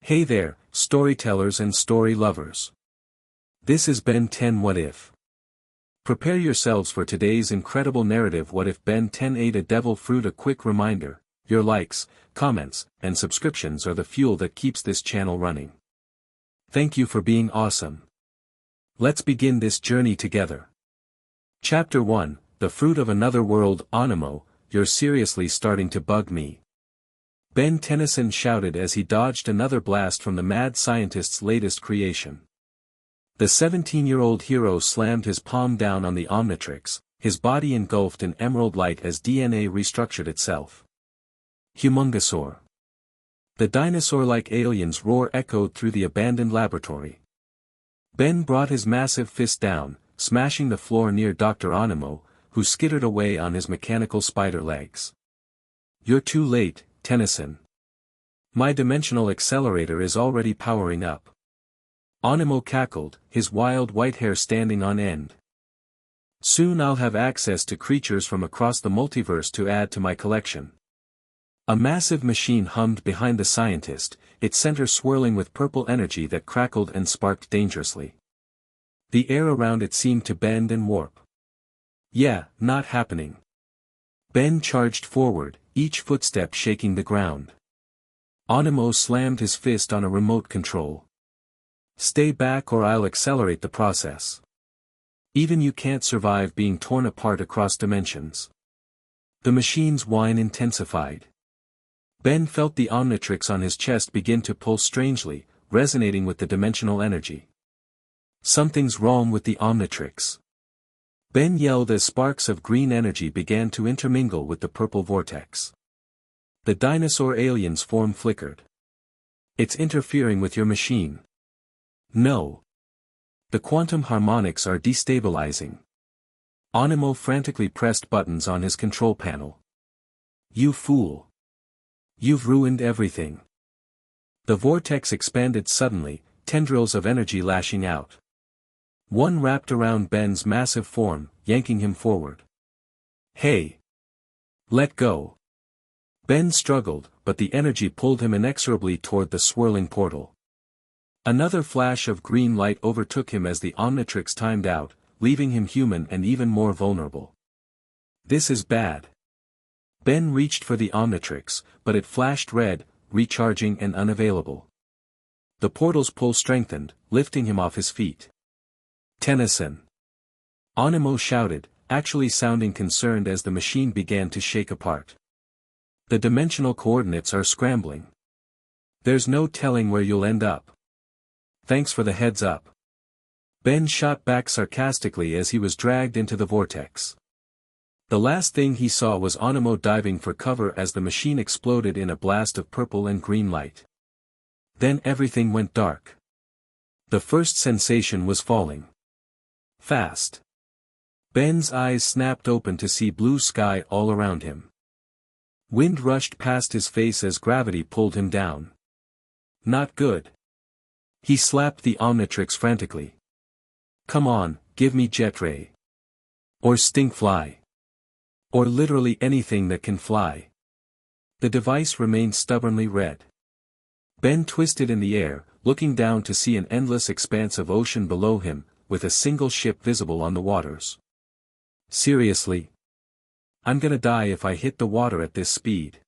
Hey there, storytellers and story lovers. This is Ben 10 What If. Prepare yourselves for today's incredible narrative. What if Ben 10 ate a devil fruit? A quick reminder, your likes, comments, and subscriptions are the fuel that keeps this channel running. Thank you for being awesome. Let's begin this journey together. Chapter 1, The Fruit of Another World. Animo, you're seriously starting to bug me. Ben Tennyson shouted as he dodged another blast from the mad scientist's latest creation. The 17-year-old hero slammed his palm down on the Omnitrix, his body engulfed in emerald light as DNA restructured itself. Humongousaur. The dinosaur-like alien's roar echoed through the abandoned laboratory. Ben brought his massive fist down, smashing the floor near Dr. Animo, who skittered away on his mechanical spider legs. You're too late, Tennyson. My dimensional accelerator is already powering up. Animo cackled, his wild white hair standing on end. Soon I'll have access to creatures from across the multiverse to add to my collection. A massive machine hummed behind the scientist, its center swirling with purple energy that crackled and sparked dangerously. The air around it seemed to bend and warp. Yeah, not happening. Ben charged forward, each footstep shaking the ground. Animo slammed his fist on a remote control. Stay back or I'll accelerate the process. Even you can't survive being torn apart across dimensions. The machine's whine intensified. Ben felt the Omnitrix on his chest begin to pulse strangely, resonating with the dimensional energy. Something's wrong with the Omnitrix. Ben yelled as sparks of green energy began to intermingle with the purple vortex. The dinosaur alien's form flickered. It's interfering with your machine. No. The quantum harmonics are destabilizing. Animo frantically pressed buttons on his control panel. You fool. You've ruined everything. The vortex expanded suddenly, tendrils of energy lashing out. One wrapped around Ben's massive form, yanking him forward. Hey! Let go! Ben struggled, but the energy pulled him inexorably toward the swirling portal. Another flash of green light overtook him as the Omnitrix timed out, leaving him human and even more vulnerable. This is bad. Ben reached for the Omnitrix, but it flashed red, recharging and unavailable. The portal's pull strengthened, lifting him off his feet. Tennyson! Animo shouted, actually sounding concerned as the machine began to shake apart. The dimensional coordinates are scrambling. There's no telling where you'll end up. Thanks for the heads up. Ben shot back sarcastically as he was dragged into the vortex. The last thing he saw was Animo diving for cover as the machine exploded in a blast of purple and green light. Then everything went dark. The first sensation was falling. Fast. Ben's eyes snapped open to see blue sky all around him. Wind rushed past his face as gravity pulled him down. Not good. He slapped the Omnitrix frantically. Come on, give me Jetray. Or Stinkfly. Or literally anything that can fly. The device remained stubbornly red. Ben twisted in the air, looking down to see an endless expanse of ocean below him, with a single ship visible on the waters. Seriously? I'm gonna die if I hit the water at this speed.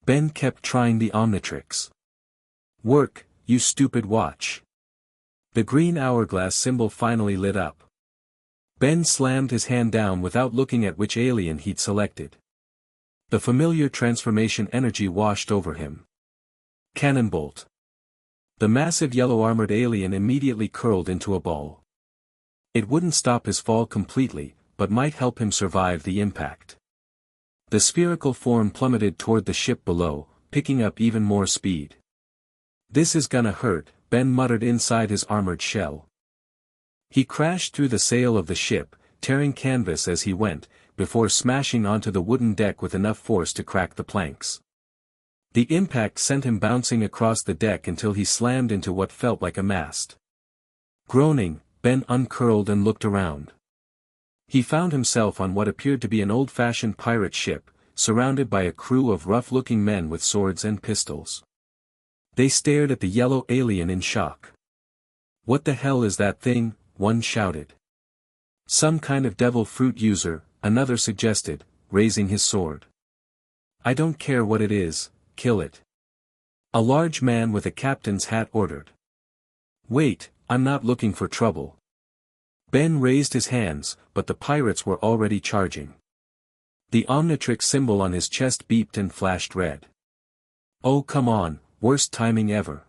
Ben kept trying the Omnitrix. Work, you stupid watch. The green hourglass symbol finally lit up. Ben slammed his hand down without looking at which alien he'd selected. The familiar transformation energy washed over him. Cannonbolt. The massive yellow-armored alien immediately curled into a ball. It wouldn't stop his fall completely, but might help him survive the impact. The spherical form plummeted toward the ship below, picking up even more speed. This is gonna hurt, Ben muttered inside his armored shell. He crashed through the sail of the ship, tearing canvas as he went, before smashing onto the wooden deck with enough force to crack the planks. The impact sent him bouncing across the deck until he slammed into what felt like a mast. Groaning, Ben uncurled and looked around. He found himself on what appeared to be an old-fashioned pirate ship, surrounded by a crew of rough-looking men with swords and pistols. They stared at the yellow alien in shock. "What the hell is that thing?" one shouted. "Some kind of devil fruit user," another suggested, raising his sword. "I don't care what it is, kill it," a large man with a captain's hat ordered. "Wait, I'm not looking for trouble." Ben raised his hands, but the pirates were already charging. The Omnitrix symbol on his chest beeped and flashed red. "Oh come on, worst timing ever."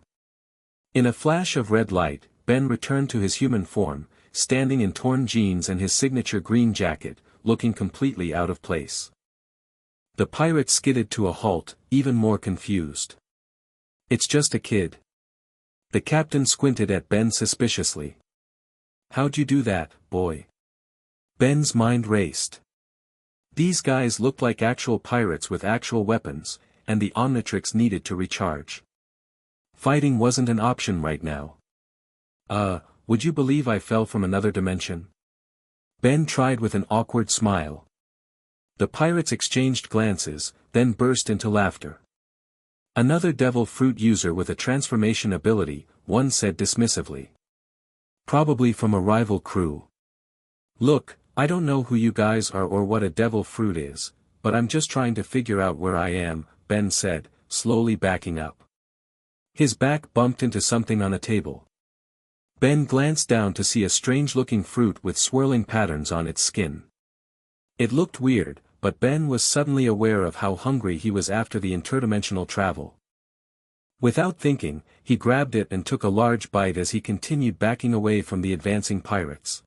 In a flash of red light, Ben returned to his human form, standing in torn jeans and his signature green jacket, looking completely out of place. The pirates skidded to a halt, even more confused. "It's just a kid." The captain squinted at Ben suspiciously. "How'd you do that, boy?" Ben's mind raced. These guys looked like actual pirates with actual weapons, and the Omnitrix needed to recharge. Fighting wasn't an option right now. Would you believe I fell from another dimension?" Ben tried with an awkward smile. The pirates exchanged glances, then burst into laughter. "Another devil fruit user with a transformation ability," one said dismissively. "Probably from a rival crew." "Look, I don't know who you guys are or what a devil fruit is, but I'm just trying to figure out where I am," Ben said, slowly backing up. His back bumped into something on a table. Ben glanced down to see a strange-looking fruit with swirling patterns on its skin. It looked weird, but Ben was suddenly aware of how hungry he was after the interdimensional travel. Without thinking, he grabbed it and took a large bite as he continued backing away from the advancing pirates.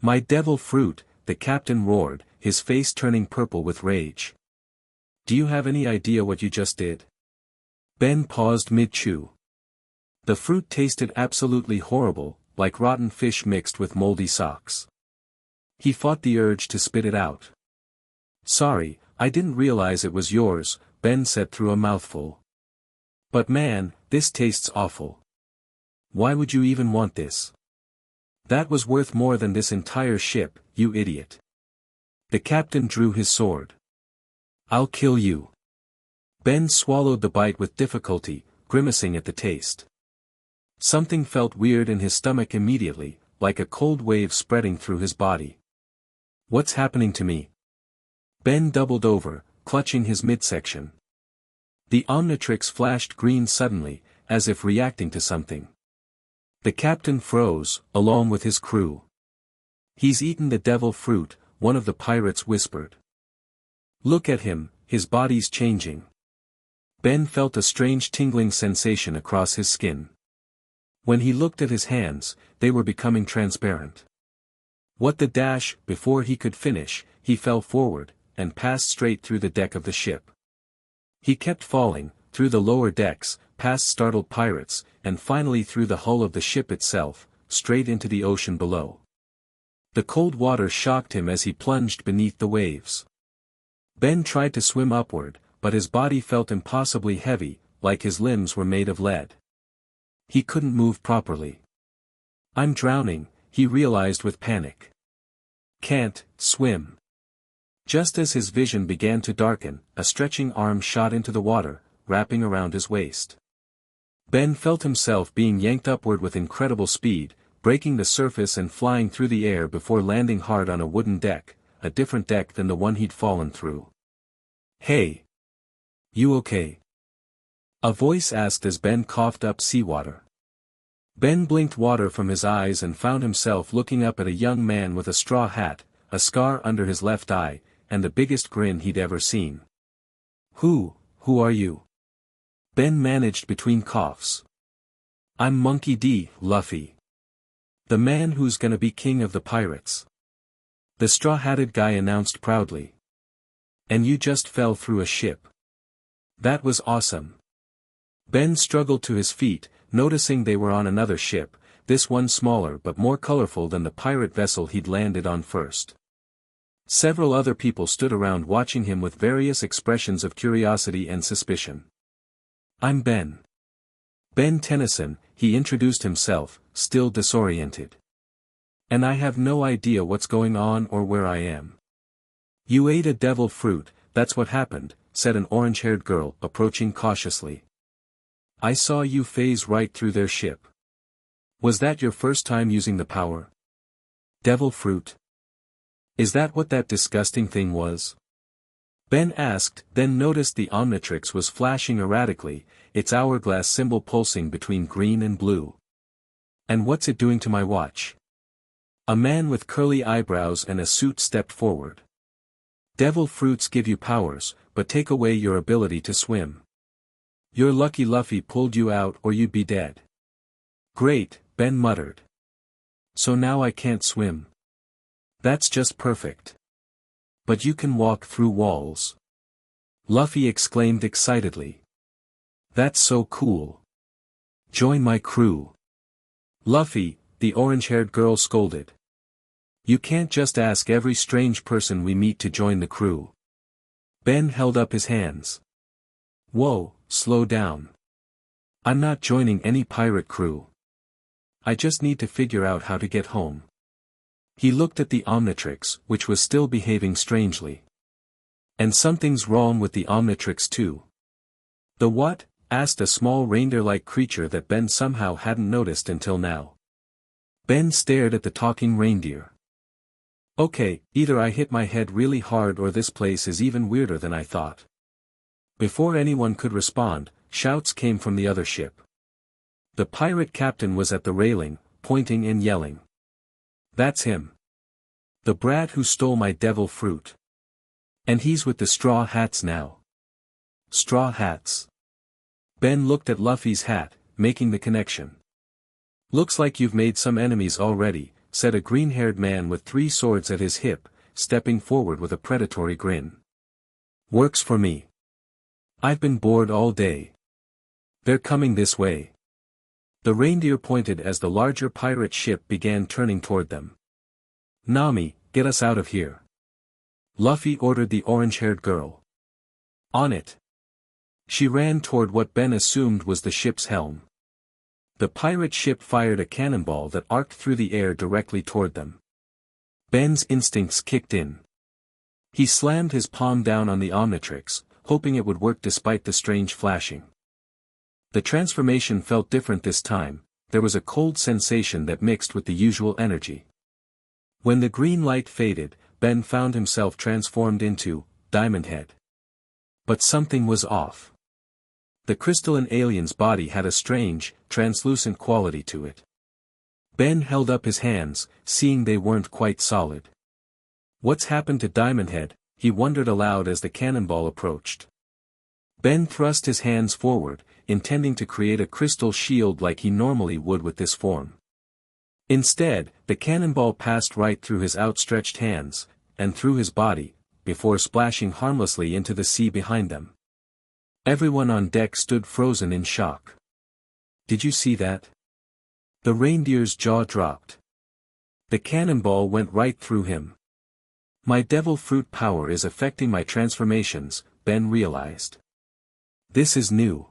"My devil fruit," the captain roared, his face turning purple with rage. "Do you have any idea what you just did?" Ben paused mid-chew. The fruit tasted absolutely horrible, like rotten fish mixed with moldy socks. He fought the urge to spit it out. "Sorry, I didn't realize it was yours," Ben said through a mouthful. "But man, this tastes awful. Why would you even want this? That was worth more than this entire ship, you idiot." The captain drew his sword. "I'll kill you." Ben swallowed the bite with difficulty, grimacing at the taste. Something felt weird in his stomach immediately, like a cold wave spreading through his body. "What's happening to me?" Ben doubled over, clutching his midsection. The Omnitrix flashed green suddenly, as if reacting to something. The captain froze, along with his crew. "He's eaten the devil fruit," one of the pirates whispered. "Look at him, his body's changing." Ben felt a strange tingling sensation across his skin. When he looked at his hands, they were becoming transparent. What the dash, before he could finish, he fell forward, and passed straight through the deck of the ship. He kept falling, through the lower decks, past startled pirates, and finally through the hull of the ship itself, straight into the ocean below. The cold water shocked him as he plunged beneath the waves. Ben tried to swim upward, but his body felt impossibly heavy, like his limbs were made of lead. He couldn't move properly. "I'm drowning," he realized with panic. "Can't swim." Just as his vision began to darken, a stretching arm shot into the water, wrapping around his waist. Ben felt himself being yanked upward with incredible speed, breaking the surface and flying through the air before landing hard on a wooden deck, a different deck than the one he'd fallen through. "Hey! You okay?" a voice asked as Ben coughed up seawater. Ben blinked water from his eyes and found himself looking up at a young man with a straw hat, a scar under his left eye, and the biggest grin he'd ever seen. Who are you?" Ben managed between coughs. "I'm Monkey D. Luffy. The man who's gonna be king of the pirates," the straw-hatted guy announced proudly. "And you just fell through a ship. That was awesome." Ben struggled to his feet, noticing they were on another ship, this one smaller but more colorful than the pirate vessel he'd landed on first. Several other people stood around watching him with various expressions of curiosity and suspicion. "I'm Ben. Ben Tennyson," he introduced himself, still disoriented. "And I have no idea what's going on or where I am." "You ate a devil fruit, that's what happened," said an orange-haired girl, approaching cautiously. I saw you phase right through their ship. Was that your first time using the power? Devil fruit. Is that what that disgusting thing was? Ben asked, then noticed the Omnitrix was flashing erratically, its hourglass symbol pulsing between green and blue. And what's it doing to my watch? A man with curly eyebrows and a suit stepped forward. Devil fruits give you powers, but take away your ability to swim. You're lucky Luffy pulled you out or you'd be dead. Great, Ben muttered. So now I can't swim. That's just perfect. But you can walk through walls. Luffy exclaimed excitedly. That's so cool. Join my crew. Luffy, the orange-haired girl scolded. You can't just ask every strange person we meet to join the crew. Ben held up his hands. Whoa, slow down. I'm not joining any pirate crew. I just need to figure out how to get home. He looked at the Omnitrix, which was still behaving strangely. And something's wrong with the Omnitrix too. The what? Asked a small reindeer-like creature that Ben somehow hadn't noticed until now. Ben stared at the talking reindeer. Okay, either I hit my head really hard or this place is even weirder than I thought. Before anyone could respond, shouts came from the other ship. The pirate captain was at the railing, pointing and yelling. That's him. The brat who stole my devil fruit. And he's with the straw hats now. Straw hats. Ben looked at Luffy's hat, making the connection. Looks like you've made some enemies already, said a green-haired man with 3 swords at his hip, stepping forward with a predatory grin. Works for me. I've been bored all day. They're coming this way. The reindeer pointed as the larger pirate ship began turning toward them. Nami, get us out of here. Luffy ordered the orange-haired girl. On it. She ran toward what Ben assumed was the ship's helm. The pirate ship fired a cannonball that arced through the air directly toward them. Ben's instincts kicked in. He slammed his palm down on the Omnitrix, hoping it would work despite the strange flashing. The transformation felt different this time, there was a cold sensation that mixed with the usual energy. When the green light faded, Ben found himself transformed into Diamond Head. But something was off. The crystalline alien's body had a strange, translucent quality to it. Ben held up his hands, seeing they weren't quite solid. What's happened to Diamond Head? He wondered aloud as the cannonball approached. Ben thrust his hands forward, intending to create a crystal shield like he normally would with this form. Instead, the cannonball passed right through his outstretched hands, and through his body, before splashing harmlessly into the sea behind them. Everyone on deck stood frozen in shock. Did you see that? The reindeer's jaw dropped. The cannonball went right through him. My devil fruit power is affecting my transformations, Ben realized. This is new.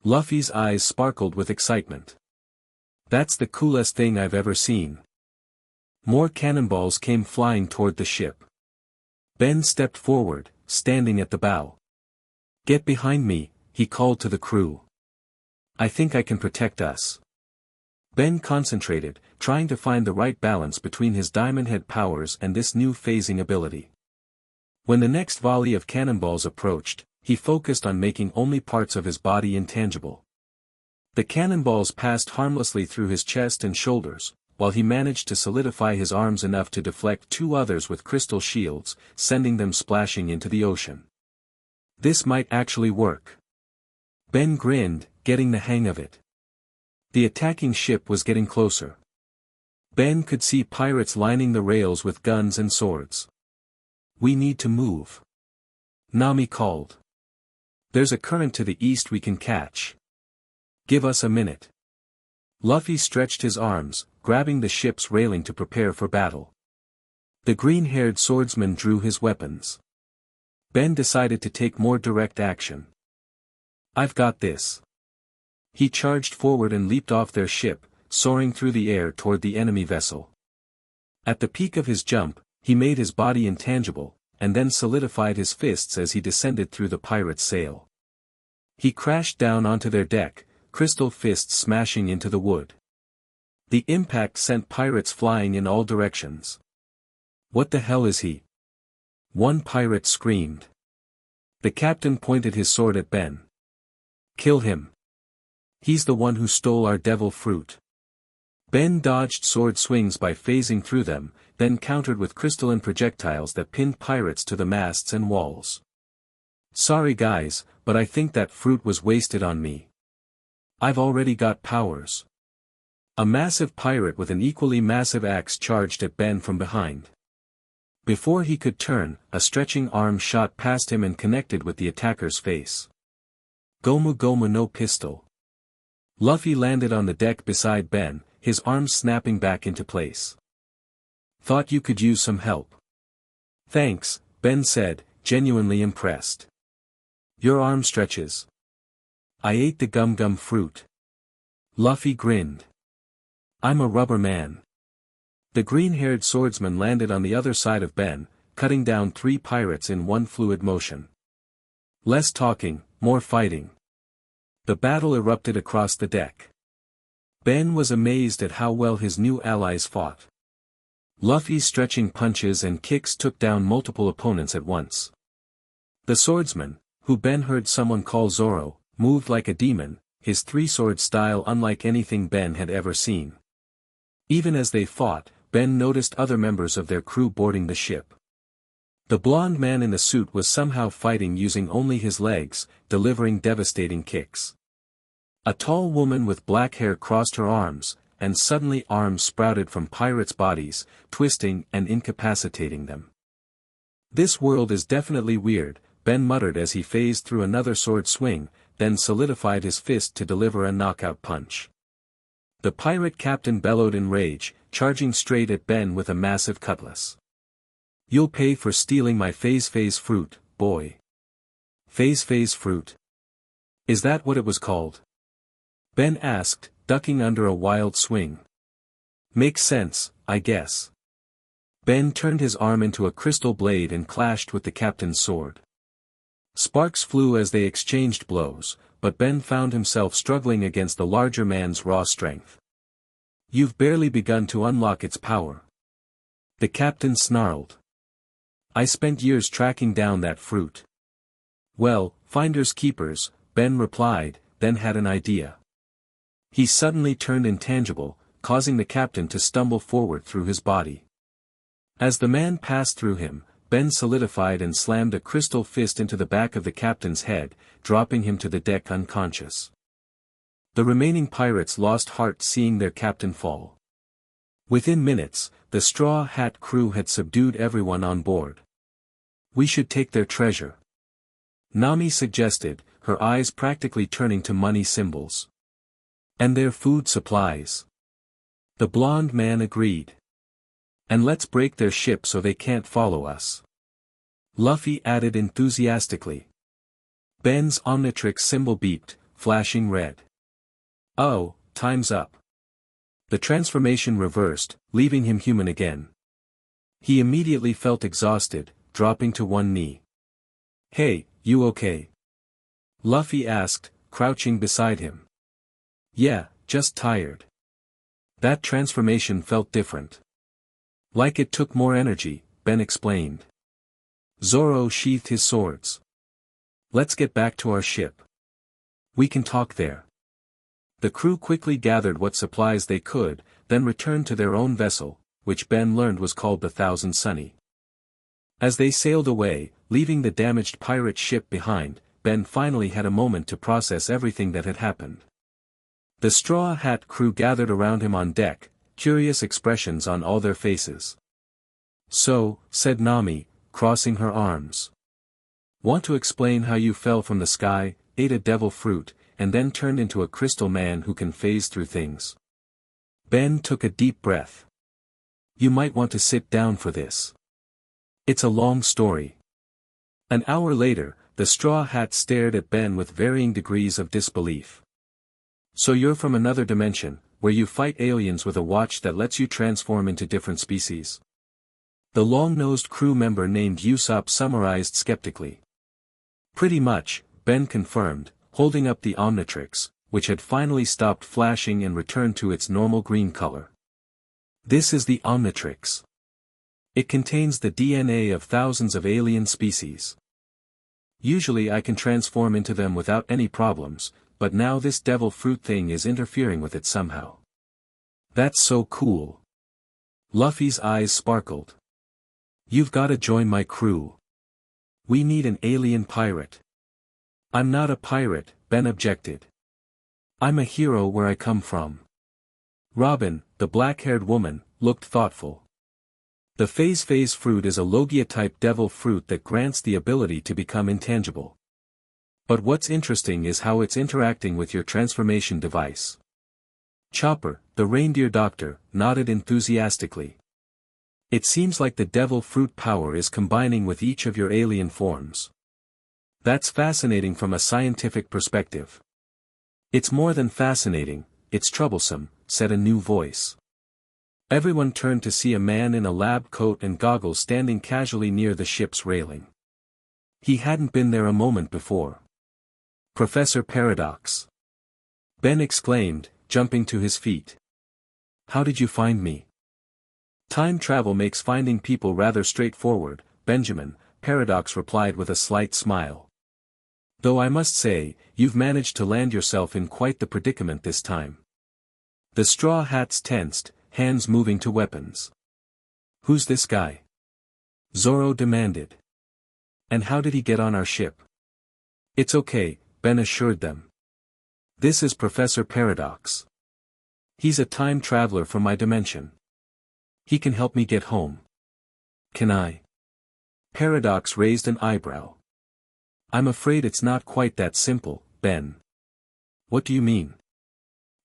Luffy's eyes sparkled with excitement. That's the coolest thing I've ever seen. More cannonballs came flying toward the ship. Ben stepped forward, standing at the bow. Get behind me, he called to the crew. I think I can protect us. Ben concentrated, trying to find the right balance between his Diamond Head powers and this new phasing ability. When the next volley of cannonballs approached, he focused on making only parts of his body intangible. The cannonballs passed harmlessly through his chest and shoulders, while he managed to solidify his arms enough to deflect 2 others with crystal shields, sending them splashing into the ocean. This might actually work. Ben grinned, getting the hang of it. The attacking ship was getting closer. Ben could see pirates lining the rails with guns and swords. We need to move. Nami called. There's a current to the east we can catch. Give us a minute. Luffy stretched his arms, grabbing the ship's railing to prepare for battle. The green-haired swordsman drew his weapons. Ben decided to take more direct action. I've got this. He charged forward and leaped off their ship, soaring through the air toward the enemy vessel. At the peak of his jump, he made his body intangible, and then solidified his fists as he descended through the pirate's sail. He crashed down onto their deck, crystal fists smashing into the wood. The impact sent pirates flying in all directions. "What the hell is he?" one pirate screamed. The captain pointed his sword at Ben. "Kill him. He's the one who stole our devil fruit." Ben dodged sword swings by phasing through them, then countered with crystalline projectiles that pinned pirates to the masts and walls. "Sorry guys, but I think that fruit was wasted on me. I've already got powers." A massive pirate with an equally massive axe charged at Ben from behind. Before he could turn, a stretching arm shot past him and connected with the attacker's face. Gomu Gomu no pistol. Luffy landed on the deck beside Ben, his arms snapping back into place. "Thought you could use some help." "Thanks," Ben said, genuinely impressed. "Your arm stretches." "I ate the gum fruit." Luffy grinned. "I'm a rubber man." The green-haired swordsman landed on the other side of Ben, cutting down 3 pirates in one fluid motion. Less talking, more fighting. The battle erupted across the deck. Ben was amazed at how well his new allies fought. Luffy's stretching punches and kicks took down multiple opponents at once. The swordsman, who Ben heard someone call Zoro, moved like a demon, his 3-sword style unlike anything Ben had ever seen. Even as they fought, Ben noticed other members of their crew boarding the ship. The blonde man in the suit was somehow fighting using only his legs, delivering devastating kicks. A tall woman with black hair crossed her arms, and suddenly arms sprouted from pirates' bodies, twisting and incapacitating them. "This world is definitely weird," Ben muttered as he phased through another sword swing, then solidified his fist to deliver a knockout punch. The pirate captain bellowed in rage, charging straight at Ben with a massive cutlass. "You'll pay for stealing my phase fruit, boy." Phase fruit? Is that what it was called? Ben asked, ducking under a wild swing. "Makes sense, I guess." Ben turned his arm into a crystal blade and clashed with the captain's sword. Sparks flew as they exchanged blows, but Ben found himself struggling against the larger man's raw strength. "You've barely begun to unlock its power." The captain snarled. "I spent years tracking down that fruit." "Well, finders keepers," Ben replied, then had an idea. He suddenly turned intangible, causing the captain to stumble forward through his body. As the man passed through him, Ben solidified and slammed a crystal fist into the back of the captain's head, dropping him to the deck unconscious. The remaining pirates lost heart seeing their captain fall. Within minutes, the Straw Hat crew had subdued everyone on board. "We should take their treasure," Nami suggested, her eyes practically turning to money symbols. "And their food supplies." The blonde man agreed. "And let's break their ship so they can't follow us," Luffy added enthusiastically. Ben's Omnitrix symbol beeped, flashing red. "Oh, time's up." The transformation reversed, leaving him human again. He immediately felt exhausted, dropping to one knee. "Hey, you okay?" Luffy asked, crouching beside him. "Yeah, just tired." That transformation felt different. Like it took more energy, Ben explained. Zoro sheathed his swords. "Let's get back to our ship. We can talk there." The crew quickly gathered what supplies they could, then returned to their own vessel, which Ben learned was called the Thousand Sunny. As they sailed away, leaving the damaged pirate ship behind, Ben finally had a moment to process everything that had happened. The Straw Hat crew gathered around him on deck, curious expressions on all their faces. "So," said Nami, crossing her arms. "Want to explain how you fell from the sky, ate a devil fruit, and then turned into a crystal man who can phase through things?" Ben took a deep breath. "You might want to sit down for this. It's a long story." An hour later, the Straw Hat stared at Ben with varying degrees of disbelief. "So you're from another dimension, where you fight aliens with a watch that lets you transform into different species?" The long-nosed crew member named Usopp summarized skeptically. "Pretty much," Ben confirmed, holding up the Omnitrix, which had finally stopped flashing and returned to its normal green color. This is the Omnitrix. It contains the DNA of thousands of alien species. Usually I can transform into them without any problems, but now this devil fruit thing is interfering with it somehow. That's so cool. Luffy's eyes sparkled. You've gotta join my crew. We need an alien pirate. I'm not a pirate, Ben objected. I'm a hero where I come from. Robin, the black-haired woman, looked thoughtful. The phase fruit is a Logia-type devil fruit that grants the ability to become intangible. But what's interesting is how it's interacting with your transformation device. Chopper, the reindeer doctor, nodded enthusiastically. It seems like the devil fruit power is combining with each of your alien forms. That's fascinating from a scientific perspective. It's more than fascinating, it's troublesome, said a new voice. Everyone turned to see a man in a lab coat and goggles standing casually near the ship's railing. He hadn't been there a moment before. Professor Paradox. Ben exclaimed, jumping to his feet. How did you find me? Time travel makes finding people rather straightforward, Benjamin, Paradox replied with a slight smile. Though I must say, you've managed to land yourself in quite the predicament this time. The straw hats tensed, hands moving to weapons. Who's this guy? Zoro demanded. And how did he get on our ship? It's okay, Ben assured them. This is Professor Paradox. He's a time traveler from my dimension. He can help me get home. Can I? Paradox raised an eyebrow. I'm afraid it's not quite that simple, Ben. What do you mean?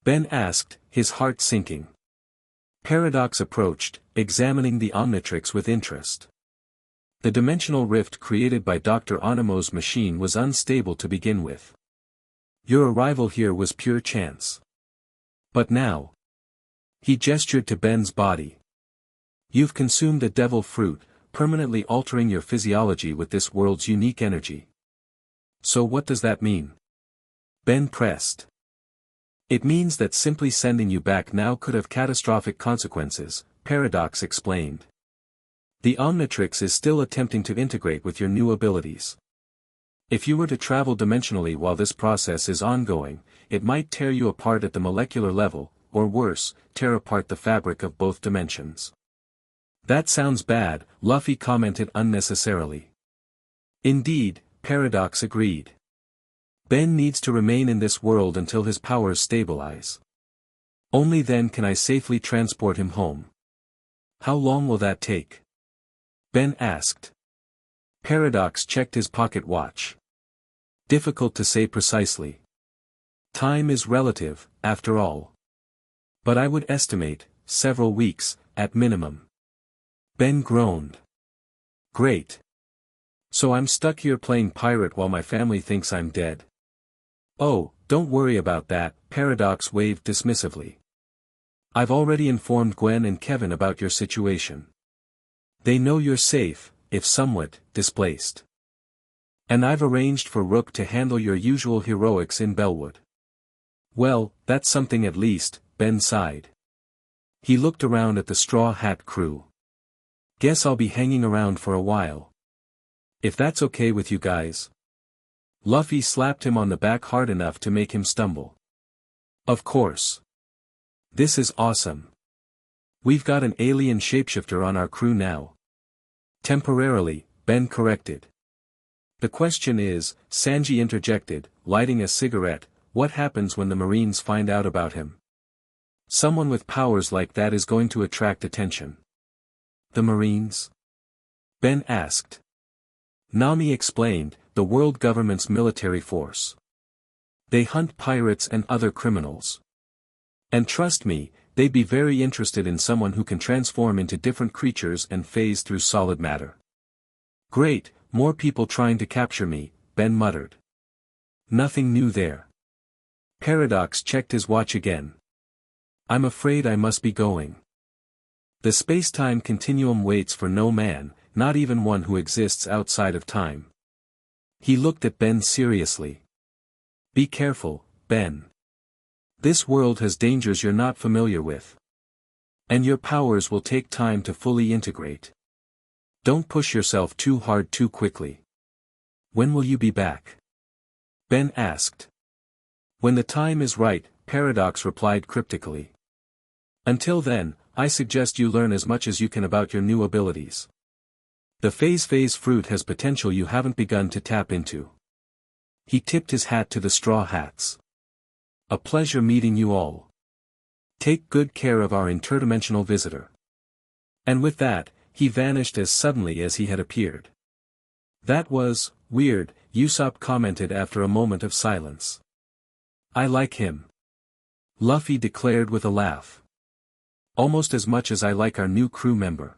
Ben asked, his heart sinking. Paradox approached, examining the Omnitrix with interest. The dimensional rift created by Dr. Onemo's machine was unstable to begin with. Your arrival here was pure chance. But now. He gestured to Ben's body. You've consumed a devil fruit, permanently altering your physiology with this world's unique energy. So what does that mean? Ben pressed. It means that simply sending you back now could have catastrophic consequences, Paradox explained. The Omnitrix is still attempting to integrate with your new abilities. If you were to travel dimensionally while this process is ongoing, it might tear you apart at the molecular level, or worse, tear apart the fabric of both dimensions. That sounds bad, Luffy commented unnecessarily. Indeed, Paradox agreed. Ben needs to remain in this world until his powers stabilize. Only then can I safely transport him home. How long will that take? Ben asked. Paradox checked his pocket watch. Difficult to say precisely. Time is relative, after all. But I would estimate, several weeks, at minimum. Ben groaned. Great. So I'm stuck here playing pirate while my family thinks I'm dead. Oh, don't worry about that, Paradox waved dismissively. I've already informed Gwen and Kevin about your situation. They know you're safe, if somewhat, displaced. And I've arranged for Rook to handle your usual heroics in Bellwood. Well, that's something at least, Ben sighed. He looked around at the Straw Hat crew. Guess I'll be hanging around for a while. If that's okay with you guys. Luffy slapped him on the back hard enough to make him stumble. Of course. This is awesome. We've got an alien shapeshifter on our crew now. Temporarily, Ben corrected. The question is, Sanji interjected, lighting a cigarette, what happens when the Marines find out about him? Someone with powers like that is going to attract attention. The Marines? Ben asked. Nami explained, the world government's military force. They hunt pirates and other criminals. And trust me, they'd be very interested in someone who can transform into different creatures and phase through solid matter. Great, more people trying to capture me, Ben muttered. Nothing new there. Paradox checked his watch again. I'm afraid I must be going. The space-time continuum waits for no man, not even one who exists outside of time. He looked at Ben seriously. Be careful, Ben. This world has dangers you're not familiar with. And your powers will take time to fully integrate. Don't push yourself too hard too quickly. When will you be back? Ben asked. When the time is right, Paradox replied cryptically. Until then, I suggest you learn as much as you can about your new abilities. The phase fruit has potential you haven't begun to tap into. He tipped his hat to the Straw Hats. A pleasure meeting you all. Take good care of our interdimensional visitor. And with that, he vanished as suddenly as he had appeared. That was weird, Usopp commented after a moment of silence. I like him. Luffy declared with a laugh. Almost as much as I like our new crew member.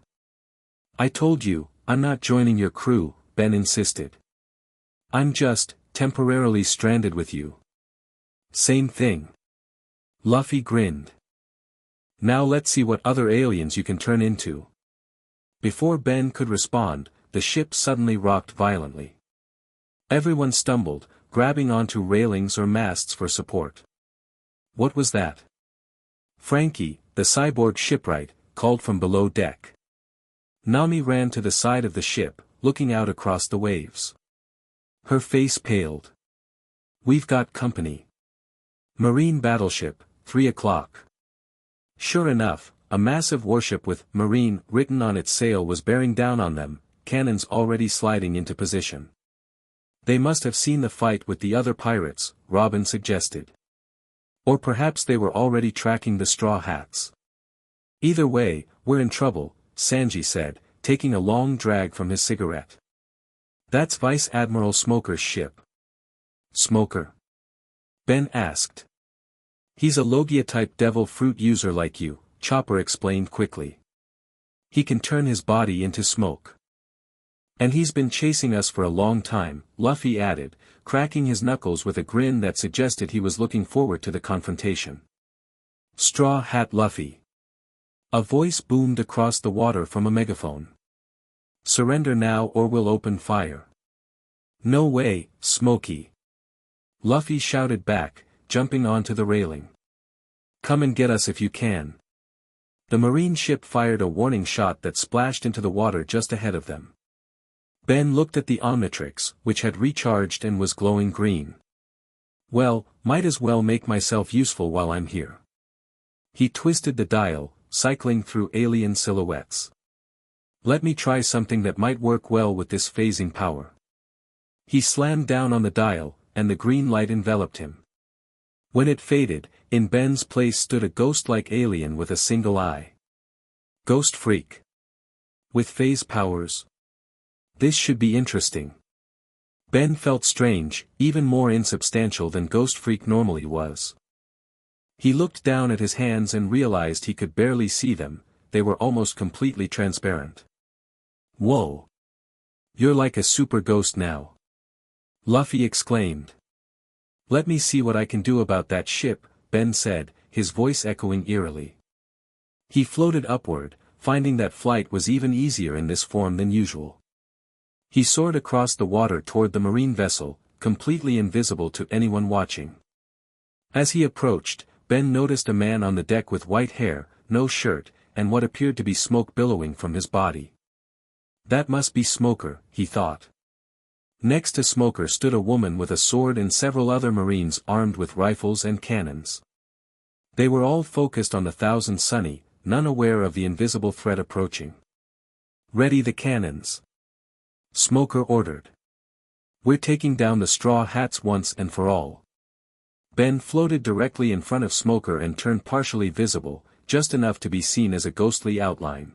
I told you, I'm not joining your crew, Ben insisted. I'm just, temporarily stranded with you. Same thing. Luffy grinned. Now let's see what other aliens you can turn into. Before Ben could respond, the ship suddenly rocked violently. Everyone stumbled, grabbing onto railings or masts for support. What was that? Frankie, the cyborg shipwright, called from below deck. Nami ran to the side of the ship, looking out across the waves. Her face paled. We've got company. Marine battleship, 3 o'clock. Sure enough, a massive warship with "Marine" written on its sail was bearing down on them, cannons already sliding into position. They must have seen the fight with the other pirates, Robin suggested. Or perhaps they were already tracking the Straw Hats. Either way, we're in trouble, Sanji said, taking a long drag from his cigarette. That's Vice Admiral Smoker's ship. Smoker? Ben asked. He's a Logia-type devil fruit user like you, Chopper explained quickly. He can turn his body into smoke. And he's been chasing us for a long time, Luffy added, cracking his knuckles with a grin that suggested he was looking forward to the confrontation. Straw Hat Luffy. A voice boomed across the water from a megaphone. Surrender now or we'll open fire. No way, Smokey. Luffy shouted back, jumping onto the railing. Come and get us if you can. The marine ship fired a warning shot that splashed into the water just ahead of them. Ben looked at the Omnitrix, which had recharged and was glowing green. Well, might as well make myself useful while I'm here. He twisted the dial, cycling through alien silhouettes. Let me try something that might work well with this phasing power. He slammed down on the dial, and the green light enveloped him. When it faded, in Ben's place stood a ghost-like alien with a single eye. Ghost Freak. With phase powers. This should be interesting. Ben felt strange, even more insubstantial than Ghost Freak normally was. He looked down at his hands and realized he could barely see them, they were almost completely transparent. Whoa! You're like a super ghost now. Luffy exclaimed. Let me see what I can do about that ship, Ben said, his voice echoing eerily. He floated upward, finding that flight was even easier in this form than usual. He soared across the water toward the marine vessel, completely invisible to anyone watching. As he approached, Ben noticed a man on the deck with white hair, no shirt, and what appeared to be smoke billowing from his body. That must be Smoker, he thought. Next to Smoker stood a woman with a sword and several other marines armed with rifles and cannons. They were all focused on the Thousand Sunny, none aware of the invisible threat approaching. Ready the cannons. Smoker ordered. We're taking down the Straw Hats once and for all. Ben floated directly in front of Smoker and turned partially visible, just enough to be seen as a ghostly outline.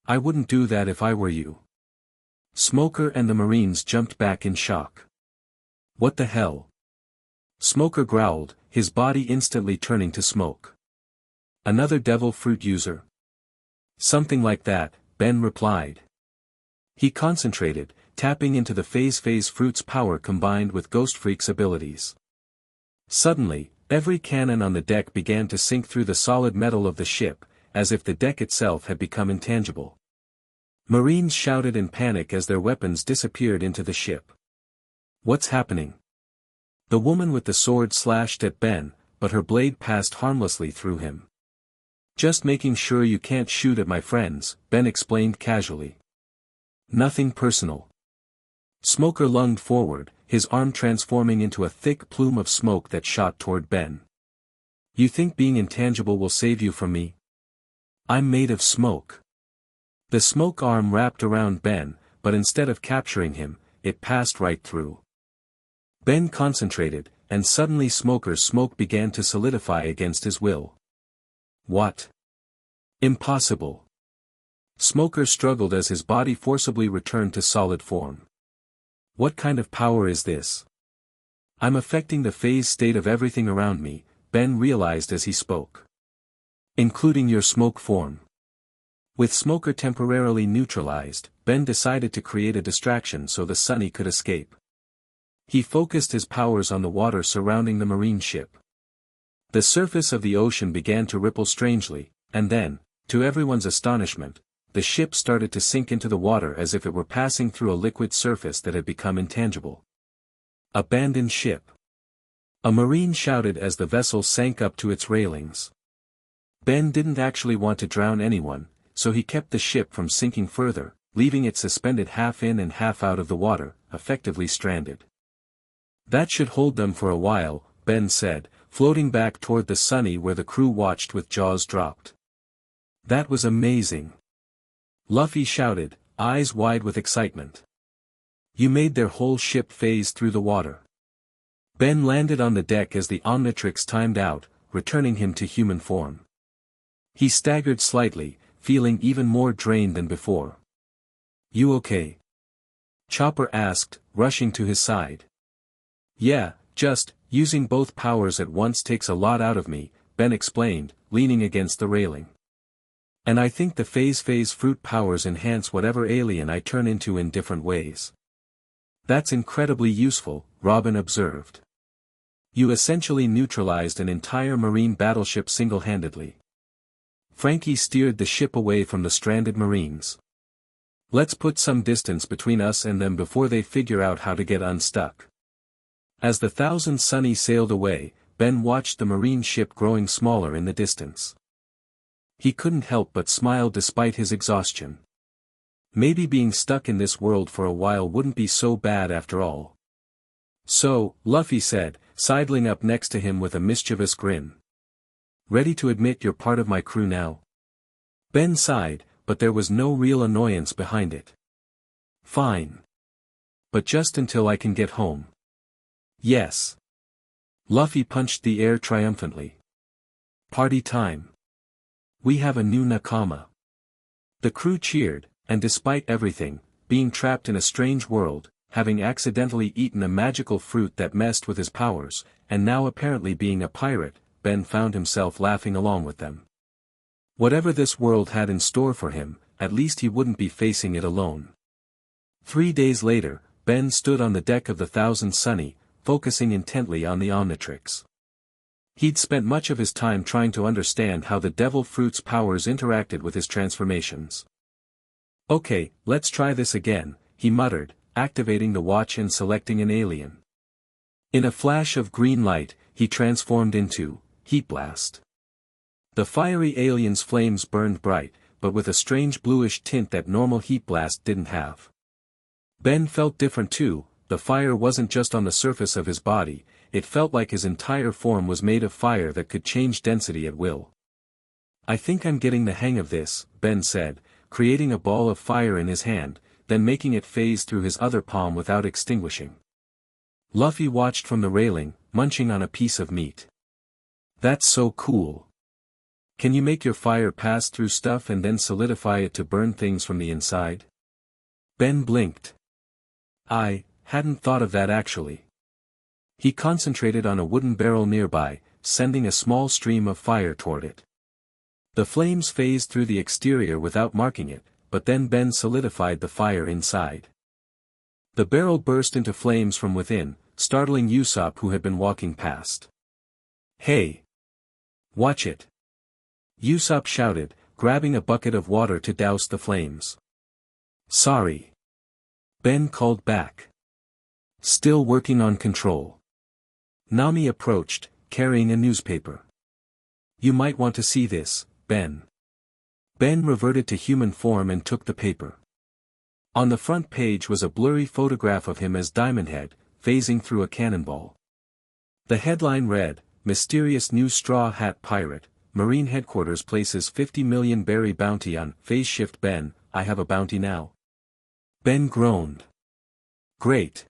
I wouldn't do that if I were you. Smoker and the Marines jumped back in shock. What the hell? Smoker growled, his body instantly turning to smoke. Another devil fruit user? Something like that, Ben replied. He concentrated, tapping into the phase fruit's power combined with Ghost Freak's abilities. Suddenly, every cannon on the deck began to sink through the solid metal of the ship, as if the deck itself had become intangible. Marines shouted in panic as their weapons disappeared into the ship. What's happening? The woman with the sword slashed at Ben, but her blade passed harmlessly through him. Just making sure you can't shoot at my friends, Ben explained casually. Nothing personal. Smoker lunged forward, his arm transforming into a thick plume of smoke that shot toward Ben. You think being intangible will save you from me? I'm made of smoke. The smoke arm wrapped around Ben, but instead of capturing him, it passed right through. Ben concentrated, and suddenly Smoker's smoke began to solidify against his will. What? Impossible. Smoker struggled as his body forcibly returned to solid form. What kind of power is this? I'm affecting the phase state of everything around me, Ben realized as he spoke. Including your smoke form. With Smoker temporarily neutralized, Ben decided to create a distraction so the Sunny could escape. He focused his powers on the water surrounding the marine ship. The surface of the ocean began to ripple strangely, and then, to everyone's astonishment, the ship started to sink into the water as if it were passing through a liquid surface that had become intangible. Abandoned ship. A marine shouted as the vessel sank up to its railings. Ben didn't actually want to drown anyone, so he kept the ship from sinking further, leaving it suspended half in and half out of the water, effectively stranded. That should hold them for a while, Ben said, floating back toward the Sunny where the crew watched with jaws dropped. That was amazing. Luffy shouted, eyes wide with excitement. You made their whole ship phase through the water. Ben landed on the deck as the Omnitrix timed out, returning him to human form. He staggered slightly, feeling even more drained than before. You okay? Chopper asked, rushing to his side. Yeah, just, using both powers at once takes a lot out of me, Ben explained, leaning against the railing. And I think the phase fruit powers enhance whatever alien I turn into in different ways. That's incredibly useful, Robin observed. You essentially neutralized an entire marine battleship single-handedly. Frankie steered the ship away from the stranded marines. Let's put some distance between us and them before they figure out how to get unstuck. As the Thousand Sunny sailed away, Ben watched the marine ship growing smaller in the distance. He couldn't help but smile despite his exhaustion. Maybe being stuck in this world for a while wouldn't be so bad after all. So, Luffy said, sidling up next to him with a mischievous grin. Ready to admit you're part of my crew now? Ben sighed, but there was no real annoyance behind it. Fine. But just until I can get home. Yes. Luffy punched the air triumphantly. Party time. We have a new nakama. The crew cheered, and despite everything, being trapped in a strange world, having accidentally eaten a magical fruit that messed with his powers, and now apparently being a pirate, Ben found himself laughing along with them. Whatever this world had in store for him, at least he wouldn't be facing it alone. 3 days later, Ben stood on the deck of the Thousand Sunny, focusing intently on the Omnitrix. He'd spent much of his time trying to understand how the devil fruit's powers interacted with his transformations. Okay, let's try this again, he muttered, activating the watch and selecting an alien. In a flash of green light, he transformed into Heat Blast. The fiery alien's flames burned bright, but with a strange bluish tint that normal Heat Blast didn't have. Ben felt different too. The fire wasn't just on the surface of his body, it felt like his entire form was made of fire that could change density at will. I think I'm getting the hang of this, Ben said, creating a ball of fire in his hand, then making it phase through his other palm without extinguishing. Luffy watched from the railing, munching on a piece of meat. That's so cool. Can you make your fire pass through stuff and then solidify it to burn things from the inside? Ben blinked. I hadn't thought of that actually. He concentrated on a wooden barrel nearby, sending a small stream of fire toward it. The flames phased through the exterior without marking it, but then Ben solidified the fire inside. The barrel burst into flames from within, startling Usopp who had been walking past. Hey! Watch it! Usopp shouted, grabbing a bucket of water to douse the flames. Sorry. Ben called back. Still working on control. Nami approached, carrying a newspaper. You might want to see this, Ben. Ben reverted to human form and took the paper. On the front page was a blurry photograph of him as Diamondhead, phasing through a cannonball. The headline read, Mysterious New Straw Hat Pirate, Marine Headquarters places 50 million berry bounty on phase shift Ben, I have a bounty now. Ben groaned. Great.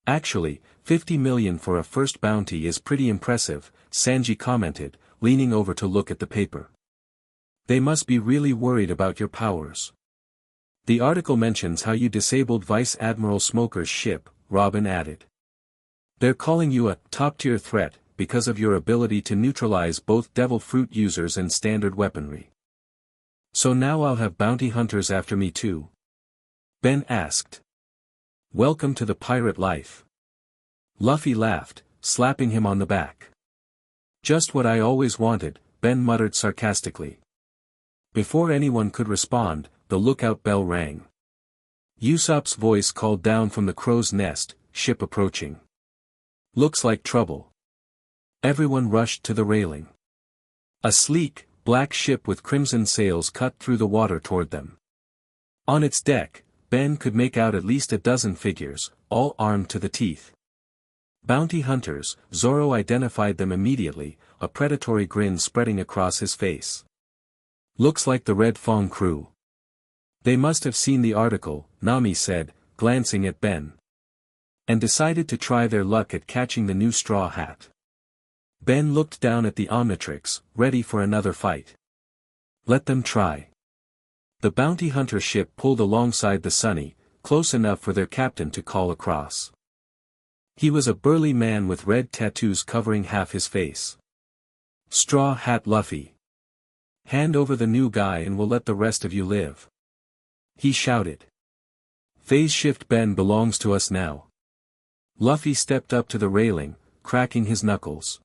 Actually, 50 million for a first bounty is pretty impressive, Sanji commented, leaning over to look at the paper. They must be really worried about your powers. The article mentions how you disabled Vice Admiral Smoker's ship, Robin added. They're calling you a top-tier threat because of your ability to neutralize both devil fruit users and standard weaponry. So now I'll have bounty hunters after me too? Ben asked. Welcome to the pirate life. Luffy laughed, slapping him on the back. Just what I always wanted, Ben muttered sarcastically. Before anyone could respond, the lookout bell rang. Usopp's voice called down from the crow's nest, ship approaching. Looks like trouble. Everyone rushed to the railing. A sleek, black ship with crimson sails cut through the water toward them. On its deck, Ben could make out at least a dozen figures, all armed to the teeth. Bounty hunters, Zoro identified them immediately, a predatory grin spreading across his face. Looks like the Red Fong crew. They must have seen the article, Nami said, glancing at Ben. And decided to try their luck at catching the new straw hat. Ben looked down at the Omnitrix, ready for another fight. Let them try. The bounty hunter ship pulled alongside the Sunny, close enough for their captain to call across. He was a burly man with red tattoos covering half his face. Straw Hat Luffy. Hand over the new guy and we'll let the rest of you live. He shouted. Phase shift Ben belongs to us now. Luffy stepped up to the railing, cracking his knuckles.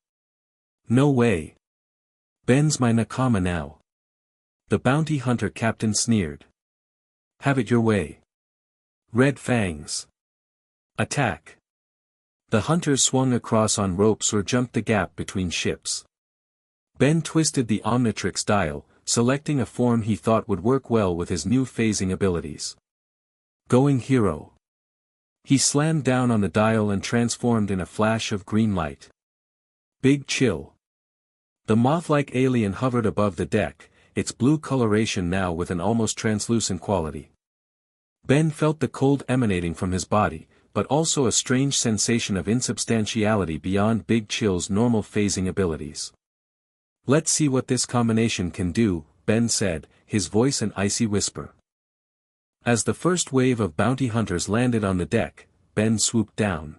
No way. Ben's my nakama now. The bounty hunter captain sneered. Have it your way. Red Fangs. Attack. The hunters swung across on ropes or jumped the gap between ships. Ben twisted the Omnitrix dial, selecting a form he thought would work well with his new phasing abilities. Going hero. He slammed down on the dial and transformed in a flash of green light. Big chill. The moth-like alien hovered above the deck, its blue coloration now with an almost translucent quality. Ben felt the cold emanating from his body, but also a strange sensation of insubstantiality beyond Big Chill's normal phasing abilities. Let's see what this combination can do, Ben said, his voice an icy whisper. As the first wave of bounty hunters landed on the deck, Ben swooped down.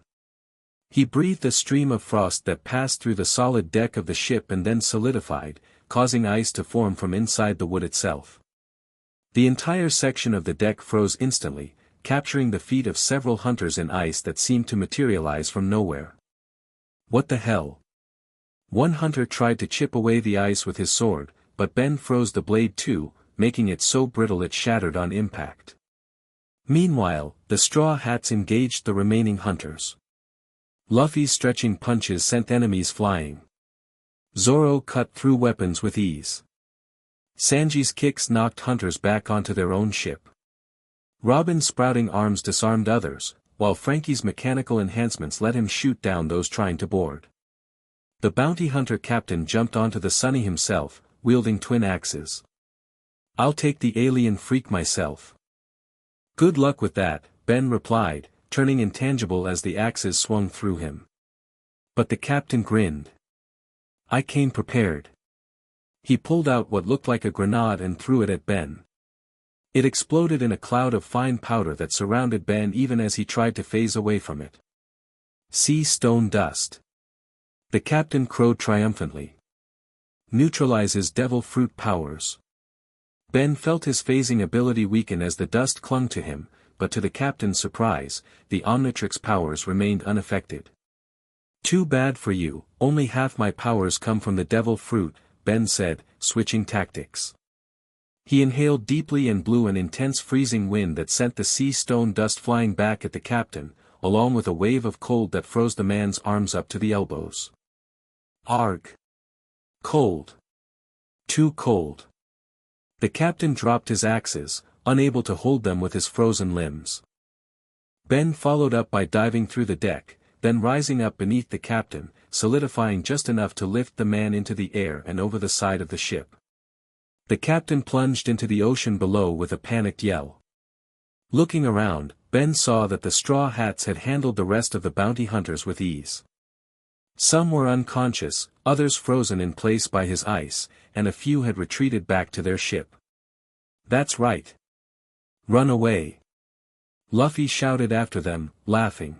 He breathed a stream of frost that passed through the solid deck of the ship and then solidified, causing ice to form from inside the wood itself. The entire section of the deck froze instantly, capturing the feet of several hunters in ice that seemed to materialize from nowhere. What the hell? One hunter tried to chip away the ice with his sword, but Ben froze the blade too, making it so brittle it shattered on impact. Meanwhile, the Straw Hats engaged the remaining hunters. Luffy's stretching punches sent enemies flying. Zoro cut through weapons with ease. Sanji's kicks knocked hunters back onto their own ship. Robin's sprouting arms disarmed others, while Frankie's mechanical enhancements let him shoot down those trying to board. The bounty hunter captain jumped onto the Sunny himself, wielding twin axes. I'll take the alien freak myself. Good luck with that, Ben replied, turning intangible as the axes swung through him. But the captain grinned. I came prepared. He pulled out what looked like a grenade and threw it at Ben. It exploded in a cloud of fine powder that surrounded Ben even as he tried to phase away from it. See stone dust. The captain crowed triumphantly. Neutralizes devil fruit powers. Ben felt his phasing ability weaken as the dust clung to him, but to the captain's surprise, the Omnitrix powers remained unaffected. Too bad for you, only half my powers come from the devil fruit, Ben said, switching tactics. He inhaled deeply and blew an intense freezing wind that sent the sea stone dust flying back at the captain, along with a wave of cold that froze the man's arms up to the elbows. Arg! Cold. Too cold. The captain dropped his axes, unable to hold them with his frozen limbs. Ben followed up by diving through the deck, then rising up beneath the captain, solidifying just enough to lift the man into the air and over the side of the ship. The captain plunged into the ocean below with a panicked yell. Looking around, Ben saw that the straw hats had handled the rest of the bounty hunters with ease. Some were unconscious, others frozen in place by his ice, and a few had retreated back to their ship. That's right. Run away. Luffy shouted after them, laughing.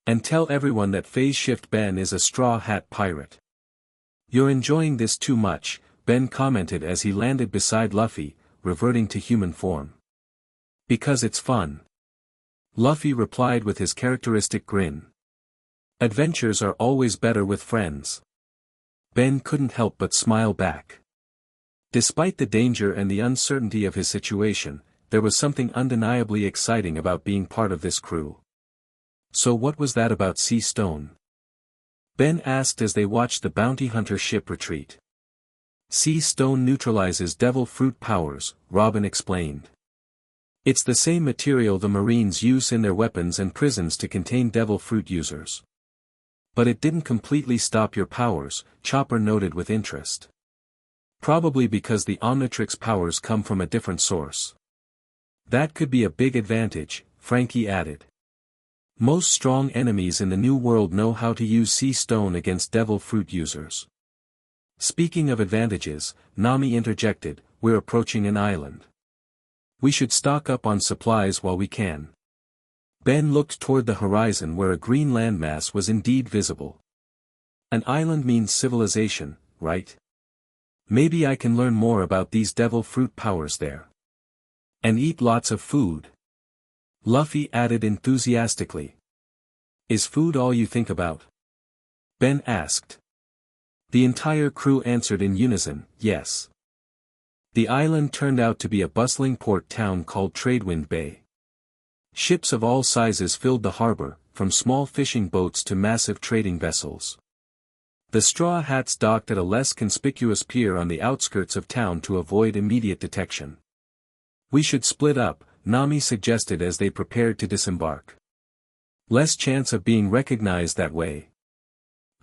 And tell everyone that Phase Shift Ben is a straw hat pirate. You're enjoying this too much, Ben commented as he landed beside Luffy, reverting to human form. Because it's fun. Luffy replied with his characteristic grin. Adventures are always better with friends. Ben couldn't help but smile back. Despite the danger and the uncertainty of his situation, there was something undeniably exciting about being part of this crew. So what was that about Sea Stone? Ben asked as they watched the bounty hunter ship retreat. Sea Stone neutralizes devil fruit powers, Robin explained. It's the same material the Marines use in their weapons and prisons to contain devil fruit users. But it didn't completely stop your powers, Chopper noted with interest. Probably because the Omnitrix powers come from a different source. That could be a big advantage, Frankie added. Most strong enemies in the New World know how to use Sea Stone against devil fruit users. Speaking of advantages, Nami interjected, we're approaching an island. We should stock up on supplies while we can. Ben looked toward the horizon where a green landmass was indeed visible. An island means civilization, right? Maybe I can learn more about these devil fruit powers there. And eat lots of food. Luffy added enthusiastically. Is food all you think about? Ben asked. The entire crew answered in unison, yes. The island turned out to be a bustling port town called Tradewind Bay. Ships of all sizes filled the harbor, from small fishing boats to massive trading vessels. The straw hats docked at a less conspicuous pier on the outskirts of town to avoid immediate detection. We should split up, Nami suggested as they prepared to disembark. Less chance of being recognized that way.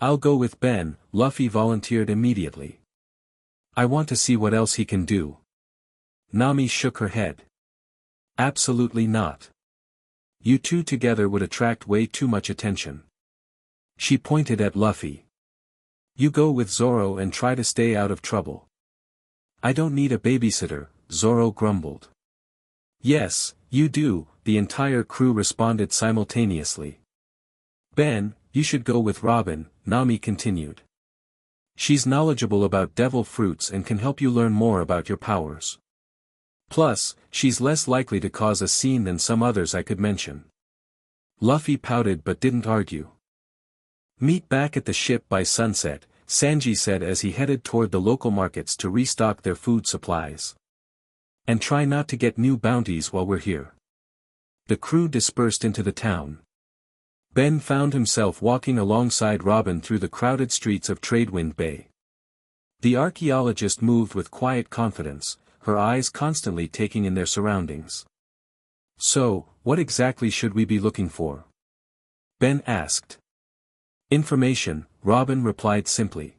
I'll go with Ben, Luffy volunteered immediately. I want to see what else he can do. Nami shook her head. Absolutely not. You two together would attract way too much attention. She pointed at Luffy. You go with Zoro and try to stay out of trouble. I don't need a babysitter, Zoro grumbled. Yes, you do, the entire crew responded simultaneously. Ben, you should go with Robin, Nami continued. She's knowledgeable about devil fruits and can help you learn more about your powers. Plus, she's less likely to cause a scene than some others I could mention. Luffy pouted but didn't argue. Meet back at the ship by sunset, Sanji said as he headed toward the local markets to restock their food supplies. And try not to get new bounties while we're here. The crew dispersed into the town. Ben found himself walking alongside Robin through the crowded streets of Tradewind Bay. The archaeologist moved with quiet confidence, her eyes constantly taking in their surroundings. So, what exactly should we be looking for? Ben asked. Information, Robin replied simply.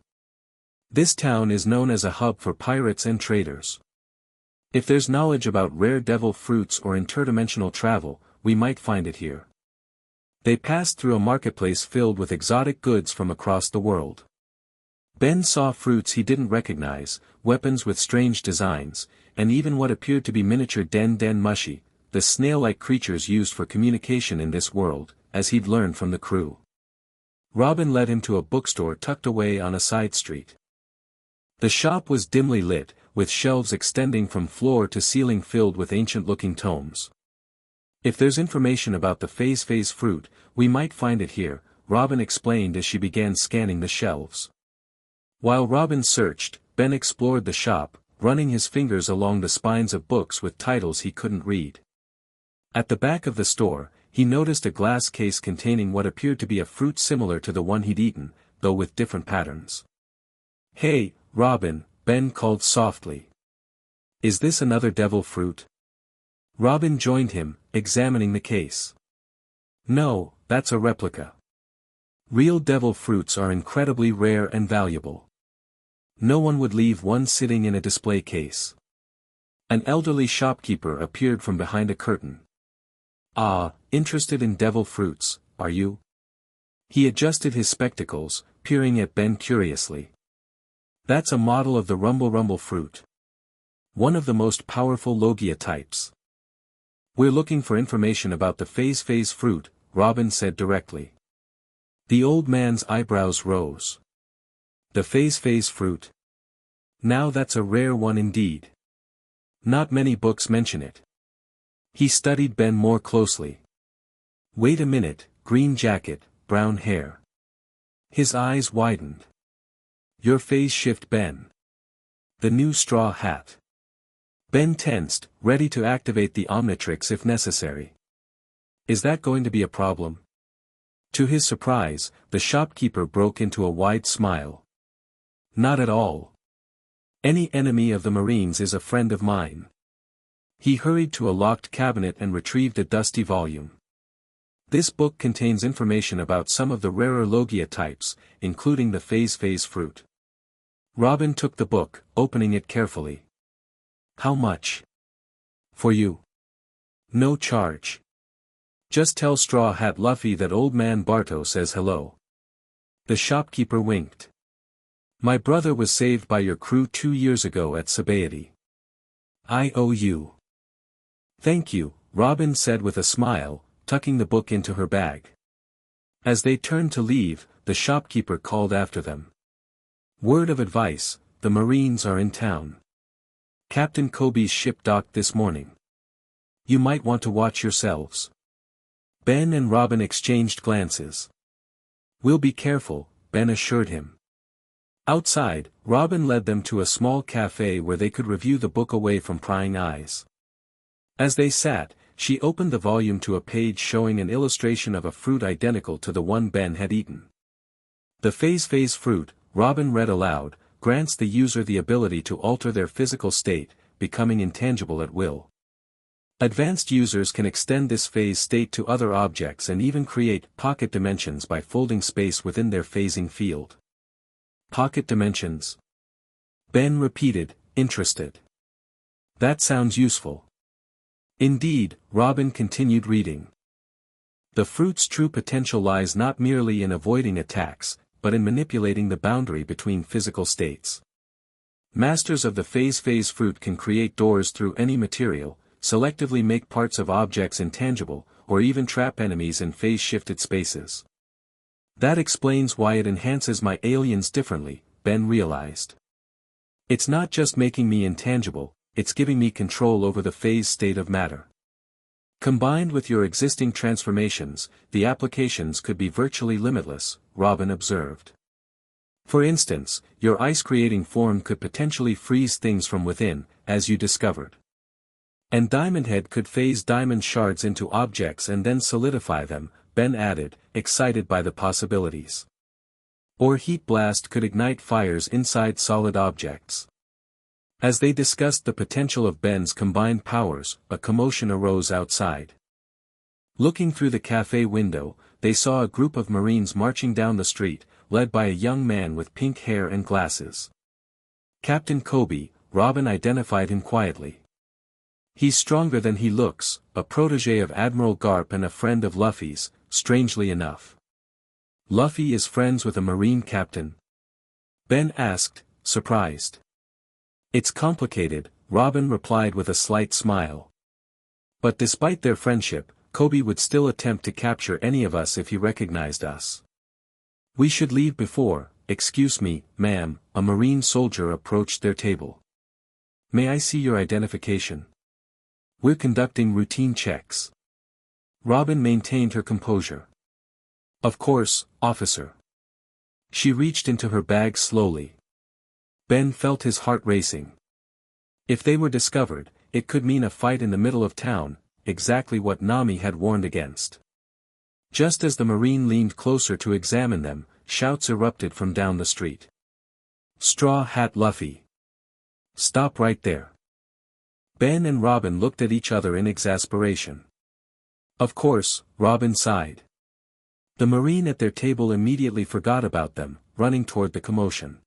This town is known as a hub for pirates and traders. If there's knowledge about rare devil fruits or interdimensional travel, we might find it here. They passed through a marketplace filled with exotic goods from across the world. Ben saw fruits he didn't recognize, weapons with strange designs, and even what appeared to be miniature den mushi, the snail-like creatures used for communication in this world, as he'd learned from the crew. Robin led him to a bookstore tucked away on a side street. The shop was dimly lit, with shelves extending from floor to ceiling filled with ancient-looking tomes. If there's information about the phase fruit, we might find it here, Robin explained as she began scanning the shelves. While Robin searched, Ben explored the shop, running his fingers along the spines of books with titles he couldn't read. At the back of the store, He noticed a glass case containing what appeared to be a fruit similar to the one he'd eaten, though with different patterns. "Hey, Robin," Ben called softly. "Is this another devil fruit?" Robin joined him, examining the case. "No, that's a replica. Real devil fruits are incredibly rare and valuable. No one would leave one sitting in a display case." An elderly shopkeeper appeared from behind a curtain. "Ah, interested in devil fruits, are you?" He adjusted his spectacles, peering at Ben curiously. "That's a model of the rumble fruit. One of the most powerful Logia types." "We're looking for information about the phase fruit," Robin said directly. The old man's eyebrows rose. "The phase fruit? Now that's a rare one indeed. Not many books mention it." He studied Ben more closely. "Wait a minute, green jacket, brown hair." His eyes widened. "Your phase shift, Ben. The new straw hat." Ben tensed, ready to activate the Omnitrix if necessary. "Is that going to be a problem?" To his surprise, the shopkeeper broke into a wide smile. "Not at all. Any enemy of the Marines is a friend of mine." He hurried to a locked cabinet and retrieved a dusty volume. This book contains information about some of the rarer Logia types, including the phase fruit. Robin took the book, opening it carefully. "How much?" "For you." "No charge. Just tell Straw Hat Luffy that old man Barto says hello." The shopkeeper winked. "My brother was saved by your crew 2 years ago at Sabaody. I owe you." "Thank you," Robin said with a smile, tucking the book into her bag. As they turned to leave, the shopkeeper called after them. "Word of advice, the Marines are in town. Captain Kobe's ship docked this morning. You might want to watch yourselves." Ben and Robin exchanged glances. "We'll be careful," Ben assured him. Outside, Robin led them to a small cafe where they could review the book away from prying eyes. As they sat, she opened the volume to a page showing an illustration of a fruit identical to the one Ben had eaten. "The phase fruit," Robin read aloud, "grants the user the ability to alter their physical state, becoming intangible at will. Advanced users can extend this phase state to other objects and even create pocket dimensions by folding space within their phasing field." "Pocket dimensions?" Ben repeated, interested. "That sounds useful." Indeed, Robin continued reading. "The fruit's true potential lies not merely in avoiding attacks, but in manipulating the boundary between physical states. Masters of the phase fruit can create doors through any material, selectively make parts of objects intangible, or even trap enemies in phase-shifted spaces. That explains why it enhances my aliens differently," Ben realized. "It's not just making me intangible, it's giving me control over the phase state of matter. Combined with your existing transformations, the applications could be virtually limitless," Robin observed. "For instance, your ice-creating form could potentially freeze things from within, as you discovered. And Diamond Head could phase diamond shards into objects and then solidify them," Ben added, excited by the possibilities. "Or Heat Blast could ignite fires inside solid objects." As they discussed the potential of Ben's combined powers, a commotion arose outside. Looking through the cafe window, they saw a group of Marines marching down the street, led by a young man with pink hair and glasses. "Captain Kobe," Robin identified him quietly. "He's stronger than he looks, a protege of Admiral Garp and a friend of Luffy's, strangely enough." "Luffy is friends with a Marine captain?" Ben asked, surprised. "It's complicated," Robin replied with a slight smile. "But despite their friendship, Kobe would still attempt to capture any of us if he recognized us." "We should leave before." "Excuse me, ma'am," a Marine soldier approached their table. "May I see your identification? We're conducting routine checks." Robin maintained her composure. "Of course, officer." She reached into her bag slowly. Ben felt his heart racing. If they were discovered, it could mean a fight in the middle of town, exactly what Nami had warned against. Just as the Marine leaned closer to examine them, shouts erupted from down the street. "Straw Hat Luffy! Stop right there!" Ben and Robin looked at each other in exasperation. Of course, Robin sighed. The Marine at their table immediately forgot about them, running toward the commotion.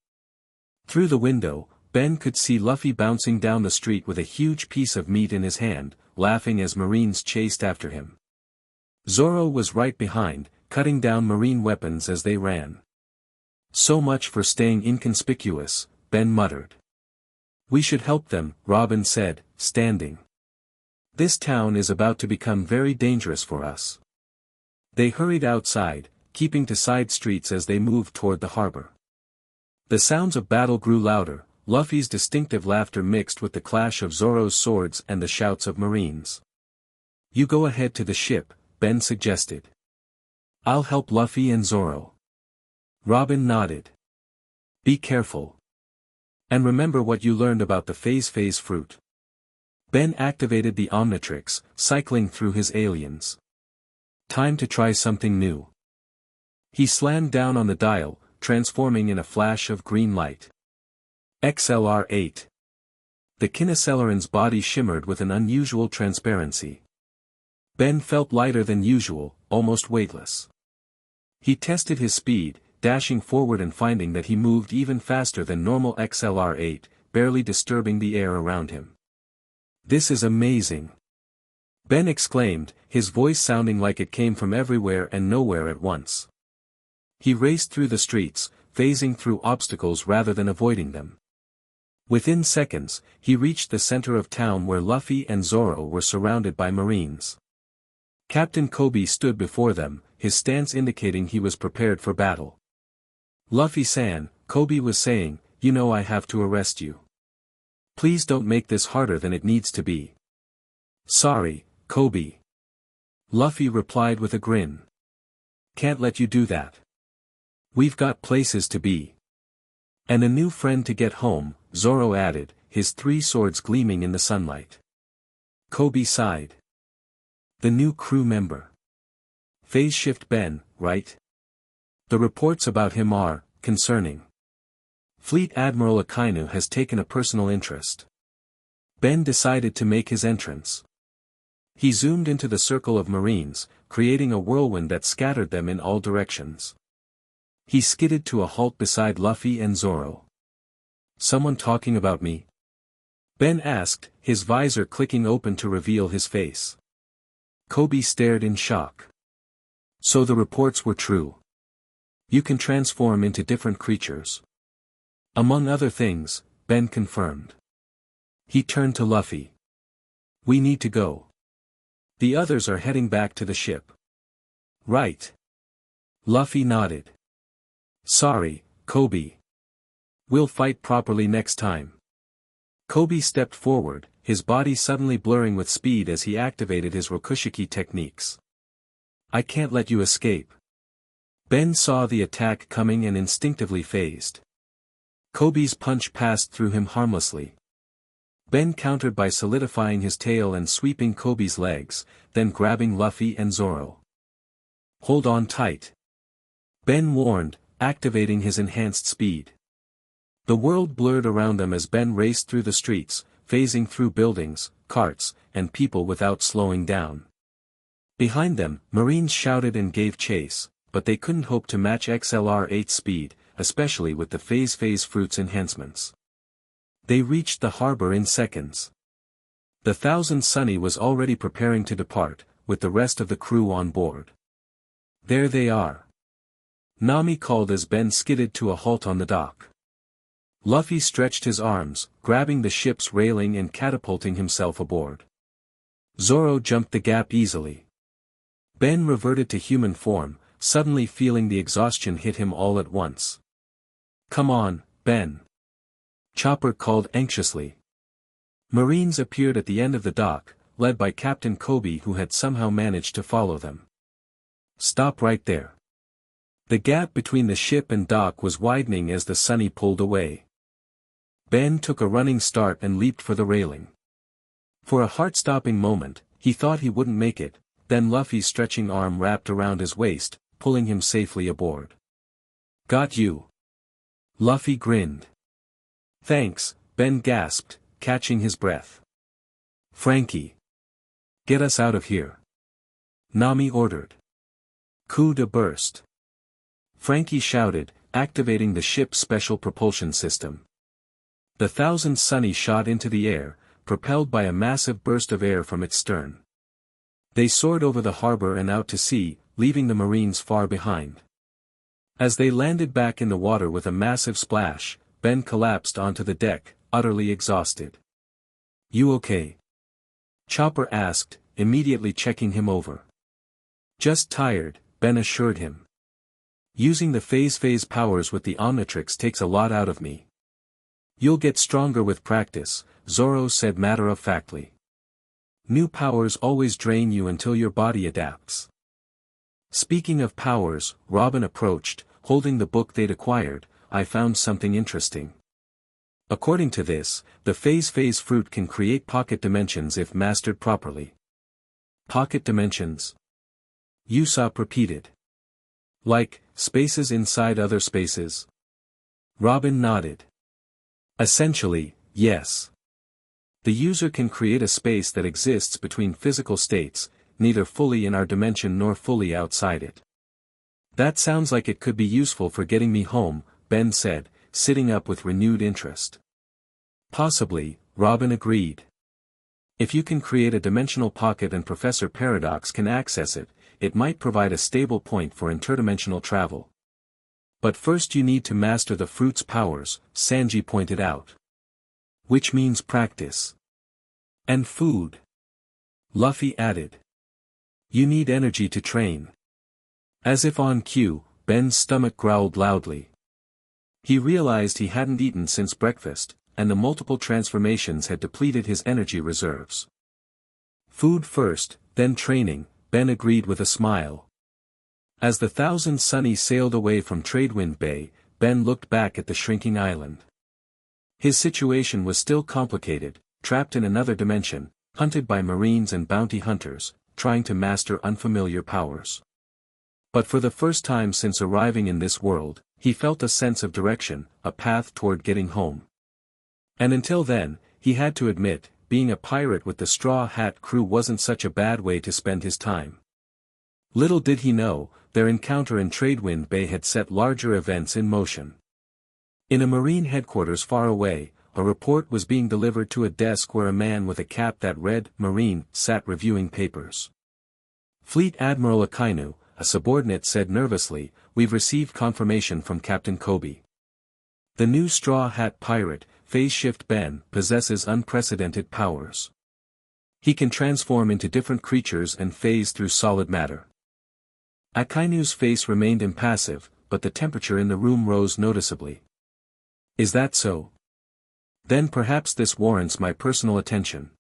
Through the window, Ben could see Luffy bouncing down the street with a huge piece of meat in his hand, laughing as Marines chased after him. Zoro was right behind, cutting down Marine weapons as they ran. "So much for staying inconspicuous," Ben muttered. "We should help them," Robin said, standing. "This town is about to become very dangerous for us." They hurried outside, keeping to side streets as they moved toward the harbor. The sounds of battle grew louder, Luffy's distinctive laughter mixed with the clash of Zoro's swords and the shouts of Marines. "You go ahead to the ship," Ben suggested. "I'll help Luffy and Zoro." Robin nodded. "Be careful. And remember what you learned about the phase fruit." Ben activated the Omnitrix, cycling through his aliens. "Time to try something new." He slammed down on the dial, transforming in a flash of green light. XLR-8. The Kinoceleran's body shimmered with an unusual transparency. Ben felt lighter than usual, almost weightless. He tested his speed, dashing forward and finding that he moved even faster than normal XLR-8, barely disturbing the air around him. "This is amazing!" Ben exclaimed, his voice sounding like it came from everywhere and nowhere at once. He raced through the streets, phasing through obstacles rather than avoiding them. Within seconds, he reached the center of town where Luffy and Zoro were surrounded by Marines. Captain Kobe stood before them, his stance indicating he was prepared for battle. "Luffy-san," Kobe was saying, "you know I have to arrest you. Please don't make this harder than it needs to be." "Sorry, Kobe." Luffy replied with a grin. "Can't let you do that. We've got places to be. And a new friend to get home," Zoro added, his three swords gleaming in the sunlight. Kobe sighed. "The new crew member. Phase shift Ben, right? The reports about him are concerning. Fleet Admiral Akainu has taken a personal interest." Ben decided to make his entrance. He zoomed into the circle of Marines, creating a whirlwind that scattered them in all directions. He skidded to a halt beside Luffy and Zoro. "Someone talking about me?" Ben asked, his visor clicking open to reveal his face. Kobe stared in shock. "So the reports were true. You can transform into different creatures." "Among other things," Ben confirmed. He turned to Luffy. "We need to go. The others are heading back to the ship." "Right." Luffy nodded. "Sorry, Kobe. We'll fight properly next time." Kobe stepped forward, his body suddenly blurring with speed as he activated his Rokushiki techniques. "I can't let you escape." Ben saw the attack coming and instinctively phased. Kobe's punch passed through him harmlessly. Ben countered by solidifying his tail and sweeping Kobe's legs, then grabbing Luffy and Zoro. "Hold on tight," Ben warned, activating his enhanced speed. The world blurred around them as Ben raced through the streets, phasing through buildings, carts, and people without slowing down. Behind them, Marines shouted and gave chase, but they couldn't hope to match XLR-8's speed, especially with the phase fruit's enhancements. They reached the harbor in seconds. The Thousand Sunny was already preparing to depart, with the rest of the crew on board. "There they are," Nami called as Ben skidded to a halt on the dock. Luffy stretched his arms, grabbing the ship's railing and catapulting himself aboard. Zoro jumped the gap easily. Ben reverted to human form, suddenly feeling the exhaustion hit him all at once. "Come on, Ben," Chopper called anxiously. Marines appeared at the end of the dock, led by Captain Kobe who had somehow managed to follow them. "Stop right there." The gap between the ship and dock was widening as the Sunny pulled away. Ben took a running start and leaped for the railing. For a heart-stopping moment, he thought he wouldn't make it, then Luffy's stretching arm wrapped around his waist, pulling him safely aboard. "Got you." Luffy grinned. "Thanks," Ben gasped, catching his breath. "Frankie. Get us out of here," Nami ordered. Coup de burst. Frankie shouted, activating the ship's special propulsion system. The Thousand Sunny shot into the air, propelled by a massive burst of air from its stern. They soared over the harbor and out to sea, leaving the Marines far behind. As they landed back in the water with a massive splash, Ben collapsed onto the deck, utterly exhausted. "You okay?" Chopper asked, immediately checking him over. "Just tired," Ben assured him. "Using the phase powers with the Omnitrix takes a lot out of me." "You'll get stronger with practice," Zoro said matter-of-factly. "New powers always drain you until your body adapts." Speaking of powers, Robin approached, holding the book they'd acquired. "I found something interesting. According to this, the phase fruit can create pocket dimensions if mastered properly." "Pocket dimensions?" Usopp repeated. "Like, spaces inside other spaces?" Robin nodded. "Essentially, yes. The user can create a space that exists between physical states, neither fully in our dimension nor fully outside it." "That sounds like it could be useful for getting me home," Ben said, sitting up with renewed interest. "Possibly," Robin agreed. "If you can create a dimensional pocket and Professor Paradox can access it, it might provide a stable point for interdimensional travel. But first you need to master the fruit's powers," Sanji pointed out. "Which means practice. And food," Luffy added. "You need energy to train." As if on cue, Ben's stomach growled loudly. He realized he hadn't eaten since breakfast, and the multiple transformations had depleted his energy reserves. "Food first, then training," Ben agreed with a smile. As the Thousand Sunny sailed away from Tradewind Bay, Ben looked back at the shrinking island. His situation was still complicated, trapped in another dimension, hunted by Marines and bounty hunters, trying to master unfamiliar powers. But for the first time since arriving in this world, he felt a sense of direction, a path toward getting home. And until then, he had to admit, being a pirate with the Straw Hat crew wasn't such a bad way to spend his time. Little did he know, their encounter in Tradewind Bay had set larger events in motion. In a Marine headquarters far away, a report was being delivered to a desk where a man with a cap that read "Marine" sat reviewing papers. Fleet Admiral Akainu, a subordinate said nervously, "We've received confirmation from Captain Kobe. The new Straw Hat pirate, Phase Shift Ben, possesses unprecedented powers. He can transform into different creatures and phase through solid matter." Akainu's face remained impassive, but the temperature in the room rose noticeably. "Is that so? Then perhaps this warrants my personal attention."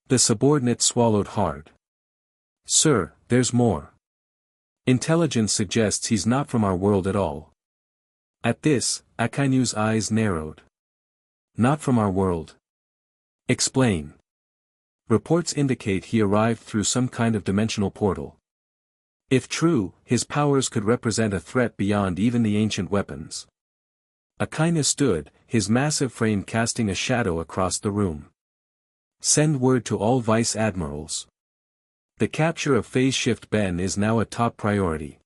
The subordinate swallowed hard. "Sir, there's more. Intelligence suggests he's not from our world at all." At this, Akainu's eyes narrowed. "Not from our world? Explain." "Reports indicate he arrived through some kind of dimensional portal. If true, his powers could represent a threat beyond even the ancient weapons." Akainu stood, his massive frame casting a shadow across the room. "Send word to all vice admirals. The capture of Phase Shift Ben is now a top priority."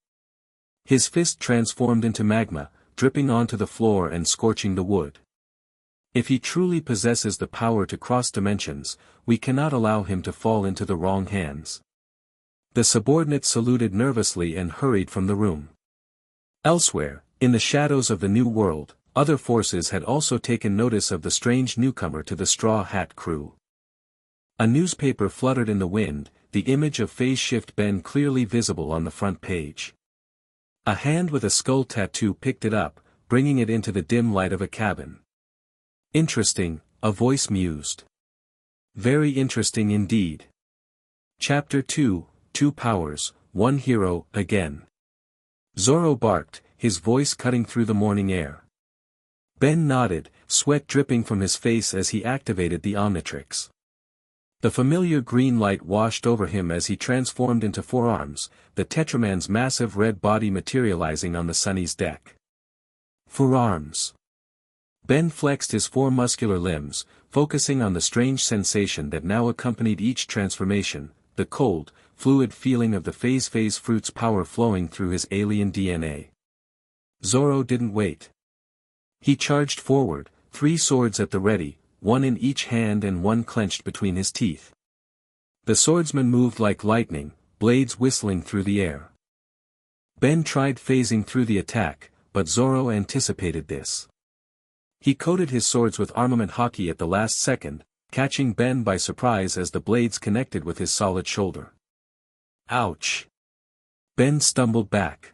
His fist transformed into magma, dripping onto the floor and scorching the wood. "If he truly possesses the power to cross dimensions, we cannot allow him to fall into the wrong hands." The subordinate saluted nervously and hurried from the room. Elsewhere, in the shadows of the New World, other forces had also taken notice of the strange newcomer to the Straw Hat crew. A newspaper fluttered in the wind, the image of Phase Shift Ben clearly visible on the front page. A hand with a skull tattoo picked it up, bringing it into the dim light of a cabin. "Interesting," a voice mused. "Very interesting indeed." Chapter 2, Two Powers, One Hero, Again. Zoro barked, his voice cutting through the morning air. Ben nodded, sweat dripping from his face as he activated the Omnitrix. The familiar green light washed over him as he transformed into four arms, the Tetraman's massive red body materializing on the Sunny's deck. Four arms. Ben flexed his four muscular limbs, focusing on the strange sensation that now accompanied each transformation, the cold, fluid feeling of the phase fruit's power flowing through his alien DNA. Zoro didn't wait. He charged forward, three swords at the ready, one in each hand and one clenched between his teeth. The swordsman moved like lightning, blades whistling through the air. Ben tried phasing through the attack, but Zoro anticipated this. He coated his swords with armament hockey at the last second, catching Ben by surprise as the blades connected with his solid shoulder. Ouch! Ben stumbled back.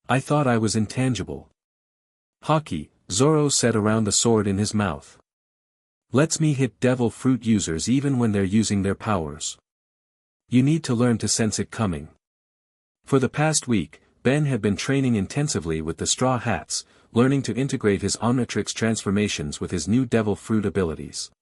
I thought I was intangible. Hockey, Zoro said around the sword in his mouth. Lets me hit devil fruit users even when they're using their powers. You need to learn to sense it coming. For the past week, Ben had been training intensively with the Straw Hats, learning to integrate his Omnitrix transformations with his new devil fruit abilities.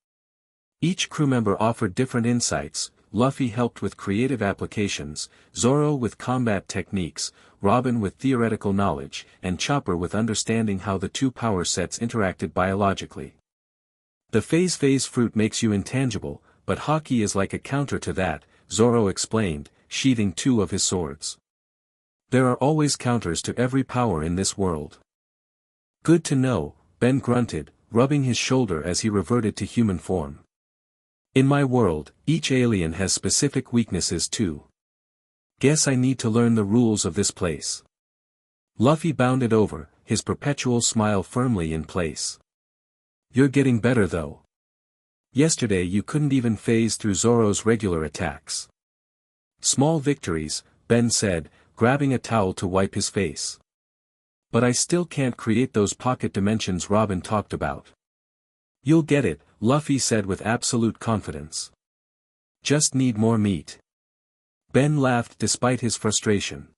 Each crew member offered different insights. Luffy helped with creative applications, Zoro with combat techniques, Robin with theoretical knowledge, and Chopper with understanding how the two power sets interacted biologically. The phase fruit makes you intangible, but hockey is like a counter to that, Zoro explained, sheathing two of his swords. There are always counters to every power in this world. Good to know, Ben grunted, rubbing his shoulder as he reverted to human form. In my world, each alien has specific weaknesses too. Guess I need to learn the rules of this place. Luffy bounded over, his perpetual smile firmly in place. You're getting better though. Yesterday you couldn't even phase through Zoro's regular attacks. Small victories, Ben said, grabbing a towel to wipe his face. But I still can't create those pocket dimensions Robin talked about. You'll get it, Luffy said with absolute confidence. Just need more meat. Ben laughed despite his frustration.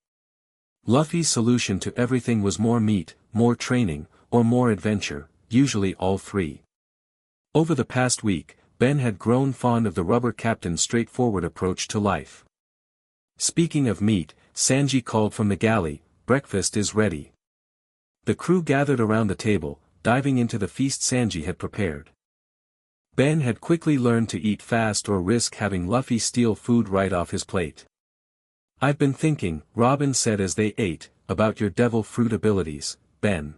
Luffy's solution to everything was more meat, more training, or more adventure, usually all three. Over the past week, Ben had grown fond of the rubber captain's straightforward approach to life. Speaking of meat, Sanji called from the galley, breakfast is ready. The crew gathered around the table, diving into the feast Sanji had prepared. Ben had quickly learned to eat fast or risk having Luffy steal food right off his plate. I've been thinking, Robin said as they ate, about your devil fruit abilities, Ben.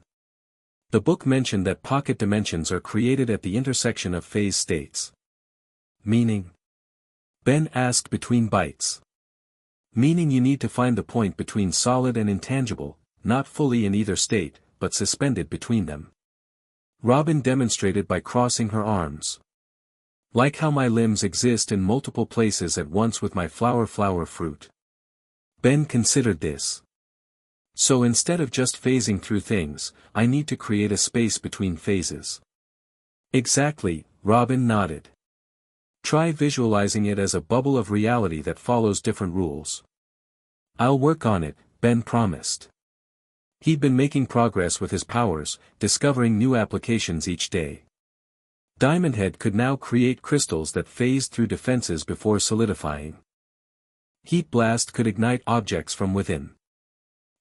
The book mentioned that pocket dimensions are created at the intersection of phase states. Meaning? Ben asked between bites. Meaning you need to find the point between solid and intangible, not fully in either state, but suspended between them. Robin demonstrated by crossing her arms. Like how my limbs exist in multiple places at once with my flower fruit. Ben considered this. So instead of just phasing through things, I need to create a space between phases. Exactly, Robin nodded. Try visualizing it as a bubble of reality that follows different rules. I'll work on it, Ben promised. He'd been making progress with his powers, discovering new applications each day. Diamond Head could now create crystals that phased through defenses before solidifying. Heat Blast could ignite objects from within.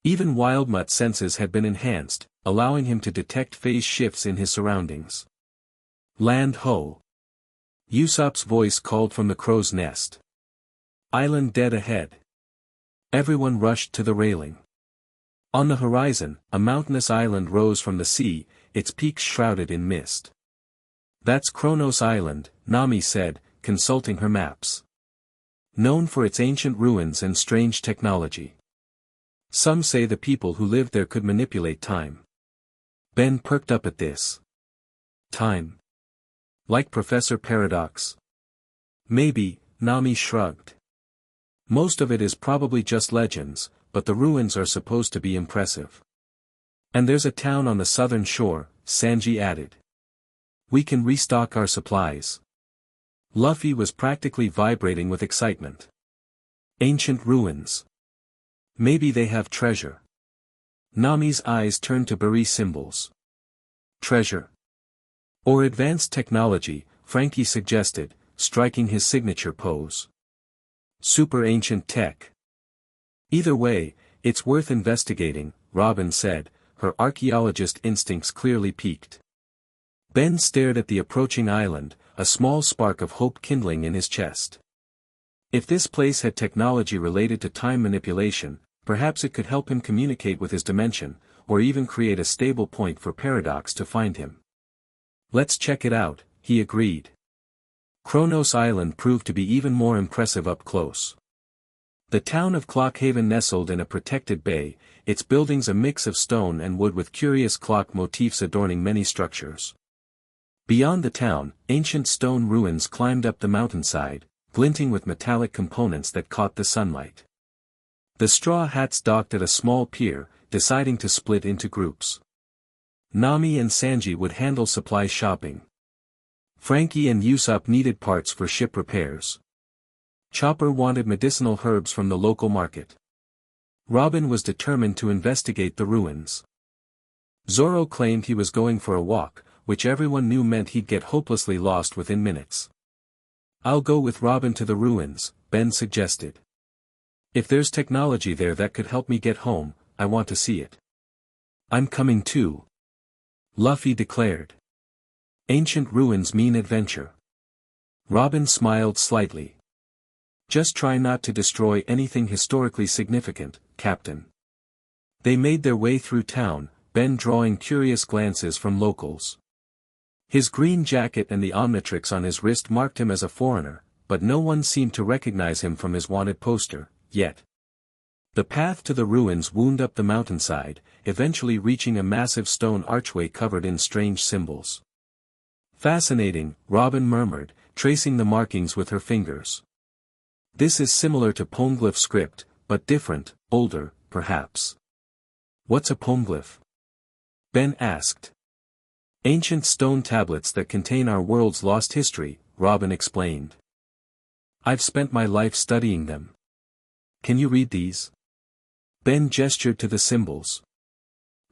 Even Wildmutt's senses had been enhanced, allowing him to detect phase shifts in his surroundings. Land ho! Usopp's voice called from the crow's nest. Island dead ahead. Everyone rushed to the railing. On the horizon, a mountainous island rose from the sea, its peaks shrouded in mist. That's Kronos Island, Nami said, consulting her maps. Known for its ancient ruins and strange technology. Some say the people who lived there could manipulate time. Ben perked up at this. Time. Like Professor Paradox? Maybe, Nami shrugged. Most of it is probably just legends, but the ruins are supposed to be impressive. And there's a town on the southern shore, Sanji added. We can restock our supplies. Luffy was practically vibrating with excitement. Ancient ruins. Maybe they have treasure. Nami's eyes turned to Buri symbols. Treasure. Or advanced technology, Frankie suggested, striking his signature pose. Super ancient tech. Either way, it's worth investigating, Robin said, her archaeologist instincts clearly piqued. Ben stared at the approaching island, a small spark of hope kindling in his chest. If this place had technology related to time manipulation, perhaps it could help him communicate with his dimension, or even create a stable point for Paradox to find him. Let's check it out, he agreed. Kronos Island proved to be even more impressive up close. The town of Clockhaven nestled in a protected bay, its buildings a mix of stone and wood with curious clock motifs adorning many structures. Beyond the town, ancient stone ruins climbed up the mountainside, glinting with metallic components that caught the sunlight. The Straw Hats docked at a small pier, deciding to split into groups. Nami and Sanji would handle supply shopping. Frankie and Usopp needed parts for ship repairs. Chopper wanted medicinal herbs from the local market. Robin was determined to investigate the ruins. Zoro claimed he was going for a walk, which everyone knew meant he'd get hopelessly lost within minutes. I'll go with Robin to the ruins, Ben suggested. If there's technology there that could help me get home, I want to see it. I'm coming too, Luffy declared. Ancient ruins mean adventure. Robin smiled slightly. Just try not to destroy anything historically significant, Captain. They made their way through town, Ben drawing curious glances from locals. His green jacket and the Omnitrix on his wrist marked him as a foreigner, but no one seemed to recognize him from his wanted poster, yet. The path to the ruins wound up the mountainside, eventually reaching a massive stone archway covered in strange symbols. Fascinating, Robin murmured, tracing the markings with her fingers. This is similar to Poneglyph script, but different, older, perhaps. What's a Poneglyph? Ben asked. Ancient stone tablets that contain our world's lost history, Robin explained. I've spent my life studying them. Can you read these? Ben gestured to the symbols.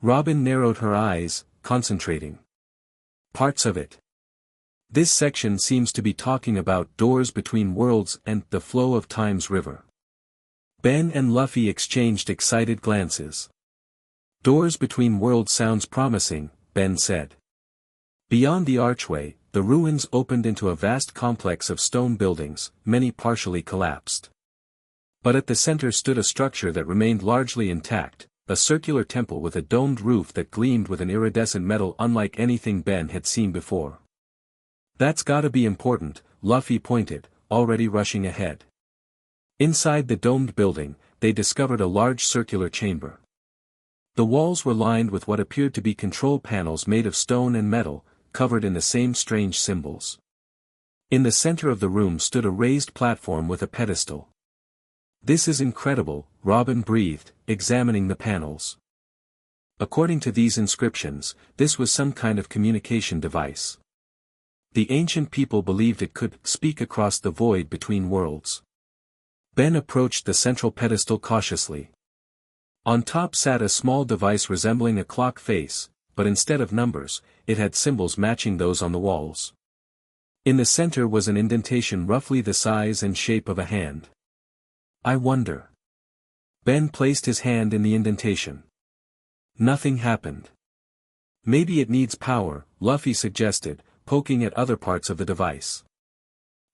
Robin narrowed her eyes, concentrating. Parts of it. This section seems to be talking about doors between worlds and the flow of time's river. Ben and Luffy exchanged excited glances. Doors between worlds sounds promising, Ben said. Beyond the archway, the ruins opened into a vast complex of stone buildings, many partially collapsed. But at the center stood a structure that remained largely intact, a circular temple with a domed roof that gleamed with an iridescent metal unlike anything Ben had seen before. That's gotta be important, Luffy pointed, already rushing ahead. Inside the domed building, they discovered a large circular chamber. The walls were lined with what appeared to be control panels made of stone and metal, covered in the same strange symbols. In the center of the room stood a raised platform with a pedestal. This is incredible, Robin breathed, examining the panels. According to these inscriptions, this was some kind of communication device. The ancient people believed it could speak across the void between worlds. Ben approached the central pedestal cautiously. On top sat a small device resembling a clock face, but instead of numbers, it had symbols matching those on the walls. In the center was an indentation roughly the size and shape of a hand. I wonder. Ben placed his hand in the indentation. Nothing happened. Maybe it needs power, Luffy suggested, poking at other parts of the device.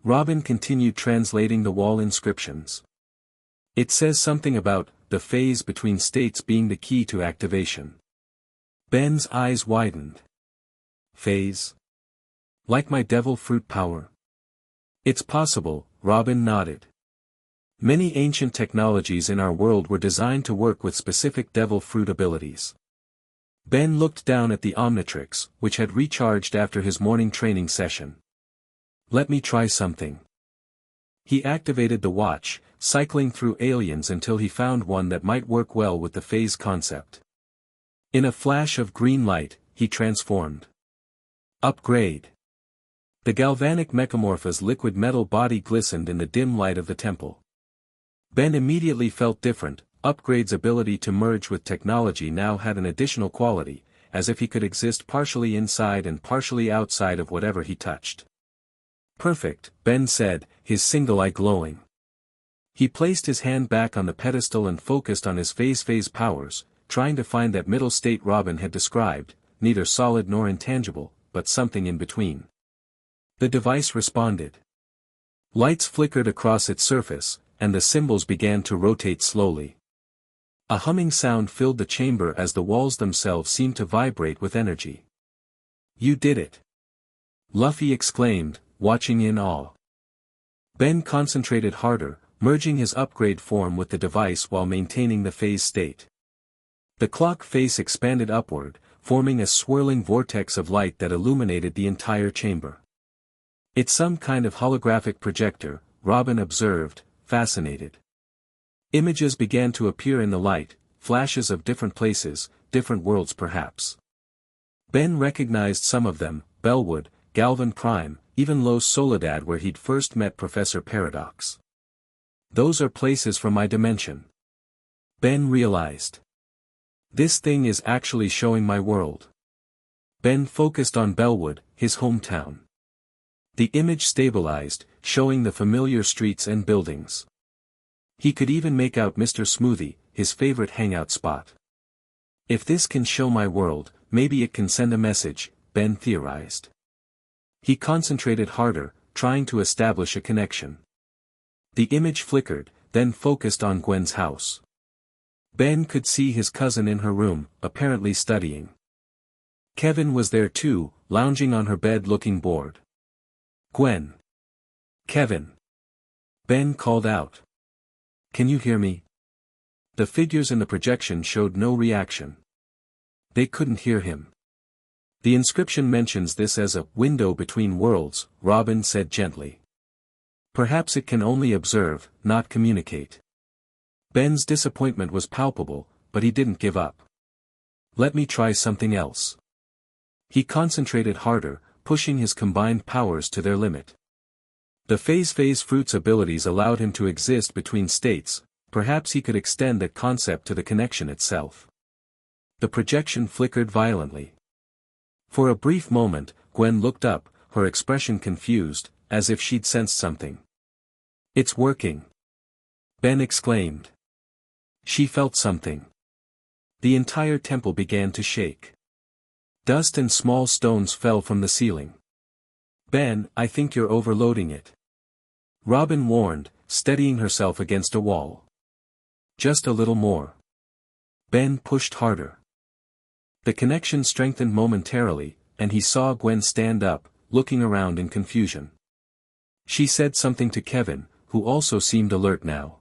Robin continued translating the wall inscriptions. It says something about the phase between states being the key to activation. Ben's eyes widened. Phase? Like my devil fruit power? It's possible, Robin nodded. Many ancient technologies in our world were designed to work with specific devil fruit abilities. Ben looked down at the Omnitrix, which had recharged after his morning training session. Let me try something. He activated the watch, cycling through aliens until he found one that might work well with the phase concept. In a flash of green light, he transformed. Upgrade. The galvanic Mechamorpha's liquid metal body glistened in the dim light of the temple. Ben immediately felt different. Upgrade's ability to merge with technology now had an additional quality, as if he could exist partially inside and partially outside of whatever he touched. Perfect, Ben said, his single eye glowing. He placed his hand back on the pedestal and focused on his phase powers, trying to find that middle state Robin had described, neither solid nor intangible, but something in between. The device responded. Lights flickered across its surface, and the symbols began to rotate slowly. A humming sound filled the chamber as the walls themselves seemed to vibrate with energy. You did it! Luffy exclaimed, watching in awe. Ben concentrated harder, merging his upgrade form with the device while maintaining the phase state. The clock face expanded upward, forming a swirling vortex of light that illuminated the entire chamber. It's some kind of holographic projector, Robin observed, fascinated. Images began to appear in the light, flashes of different places, different worlds perhaps. Ben recognized some of them, Bellwood, Galvan Prime, even Los Soledad where he'd first met Professor Paradox. Those are places from my dimension. Ben realized. This thing is actually showing my world. Ben focused on Bellwood, his hometown. The image stabilized, showing the familiar streets and buildings. He could even make out Mr. Smoothie, his favorite hangout spot. If this can show my world, maybe it can send a message, Ben theorized. He concentrated harder, trying to establish a connection. The image flickered, then focused on Gwen's house. Ben could see his cousin in her room, apparently studying. Kevin was there too, lounging on her bed looking bored. Gwen. Kevin. Ben called out. Can you hear me? The figures in the projection showed no reaction. They couldn't hear him. The inscription mentions this as a window between worlds, Robin said gently. Perhaps it can only observe, not communicate. Ben's disappointment was palpable, but he didn't give up. Let me try something else. He concentrated harder, pushing his combined powers to their limit. The phase fruit's abilities allowed him to exist between states, perhaps he could extend that concept to the connection itself. The projection flickered violently. For a brief moment, Gwen looked up, her expression confused, as if she'd sensed something. It's working! Ben exclaimed. She felt something. The entire temple began to shake. Dust and small stones fell from the ceiling. Ben, I think you're overloading it. Robin warned, steadying herself against a wall. Just a little more. Ben pushed harder. The connection strengthened momentarily, and he saw Gwen stand up, looking around in confusion. She said something to Kevin, who also seemed alert now.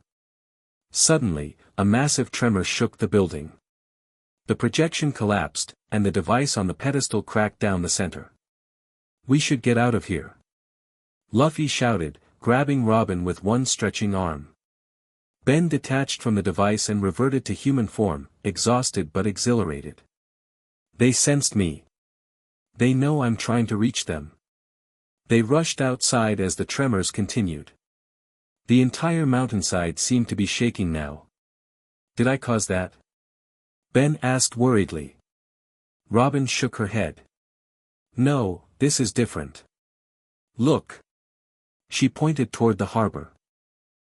Suddenly, a massive tremor shook the building. The projection collapsed, and the device on the pedestal cracked down the center. We should get out of here. Luffy shouted, grabbing Robin with one stretching arm. Ben detached from the device and reverted to human form, exhausted but exhilarated. They sensed me. They know I'm trying to reach them. They rushed outside as the tremors continued. The entire mountainside seemed to be shaking now. Did I cause that? Ben asked worriedly. Robin shook her head. No, this is different. Look. She pointed toward the harbor.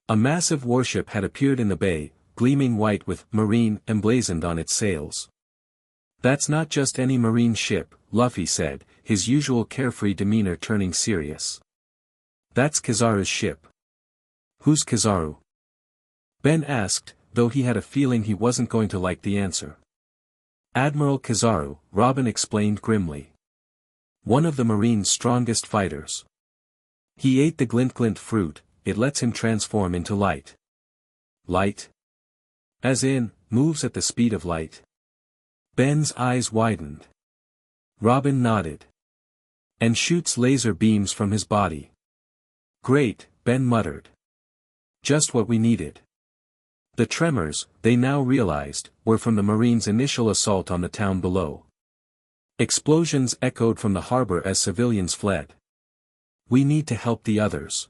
A massive warship had appeared in the bay, gleaming white with "Marine" emblazoned on its sails. That's not just any marine ship, Luffy said, his usual carefree demeanor turning serious. That's Kizaru's ship. Who's Kizaru? Ben asked, though he had a feeling he wasn't going to like the answer. Admiral Kizaru, Robin explained grimly. One of the Marine's strongest fighters. He ate the glint fruit, it lets him transform into light. Light? As in, moves at the speed of light. Ben's eyes widened. Robin nodded. And shoots laser beams from his body. Great, Ben muttered. Just what we needed. The tremors, they now realized, were from the Marines' initial assault on the town below. Explosions echoed from the harbor as civilians fled. We need to help the others.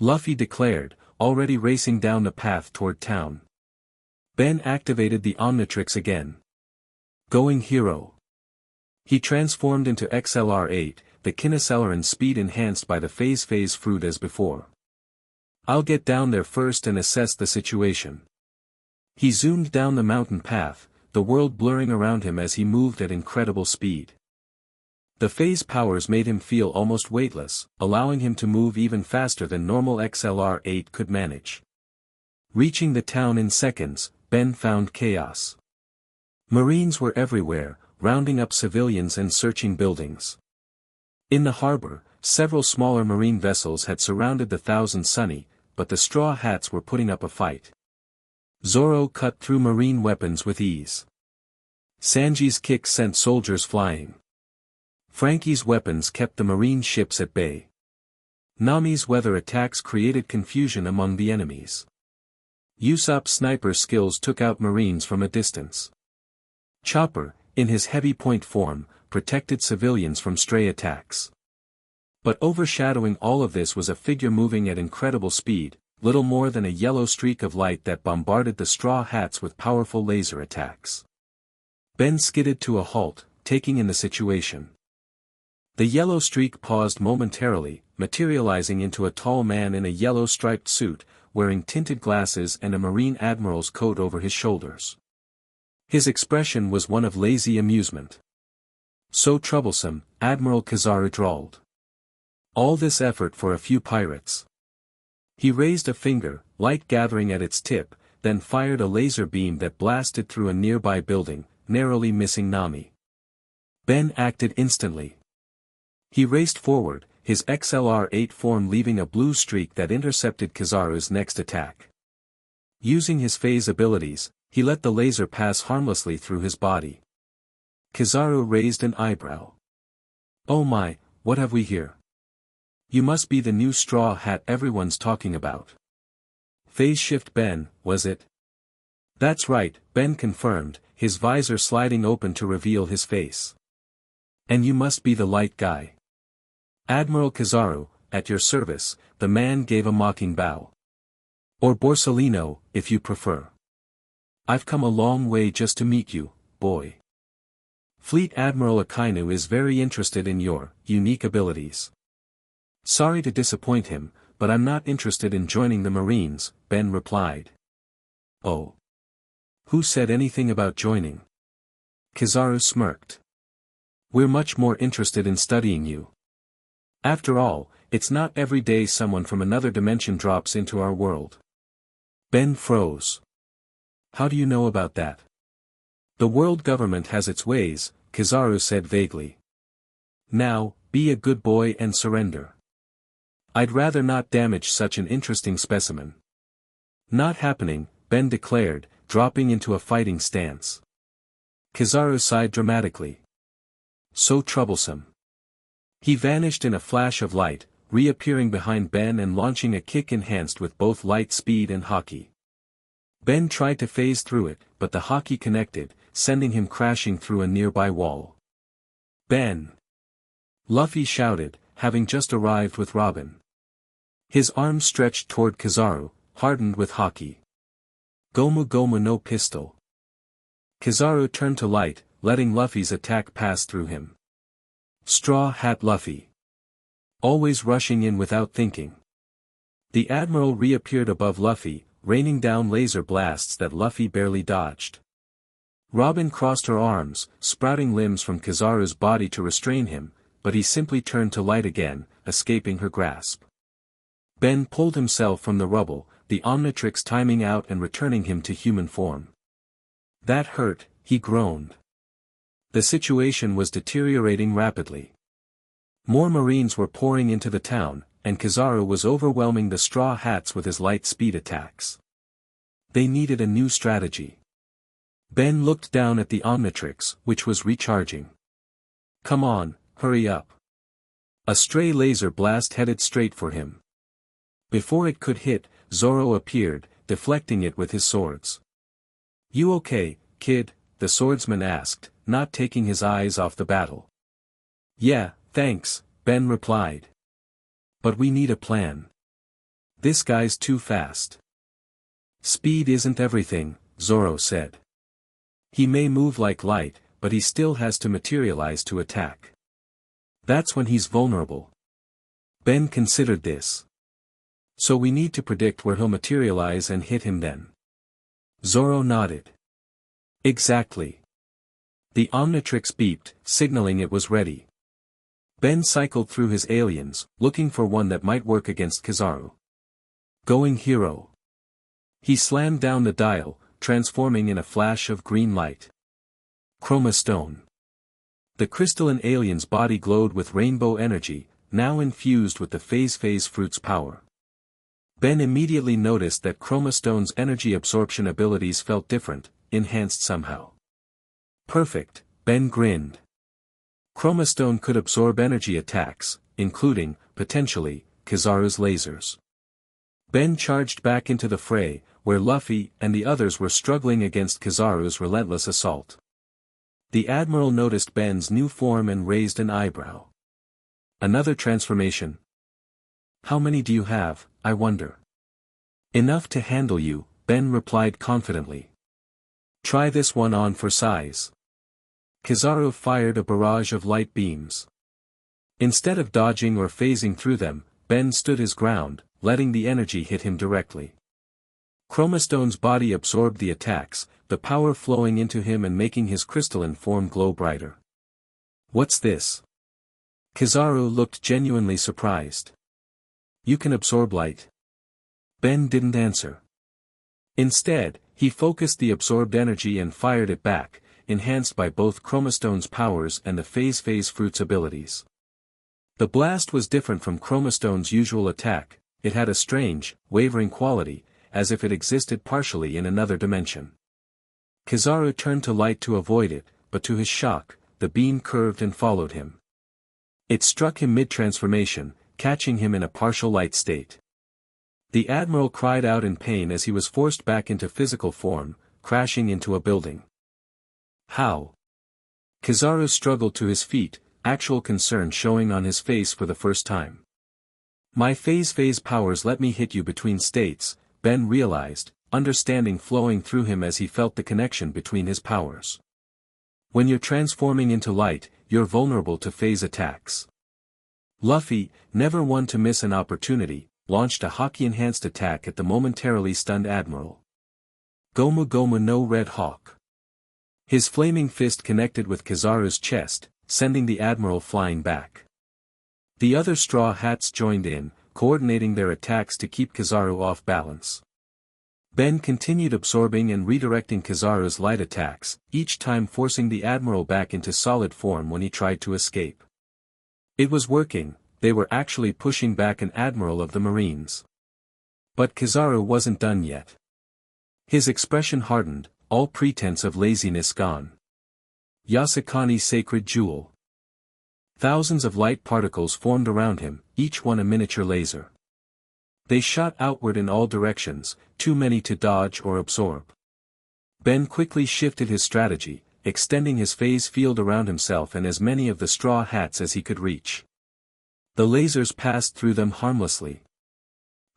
Luffy declared, already racing down the path toward town. Ben activated the Omnitrix again. Going hero. He transformed into XLR-8, the Kineceleran speed enhanced by the phase fruit as before. I'll get down there first and assess the situation. He zoomed down the mountain path, the world blurring around him as he moved at incredible speed. The phase powers made him feel almost weightless, allowing him to move even faster than normal XLR-8 could manage. Reaching the town in seconds, Ben found chaos. Marines were everywhere, rounding up civilians and searching buildings. In the harbor, several smaller marine vessels had surrounded the Thousand Sunny, but the Straw Hats were putting up a fight. Zoro cut through marine weapons with ease. Sanji's kicks sent soldiers flying. Frankie's weapons kept the marine ships at bay. Nami's weather attacks created confusion among the enemies. Usopp's sniper skills took out marines from a distance. Chopper, in his heavy point form, protected civilians from stray attacks. But overshadowing all of this was a figure moving at incredible speed, little more than a yellow streak of light that bombarded the Straw Hats with powerful laser attacks. Ben skidded to a halt, taking in the situation. The yellow streak paused momentarily, materializing into a tall man in a yellow striped suit, wearing tinted glasses and a Marine Admiral's coat over his shoulders. His expression was one of lazy amusement. So troublesome, Admiral Kizaru drawled. All this effort for a few pirates. He raised a finger, light gathering at its tip, then fired a laser beam that blasted through a nearby building, narrowly missing Nami. Ben acted instantly. He raced forward, his XLR-8 form leaving a blue streak that intercepted Kizaru's next attack. Using his phase abilities, he let the laser pass harmlessly through his body. Kizaru raised an eyebrow. "Oh my, what have we here? You must be the new Straw Hat everyone's talking about." "Phase shift Ben, was it?" "That's right," Ben confirmed, his visor sliding open to reveal his face. "And you must be the light guy." "Admiral Kizaru, at your service," the man gave a mocking bow. "Or Borsalino, if you prefer. I've come a long way just to meet you, boy. Fleet Admiral Akainu is very interested in your unique abilities." "Sorry to disappoint him, but I'm not interested in joining the Marines," Ben replied. "Oh. Who said anything about joining?" Kizaru smirked. "We're much more interested in studying you. After all, it's not every day someone from another dimension drops into our world." Ben froze. "How do you know about that?" "The world government has its ways," Kizaru said vaguely. "Now, be a good boy and surrender. I'd rather not damage such an interesting specimen." "Not happening," Ben declared, dropping into a fighting stance. Kizaru sighed dramatically. "So troublesome." He vanished in a flash of light, reappearing behind Ben and launching a kick enhanced with both light speed and hockey. Ben tried to phase through it, but the hockey connected, sending him crashing through a nearby wall. "Ben!" Luffy shouted, having just arrived with Robin. His arms stretched toward Kizaru, hardened with hockey. "Gomu Gomu no pistol." Kizaru turned to light, letting Luffy's attack pass through him. Straw Hat Luffy. Always rushing in without thinking. The Admiral reappeared above Luffy, raining down laser blasts that Luffy barely dodged. Robin crossed her arms, sprouting limbs from Kizaru's body to restrain him, but he simply turned to light again, escaping her grasp. Ben pulled himself from the rubble, the Omnitrix timing out and returning him to human form. "That hurt," he groaned. The situation was deteriorating rapidly. More Marines were pouring into the town, and Kizaru was overwhelming the Straw Hats with his light speed attacks. They needed a new strategy. Ben looked down at the Omnitrix, which was recharging. "Come on, hurry up." A stray laser blast headed straight for him. Before it could hit, Zoro appeared, deflecting it with his swords. "You okay, kid?" the swordsman asked, not taking his eyes off the battle. "Yeah, thanks," Ben replied. "But we need a plan. This guy's too fast." "Speed isn't everything," Zoro said. "He may move like light, but he still has to materialize to attack." That's when he's vulnerable. Ben considered this. So we need to predict where he'll materialize and hit him then. Zoro nodded. Exactly. The Omnitrix beeped, signaling it was ready. Ben cycled through his aliens, looking for one that might work against Kizaru. Going hero. He slammed down the dial, transforming in a flash of green light. Chroma stone. The crystalline alien's body glowed with rainbow energy, now infused with the phase fruit's power. Ben immediately noticed that Chroma stone's energy absorption abilities felt different, enhanced somehow. Perfect, Ben grinned. Chroma stone could absorb energy attacks, including, potentially, Kizaru's lasers. Ben charged back into the fray, where Luffy and the others were struggling against Kizaru's relentless assault. The Admiral noticed Ben's new form and raised an eyebrow. Another transformation? How many do you have, I wonder? Enough to handle you, Ben replied confidently. Try this one on for size. Kizaru fired a barrage of light beams. Instead of dodging or phasing through them, Ben stood his ground, letting the energy hit him directly. Chroma stone's body absorbed the attacks, the power flowing into him and making his crystalline form glow brighter. What's this? Kizaru looked genuinely surprised. You can absorb light. Ben didn't answer. Instead, he focused the absorbed energy and fired it back, enhanced by both Chroma stone's powers and the phase fruit's abilities. The blast was different from Chroma stone's usual attack, it had a strange, wavering quality, as if it existed partially in another dimension. Kizaru turned to light to avoid it, but to his shock, the beam curved and followed him. It struck him mid-transformation, catching him in a partial light state. The Admiral cried out in pain as he was forced back into physical form, crashing into a building. How? Kizaru struggled to his feet, actual concern showing on his face for the first time. My phase powers let me hit you between states, Ben realized, understanding flowing through him as he felt the connection between his powers. When you're transforming into light, you're vulnerable to phase attacks. Luffy, never one to miss an opportunity, launched a Haki-enhanced attack at the momentarily stunned Admiral. Gomu no Red Hawk. His flaming fist connected with Kizaru's chest, sending the Admiral flying back. The other Straw Hats joined in, coordinating their attacks to keep Kizaru off balance. Ben continued absorbing and redirecting Kizaru's light attacks, each time forcing the Admiral back into solid form when he tried to escape. It was working, they were actually pushing back an Admiral of the Marines. But Kizaru wasn't done yet. His expression hardened, all pretense of laziness gone. Yasakani's sacred jewel. Thousands of light particles formed around him, each one a miniature laser. They shot outward in all directions, too many to dodge or absorb. Ben quickly shifted his strategy, extending his phase field around himself and as many of the Straw Hats as he could reach. The lasers passed through them harmlessly.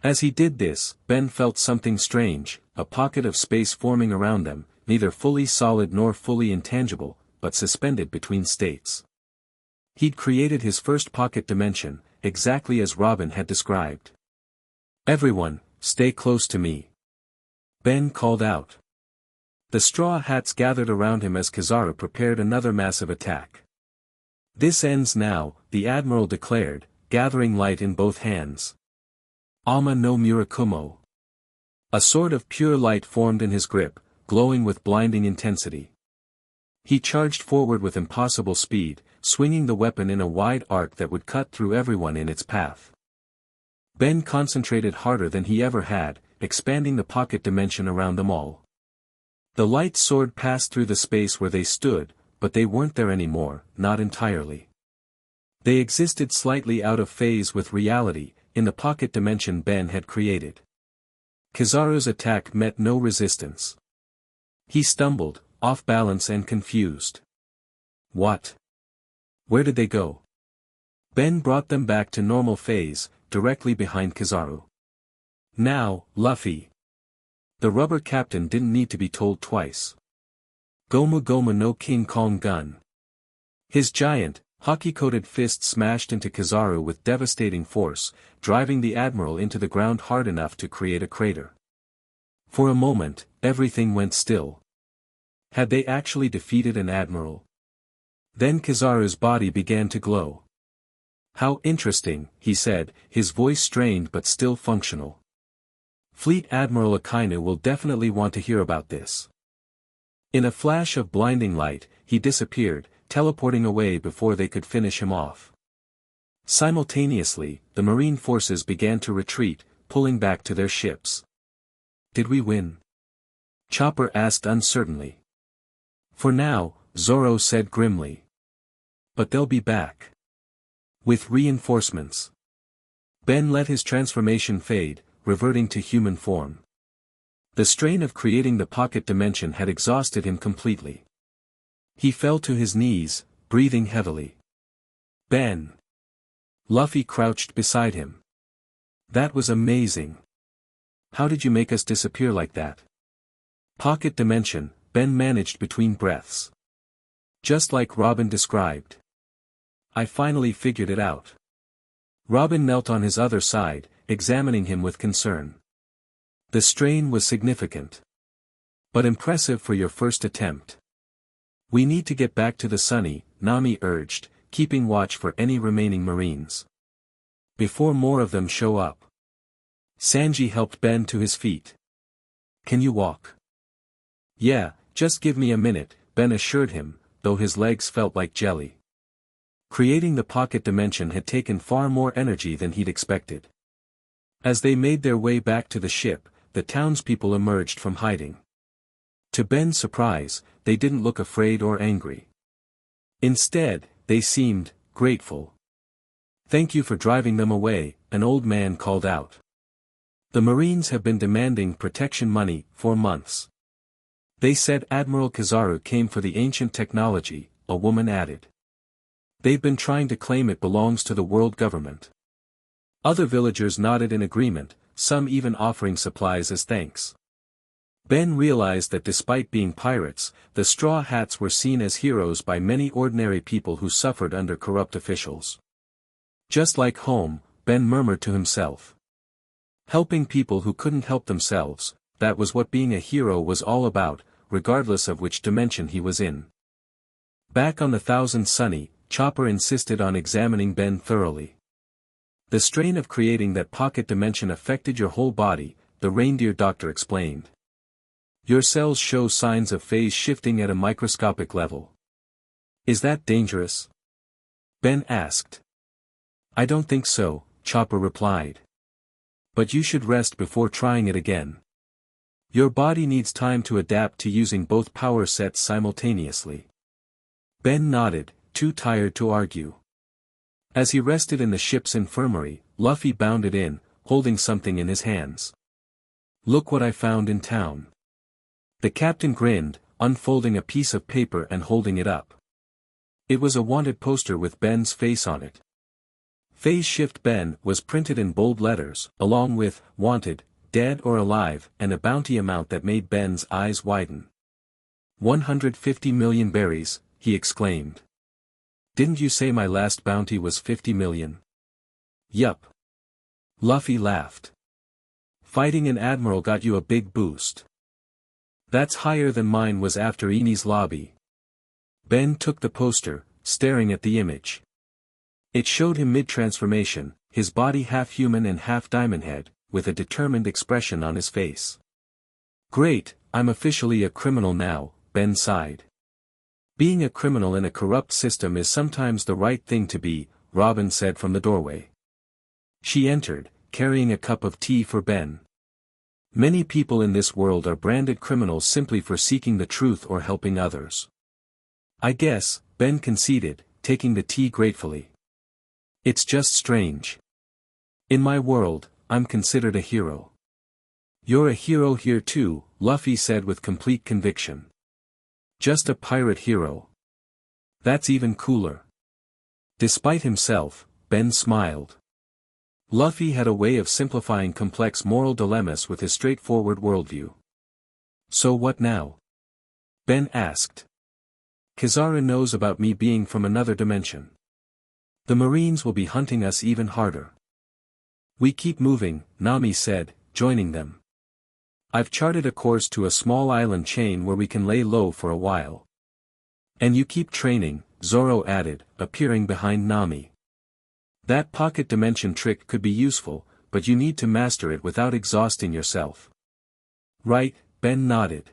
As he did this, Ben felt something strange, a pocket of space forming around them, neither fully solid nor fully intangible, but suspended between states. He'd created his first pocket dimension, exactly as Robin had described. Everyone, stay close to me. Ben called out. The Straw Hats gathered around him as Kizaru prepared another massive attack. This ends now, the Admiral declared, gathering light in both hands. Ama no Murakumo. A sword of pure light formed in his grip, glowing with blinding intensity. He charged forward with impossible speed, swinging the weapon in a wide arc that would cut through everyone in its path. Ben concentrated harder than he ever had, expanding the pocket dimension around them all. The light sword passed through the space where they stood, but they weren't there anymore, not entirely. They existed slightly out of phase with reality, in the pocket dimension Ben had created. Kizaru's attack met no resistance. He stumbled, off balance and confused. What? Where did they go? Ben brought them back to normal phase, directly behind Kizaru. Now, Luffy. The rubber captain didn't need to be told twice. Gomu no King Kong gun. His giant, Hockey-coated fist smashed into Kizaru with devastating force, driving the admiral into the ground hard enough to create a crater. For a moment, everything went still. Had they actually defeated an admiral? Then Kizaru's body began to glow. "How interesting," he said, his voice strained but still functional. "Fleet Admiral Akainu will definitely want to hear about this." In a flash of blinding light, he disappeared, teleporting away before they could finish him off. Simultaneously, the marine forces began to retreat, pulling back to their ships. "Did we win?" Chopper asked uncertainly. "For now," Zoro said grimly. "But they'll be back. With reinforcements." Ben let his transformation fade, reverting to human form. The strain of creating the pocket dimension had exhausted him completely. He fell to his knees, breathing heavily. "Ben!" Luffy crouched beside him. "That was amazing. How did you make us disappear like that?" "Pocket dimension," Ben managed between breaths. "Just like Robin described. I finally figured it out." Robin knelt on his other side, examining him with concern. The strain was significant. "But impressive for your first attempt." "We need to get back to the Sunny," Nami urged, keeping watch for any remaining marines. "Before more of them show up." Sanji helped Ben to his feet. "Can you walk?" "Yeah, just give me a minute," Ben assured him, though his legs felt like jelly. Creating the pocket dimension had taken far more energy than he'd expected. As they made their way back to the ship, the townspeople emerged from hiding. To Ben's surprise, they didn't look afraid or angry. Instead, they seemed grateful. "Thank you for driving them away," an old man called out. "The Marines have been demanding protection money for months." "They said Admiral Kizaru came for the ancient technology," a woman added. "They've been trying to claim it belongs to the world government." Other villagers nodded in agreement, some even offering supplies as thanks. Ben realized that despite being pirates, the Straw Hats were seen as heroes by many ordinary people who suffered under corrupt officials. Just like home, Ben murmured to himself. Helping people who couldn't help themselves, that was what being a hero was all about, regardless of which dimension he was in. Back on the Thousand Sunny, Chopper insisted on examining Ben thoroughly. "The strain of creating that pocket dimension affected your whole body," the reindeer doctor explained. "Your cells show signs of phase shifting at a microscopic level." "Is that dangerous?" Ben asked. "I don't think so," Chopper replied. "But you should rest before trying it again. Your body needs time to adapt to using both power sets simultaneously." Ben nodded, too tired to argue. As he rested in the ship's infirmary, Luffy bounded in, holding something in his hands. "Look what I found in town." The captain grinned, unfolding a piece of paper and holding it up. It was a wanted poster with Ben's face on it. "Phase Shift Ben" was printed in bold letters, along with "Wanted, Dead or Alive," and a bounty amount that made Ben's eyes widen. 150 million berries, he exclaimed. "Didn't you say my last bounty was 50 million? "Yup." Luffy laughed. "Fighting an admiral got you a big boost." "That's higher than mine was after Enies Lobby." Ben took the poster, staring at the image. It showed him mid-transformation, his body half human and half diamond head, with a determined expression on his face. "Great, I'm officially a criminal now," Ben sighed. "Being a criminal in a corrupt system is sometimes the right thing to be," Robin said from the doorway. She entered, carrying a cup of tea for Ben. "Many people in this world are branded criminals simply for seeking the truth or helping others." "I guess," Ben conceded, taking the tea gratefully. "It's just strange. In my world, I'm considered a hero." "You're a hero here too," Luffy said with complete conviction. "Just a pirate hero. That's even cooler." Despite himself, Ben smiled. Luffy had a way of simplifying complex moral dilemmas with his straightforward worldview. "So what now?" Ben asked. "Kizaru knows about me being from another dimension." The Marines will be hunting us even harder. We keep moving, Nami said, joining them. I've charted a course to a small island chain where we can lay low for a while. And you keep training, Zoro added, appearing behind Nami. That pocket dimension trick could be useful, but you need to master it without exhausting yourself. Right, Ben nodded.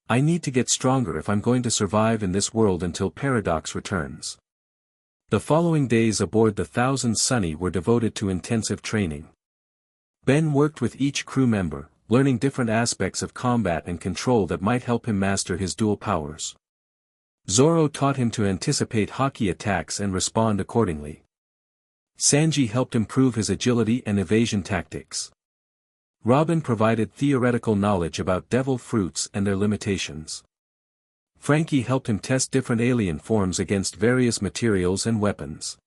I need to get stronger if I'm going to survive in this world until Paradox returns. The following days aboard the Thousand Sunny were devoted to intensive training. Ben worked with each crew member, learning different aspects of combat and control that might help him master his dual powers. Zoro taught him to anticipate hockey attacks and respond accordingly. Sanji helped improve his agility and evasion tactics. Robin provided theoretical knowledge about devil fruits and their limitations. Frankie helped him test different alien forms against various materials and weapons.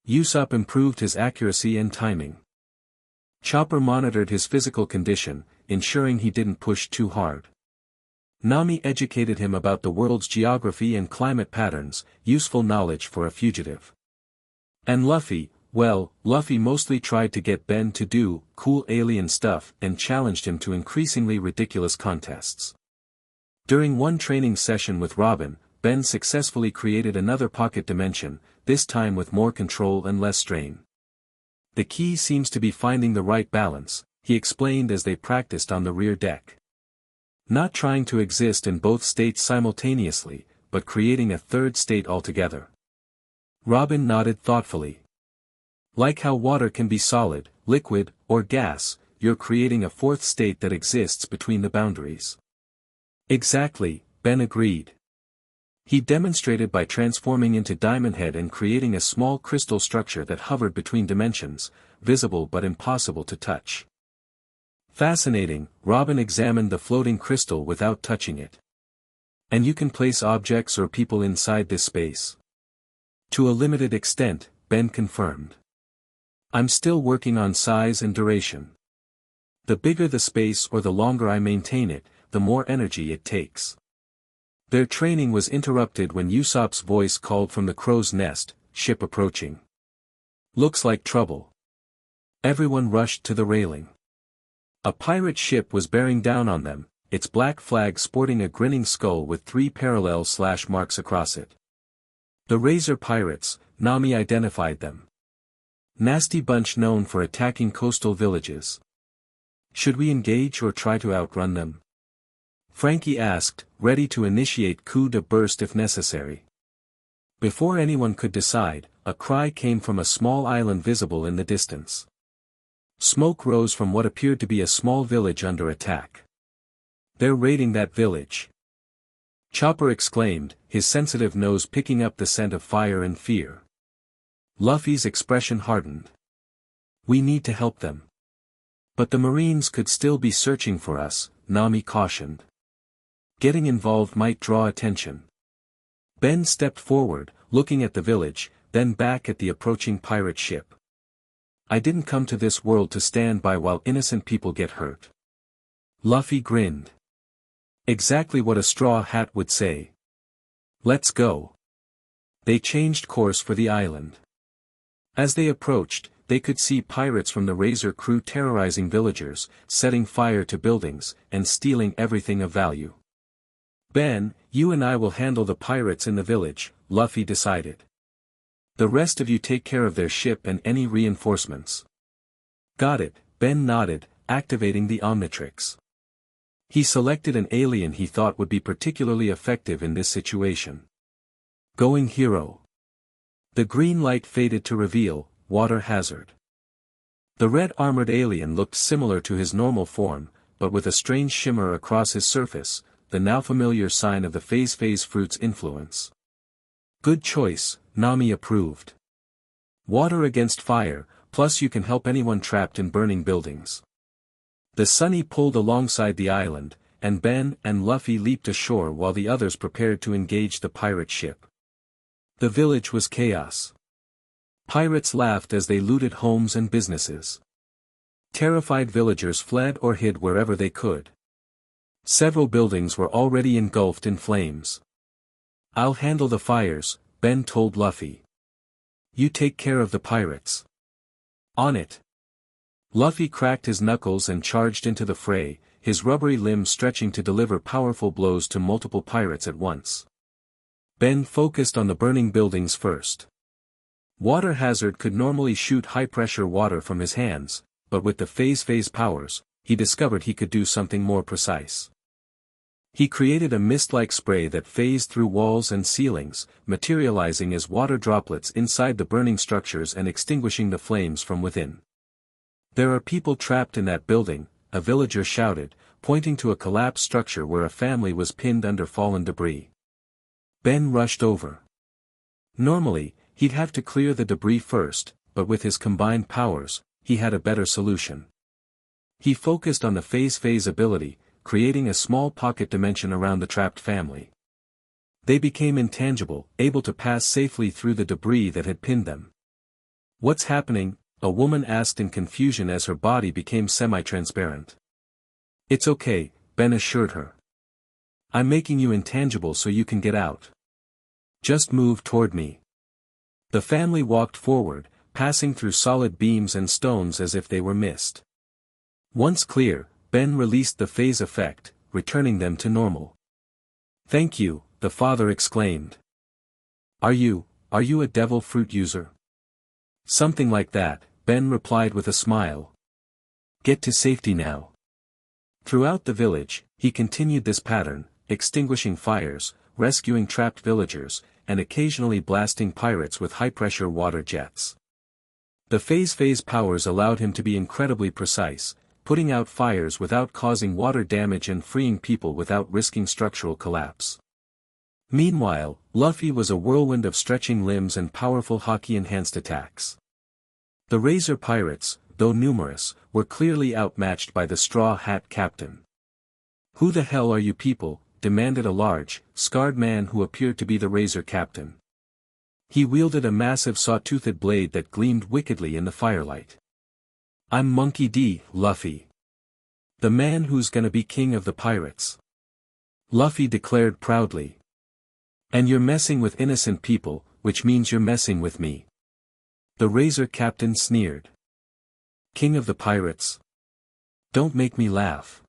Usopp improved his accuracy and timing. Chopper monitored his physical condition, ensuring he didn't push too hard. Nami educated him about the world's geography and climate patterns, useful knowledge for a fugitive. And Luffy, well, Luffy mostly tried to get Ben to do cool alien stuff and challenged him to increasingly ridiculous contests. During one training session with Robin, Ben successfully created another pocket dimension, this time with more control and less strain. The key seems to be finding the right balance, he explained as they practiced on the rear deck. Not trying to exist in both states simultaneously, but creating a third state altogether. Robin nodded thoughtfully. Like how water can be solid, liquid, or gas, you're creating a fourth state that exists between the boundaries. Exactly, Ben agreed. He demonstrated by transforming into Diamond Head and creating a small crystal structure that hovered between dimensions, visible but impossible to touch. Fascinating, Robin examined the floating crystal without touching it. And you can place objects or people inside this space. To a limited extent, Ben confirmed. I'm still working on size and duration. The bigger the space or the longer I maintain it, the more energy it takes. Their training was interrupted when Usopp's voice called from the crow's nest, ship approaching. Looks like trouble. Everyone rushed to the railing. A pirate ship was bearing down on them, its black flag sporting a grinning skull with 3 parallel slash marks across it. The Razor Pirates, Nami identified them. Nasty bunch known for attacking coastal villages. Should we engage or try to outrun them? Frankie asked, ready to initiate coup de burst if necessary. Before anyone could decide, a cry came from a small island visible in the distance. Smoke rose from what appeared to be a small village under attack. They're raiding that village. Chopper exclaimed, his sensitive nose picking up the scent of fire and fear. Luffy's expression hardened. We need to help them. But the Marines could still be searching for us, Nami cautioned. Getting involved might draw attention. Ben stepped forward, looking at the village, then back at the approaching pirate ship. I didn't come to this world to stand by while innocent people get hurt. Luffy grinned. Exactly what a straw hat would say. Let's go. They changed course for the island. As they approached, they could see pirates from the Razor crew terrorizing villagers, setting fire to buildings, and stealing everything of value. Ben, you and I will handle the pirates in the village, Luffy decided. The rest of you take care of their ship and any reinforcements. Got it, Ben nodded, activating the Omnitrix. He selected an alien he thought would be particularly effective in this situation. Going hero. The green light faded to reveal, Water Hazard. The red armored alien looked similar to his normal form, but with a strange shimmer across his surface, the now familiar sign of the phase fruit's influence. Good choice, Nami approved. Water against fire, plus you can help anyone trapped in burning buildings. The Sunny pulled alongside the island, and Ben and Luffy leaped ashore while the others prepared to engage the pirate ship. The village was chaos. Pirates laughed as they looted homes and businesses. Terrified villagers fled or hid wherever they could. Several buildings were already engulfed in flames. I'll handle the fires, Ben told Luffy. You take care of the pirates. On it. Luffy cracked his knuckles and charged into the fray, his rubbery limbs stretching to deliver powerful blows to multiple pirates at once. Ben focused on the burning buildings first. Water Hazard could normally shoot high-pressure water from his hands, but with the phase powers, he discovered he could do something more precise. He created a mist-like spray that phased through walls and ceilings, materializing as water droplets inside the burning structures and extinguishing the flames from within. "There are people trapped in that building," a villager shouted, pointing to a collapsed structure where a family was pinned under fallen debris. Ben rushed over. Normally, he'd have to clear the debris first, but with his combined powers, he had a better solution. He focused on the phase ability, creating a small pocket dimension around the trapped family. They became intangible, able to pass safely through the debris that had pinned them. "What's happening?" a woman asked in confusion as her body became semi-transparent. "It's okay," Ben assured her. "I'm making you intangible so you can get out. Just move toward me." The family walked forward, passing through solid beams and stones as if they were mist. Once clear, Ben released the phase effect, returning them to normal. "Thank you," the father exclaimed. Are you a devil fruit user?" "Something like that," Ben replied with a smile. "Get to safety now." Throughout the village, he continued this pattern, extinguishing fires, rescuing trapped villagers, and occasionally blasting pirates with high-pressure water jets. The phase powers allowed him to be incredibly precise, putting out fires without causing water damage and freeing people without risking structural collapse. Meanwhile, Luffy was a whirlwind of stretching limbs and powerful Haki-enhanced attacks. The Razor Pirates, though numerous, were clearly outmatched by the Straw Hat Captain. "Who the hell are you people?" demanded a large, scarred man who appeared to be the Razor Captain. He wielded a massive saw-toothed blade that gleamed wickedly in the firelight. "I'm Monkey D. Luffy. The man who's gonna be king of the pirates," Luffy declared proudly. "And you're messing with innocent people, which means you're messing with me," the Razor Captain sneered. "King of the pirates? Don't make me laugh."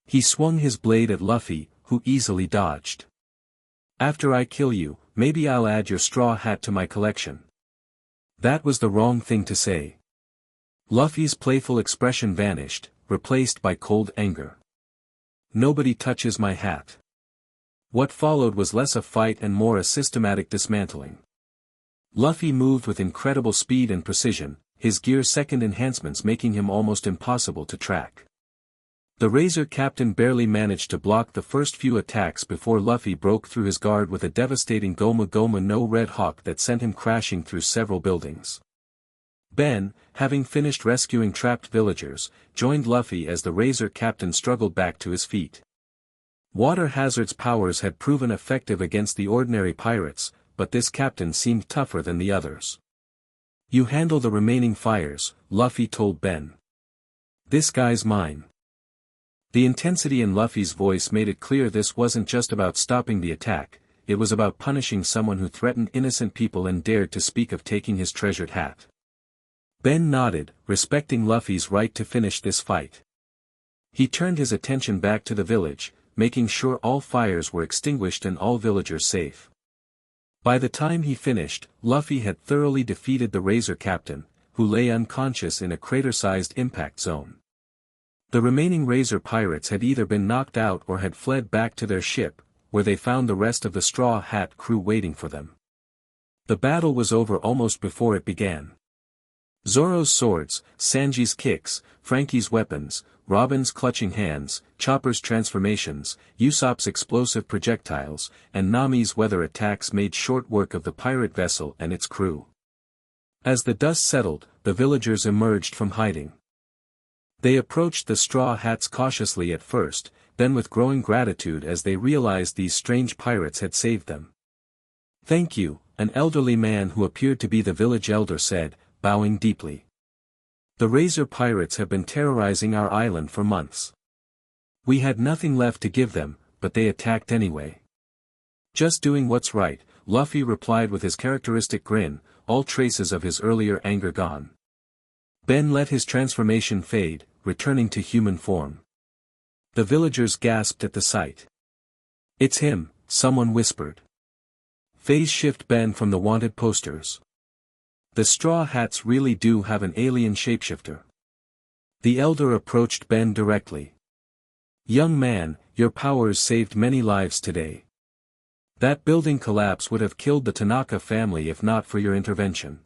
He swung his blade at Luffy, who easily dodged. "After I kill you, maybe I'll add your straw hat to my collection." That was the wrong thing to say. Luffy's playful expression vanished, replaced by cold anger. "Nobody touches my hat." What followed was less a fight and more a systematic dismantling. Luffy moved with incredible speed and precision, his Gear Second enhancements making him almost impossible to track. The Razor Captain barely managed to block the first few attacks before Luffy broke through his guard with a devastating Goma Goma no Red Hawk that sent him crashing through several buildings. Ben, having finished rescuing trapped villagers, joined Luffy as the Razor Captain struggled back to his feet. Water Hazard's powers had proven effective against the ordinary pirates, but this captain seemed tougher than the others. "You handle the remaining fires," Luffy told Ben. "This guy's mine." The intensity in Luffy's voice made it clear this wasn't just about stopping the attack, it was about punishing someone who threatened innocent people and dared to speak of taking his treasured hat. Ben nodded, respecting Luffy's right to finish this fight. He turned his attention back to the village, making sure all fires were extinguished and all villagers safe. By the time he finished, Luffy had thoroughly defeated the Razor Captain, who lay unconscious in a crater-sized impact zone. The remaining Razor Pirates had either been knocked out or had fled back to their ship, where they found the rest of the Straw Hat crew waiting for them. The battle was over almost before it began. Zoro's swords, Sanji's kicks, Frankie's weapons, Robin's clutching hands, Chopper's transformations, Usopp's explosive projectiles, and Nami's weather attacks made short work of the pirate vessel and its crew. As the dust settled, the villagers emerged from hiding. They approached the Straw Hats cautiously at first, then with growing gratitude as they realized these strange pirates had saved them. "Thank you," an elderly man who appeared to be the village elder said, bowing deeply. "The Razor Pirates have been terrorizing our island for months. We had nothing left to give them, but they attacked anyway." "Just doing what's right," Luffy replied with his characteristic grin, all traces of his earlier anger gone. Ben let his transformation fade, returning to human form. The villagers gasped at the sight. "It's him," someone whispered. Phase shift Ben from the wanted posters. The straw hats really do have an alien shapeshifter. The elder approached Ben directly. "Young man, your powers saved many lives today. That building collapse would have killed the Tanaka family if not for your intervention."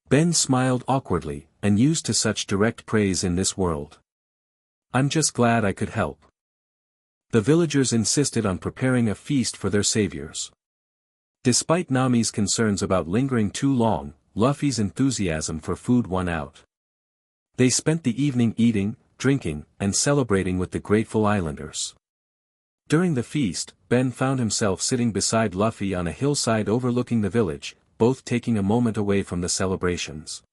Ben smiled awkwardly, unused to such direct praise in this world. "I'm just glad I could help." The villagers insisted on preparing a feast for their saviors. Despite Nami's concerns about lingering too long, Luffy's enthusiasm for food won out. They spent the evening eating, drinking, and celebrating with the grateful islanders. During the feast, Ben found himself sitting beside Luffy on a hillside overlooking the village, both taking a moment away from the celebrations.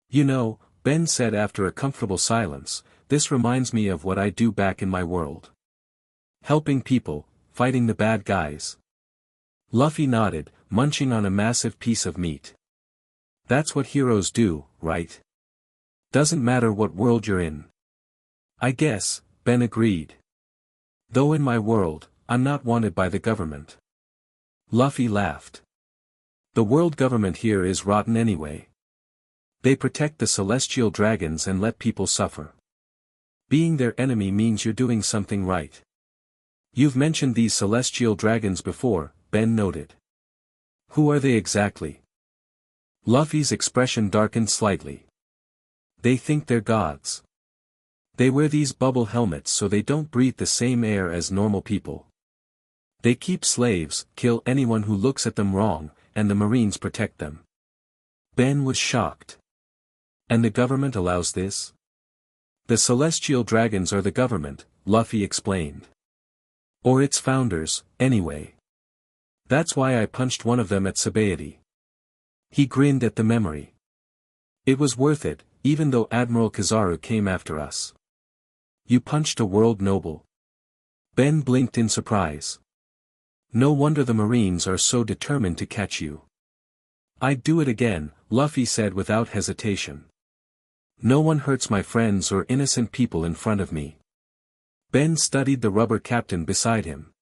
"You know," Ben said after a comfortable silence, "this reminds me of what I do back in my world. Helping people, fighting the bad guys." Luffy nodded, munching on a massive piece of meat. "That's what heroes do, right? Doesn't matter what world you're in." "I guess," Ben agreed. "Though in my world, I'm not wanted by the government." Luffy laughed. "The world government here is rotten anyway. They protect the celestial dragons and let people suffer. Being their enemy means you're doing something right." "You've mentioned these celestial dragons before," Ben noted. "Who are they exactly?" Luffy's expression darkened slightly. "They think they're gods. They wear these bubble helmets so they don't breathe the same air as normal people. They keep slaves, kill anyone who looks at them wrong, and the Marines protect them." Ben was shocked. "And the government allows this?" "The celestial dragons are the government," Luffy explained. "Or its founders, anyway. That's why I punched one of them at Sabaody." He grinned at the memory. "It was worth it, even though Admiral Kizaru came after us." "You punched a world noble?" Ben blinked in surprise. "No wonder the Marines are so determined to catch you." "I'd do it again," Luffy said without hesitation. "No one hurts my friends or innocent people in front of me." Ben studied the rubber captain beside him.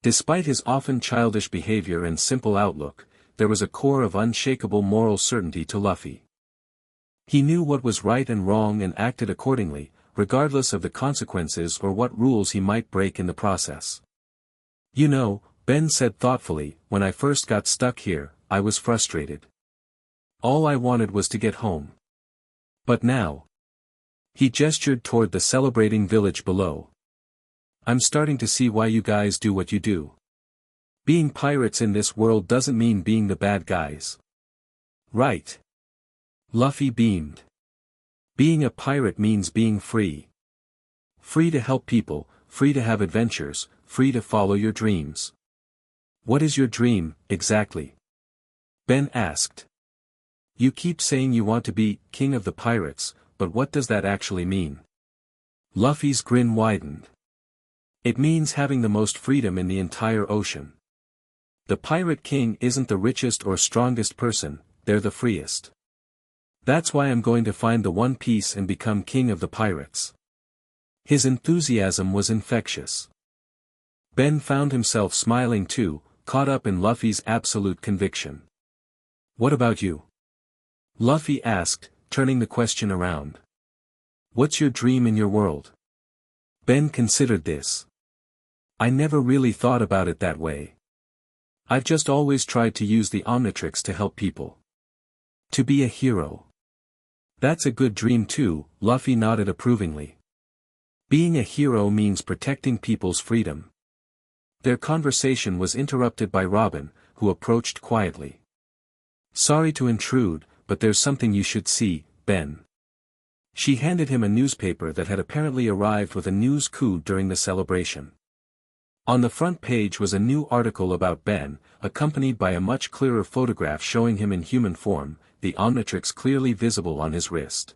Despite his often childish behavior and simple outlook, there was a core of unshakable moral certainty to Luffy. He knew what was right and wrong and acted accordingly, regardless of the consequences or what rules he might break in the process. "You know," Ben said thoughtfully, "when I first got stuck here, I was frustrated. All I wanted was to get home. But now—" He gestured toward the celebrating village below. "I'm starting to see why you guys do what you do. Being pirates in this world doesn't mean being the bad guys. Right?" Luffy beamed. "Being a pirate means being free. Free to help people, free to have adventures, free to follow your dreams." "What is your dream, exactly?" Ben asked. "You keep saying you want to be king of the pirates, but what does that actually mean?" Luffy's grin widened. "It means having the most freedom in the entire ocean. The pirate king isn't the richest or strongest person, they're the freest. That's why I'm going to find the One Piece and become king of the pirates." His enthusiasm was infectious. Ben found himself smiling too, caught up in Luffy's absolute conviction. "What about you?" Luffy asked, turning the question around. "What's your dream in your world?" Ben considered this. "I never really thought about it that way. I've just always tried to use the Omnitrix to help people. To be a hero." "That's a good dream too," Luffy nodded approvingly. "Being a hero means protecting people's freedom." Their conversation was interrupted by Robin, who approached quietly. "Sorry to intrude, but there's something you should see, Ben." She handed him a newspaper that had apparently arrived with a news coup during the celebration. On the front page was a new article about Ben, accompanied by a much clearer photograph showing him in human form, the Omnitrix clearly visible on his wrist.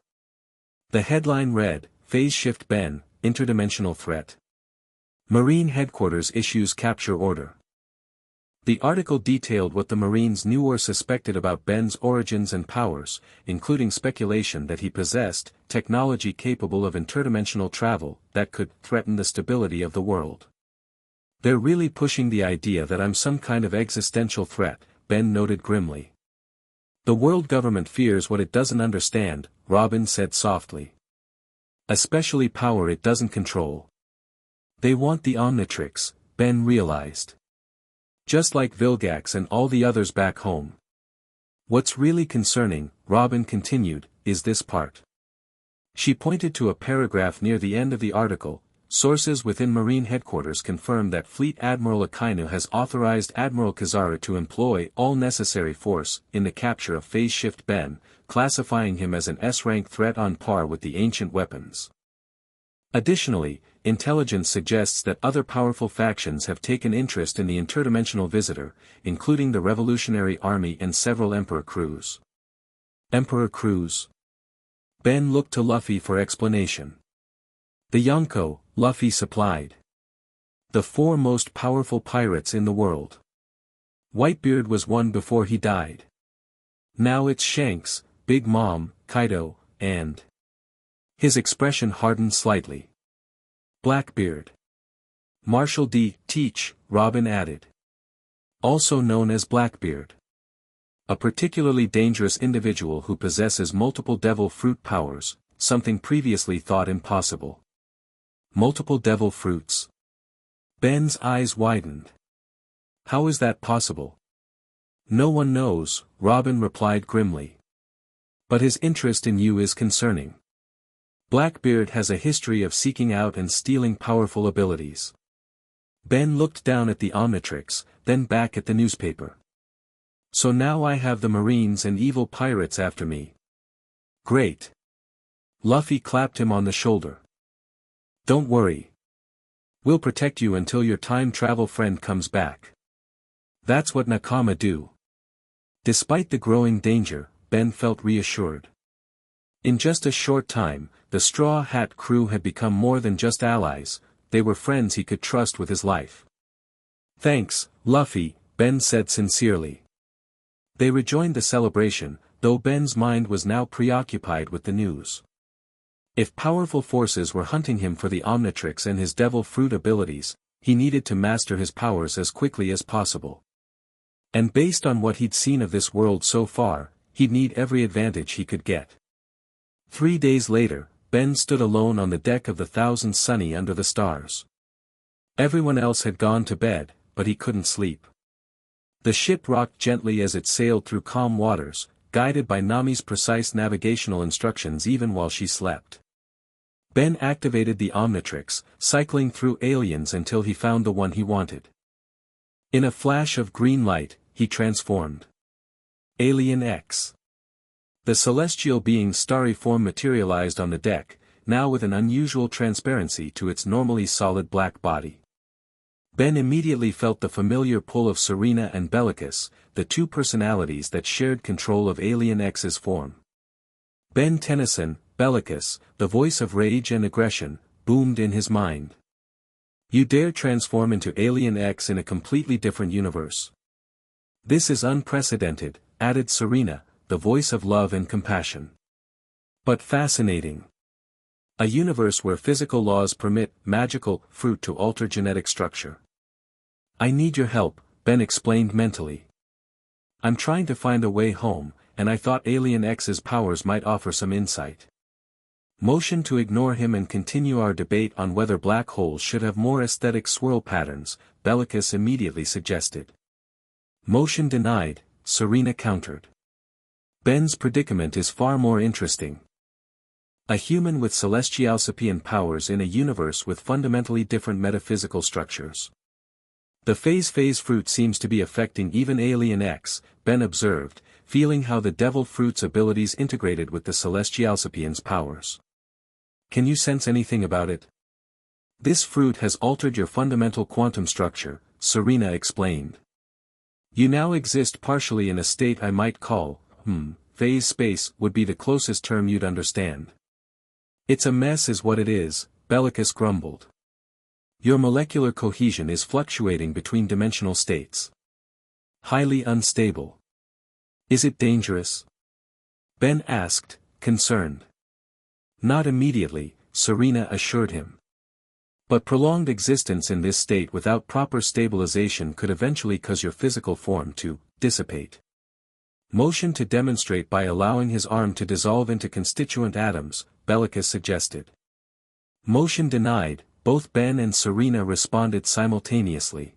The headline read, "Phase Shift Ben, Interdimensional Threat. Marine Headquarters issues capture order." The article detailed what the Marines knew or suspected about Ben's origins and powers, including speculation that he possessed technology capable of interdimensional travel that could threaten the stability of the world. "They're really pushing the idea that I'm some kind of existential threat," Ben noted grimly. "The world government fears what it doesn't understand," Robin said softly. "Especially power it doesn't control. They want the Omnitrix," Ben realized. "Just like Vilgax and all the others back home. What's really concerning," Robin continued, "is this part." She pointed to a paragraph near the end of the article. "Sources within Marine headquarters confirm that Fleet Admiral Akainu has authorized Admiral Kizaru to employ all necessary force in the capture of Phase Shift Ben, classifying him as an S-rank threat on par with the ancient weapons. Additionally, intelligence suggests that other powerful factions have taken interest in the interdimensional visitor, including the Revolutionary Army and several Emperor crews." Emperor crews? Ben looked to Luffy for explanation. "The Yonko," Luffy supplied. "The 4 most powerful pirates in the world. Whitebeard was one before he died. Now it's Shanks, Big Mom, Kaido, and..." His expression hardened slightly. "Blackbeard. Marshal D. Teach," Robin added. "Also known as Blackbeard. A particularly dangerous individual who possesses multiple devil fruit powers, something previously thought impossible." "Multiple devil fruits?" Ben's eyes widened. "How is that possible?" "No one knows," Robin replied grimly. "But his interest in you is concerning. Blackbeard has a history of seeking out and stealing powerful abilities." Ben looked down at the Omnitrix, then back at the newspaper. "So now I have the Marines and evil pirates after me. Great." Luffy clapped him on the shoulder. "Don't worry. We'll protect you until your time travel friend comes back. That's what Nakama do." Despite the growing danger, Ben felt reassured. In just a short time, the Straw Hat crew had become more than just allies, they were friends he could trust with his life. "Thanks, Luffy," Ben said sincerely. They rejoined the celebration, though Ben's mind was now preoccupied with the news. If powerful forces were hunting him for the Omnitrix and his devil fruit abilities, he needed to master his powers as quickly as possible. And based on what he'd seen of this world so far, he'd need every advantage he could get. 3 days later, Ben stood alone on the deck of the Thousand Sunny under the stars. Everyone else had gone to bed, but he couldn't sleep. The ship rocked gently as it sailed through calm waters, guided by Nami's precise navigational instructions even while she slept. Ben activated the Omnitrix, cycling through aliens until he found the one he wanted. In a flash of green light, he transformed. Alien X. The celestial being's starry form materialized on the deck, now with an unusual transparency to its normally solid black body. Ben immediately felt the familiar pull of Serena and Bellicus, the 2 personalities that shared control of Alien X's form. Ben Tennyson, Bellicus, the voice of rage and aggression, boomed in his mind. "You dare transform into Alien X in a completely different universe. This is unprecedented," added Serena, the voice of love and compassion. "But fascinating. A universe where physical laws permit magical fruit to alter genetic structure." "I need your help," Ben explained mentally. "I'm trying to find a way home, and I thought Alien X's powers might offer some insight." Motion to ignore him and continue our debate on whether black holes should have more aesthetic swirl patterns, Bellicus immediately suggested. Motion denied, Serena countered. Ben's predicament is far more interesting. A human with celestialsapian powers in a universe with fundamentally different metaphysical structures. The phase fruit seems to be affecting even Alien X, Ben observed, feeling how the devil fruit's abilities integrated with the celestialsapian's powers. "Can you sense anything about it?" "This fruit has altered your fundamental quantum structure," Serena explained. "You now exist partially in a state I might call, phase space would be the closest term you'd understand." "It's a mess is what it is," Bellicus grumbled. "Your molecular cohesion is fluctuating between dimensional states. Highly unstable. Is it dangerous? Ben asked, concerned. Not immediately, Serena assured him. But prolonged existence in this state without proper stabilization could eventually cause your physical form to dissipate. Motion to demonstrate by allowing his arm to dissolve into constituent atoms, Bellicus suggested. Motion denied, both Ben and Serena responded simultaneously.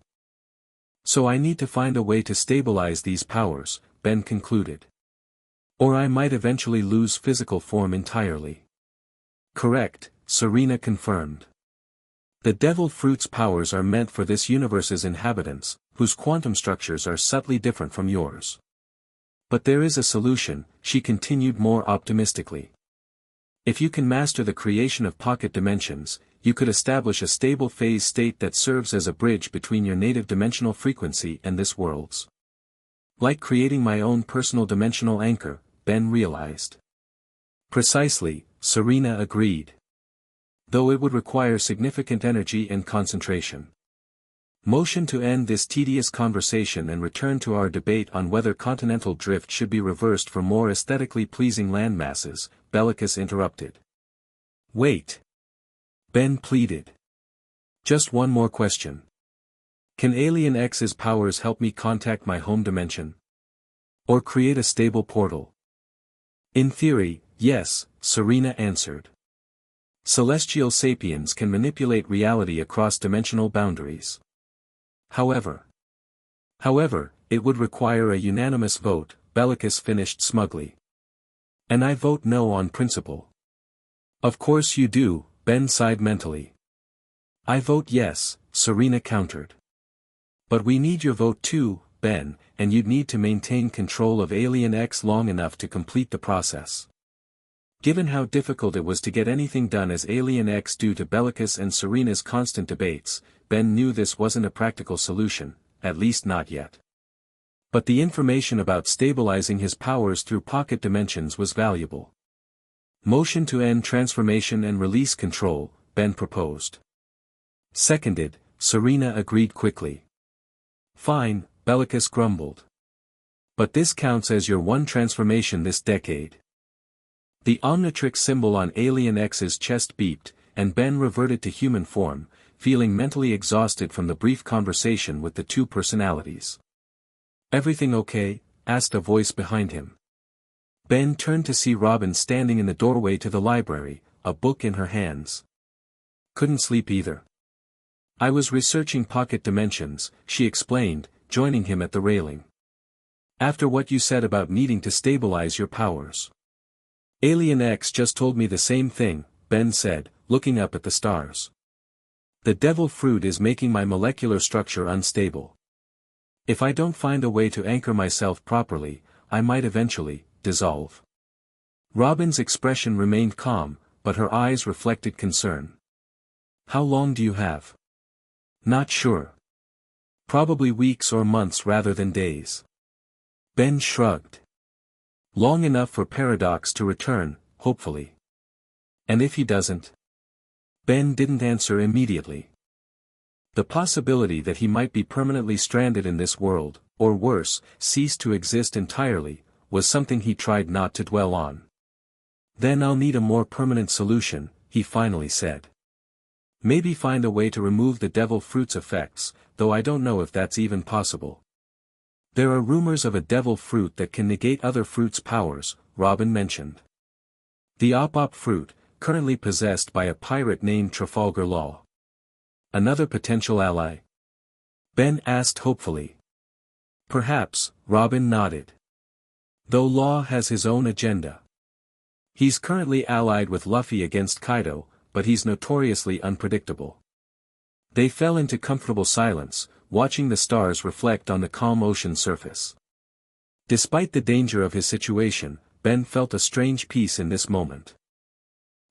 So I need to find a way to stabilize these powers, Ben concluded. Or I might eventually lose physical form entirely. Correct, Serena confirmed. The devil fruit's powers are meant for this universe's inhabitants, whose quantum structures are subtly different from yours. But there is a solution, she continued more optimistically. If you can master the creation of pocket dimensions, you could establish a stable phase state that serves as a bridge between your native dimensional frequency and this world's. Like creating my own personal dimensional anchor, Ben realized. Precisely, Serena agreed. Though it would require significant energy and concentration. Motion to end this tedious conversation and return to our debate on whether continental drift should be reversed for more aesthetically pleasing landmasses, Bellicus interrupted. Wait. Ben pleaded. Just one more question. Can Alien X's powers help me contact my home dimension? Or create a stable portal? In theory, yes, Serena answered. Celestial sapiens can manipulate reality across dimensional boundaries. However, it would require a unanimous vote, Bellicus finished smugly. And I vote no on principle. Of course you do, Ben sighed mentally. I vote yes, Serena countered. But we need your vote too, Ben, and you'd need to maintain control of Alien X long enough to complete the process. Given how difficult it was to get anything done as Alien X due to Bellicus and Serena's constant debates, Ben knew this wasn't a practical solution, at least not yet. But the information about stabilizing his powers through pocket dimensions was valuable. Motion to end transformation and release control, Ben proposed. Seconded, Serena agreed quickly. Fine, Bellicus grumbled. But this counts as your one transformation this decade. The Omnitrix symbol on Alien X's chest beeped, and Ben reverted to human form, feeling mentally exhausted from the brief conversation with the two personalities. Everything okay? Asked a voice behind him. Ben turned to see Robin standing in the doorway to the library, a book in her hands. Couldn't sleep either. I was researching pocket dimensions, she explained, joining him at the railing. After what you said about needing to stabilize your powers. Alien X just told me the same thing, Ben said, looking up at the stars. The devil fruit is making my molecular structure unstable. If I don't find a way to anchor myself properly, I might eventually dissolve. Robin's expression remained calm, but her eyes reflected concern. How long do you have? Not sure. Probably weeks or months rather than days. Ben shrugged. Long enough for Paradox to return, hopefully. And if he doesn't? Ben didn't answer immediately. The possibility that he might be permanently stranded in this world, or worse, cease to exist entirely, was something he tried not to dwell on. Then I'll need a more permanent solution, he finally said. Maybe find a way to remove the devil fruit's effects, though I don't know if that's even possible. There are rumors of a devil fruit that can negate other fruits' powers, Robin mentioned. The op-op fruit, currently possessed by a pirate named Trafalgar Law. Another potential ally? Ben asked hopefully. Perhaps, Robin nodded. Though Law has his own agenda. He's currently allied with Luffy against Kaido, but he's notoriously unpredictable. They fell into comfortable silence, watching the stars reflect on the calm ocean surface. Despite the danger of his situation, Ben felt a strange peace in this moment.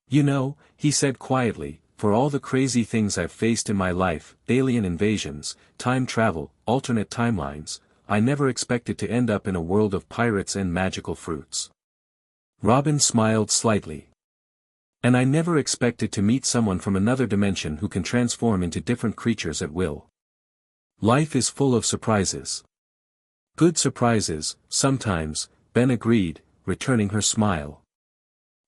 You know, he said quietly, for all the crazy things I've faced in my life, alien invasions, time travel, alternate timelines, I never expected to end up in a world of pirates and magical fruits. Robin smiled slightly. And I never expected to meet someone from another dimension who can transform into different creatures at will. Life is full of surprises. Good surprises, sometimes, Ben agreed, returning her smile.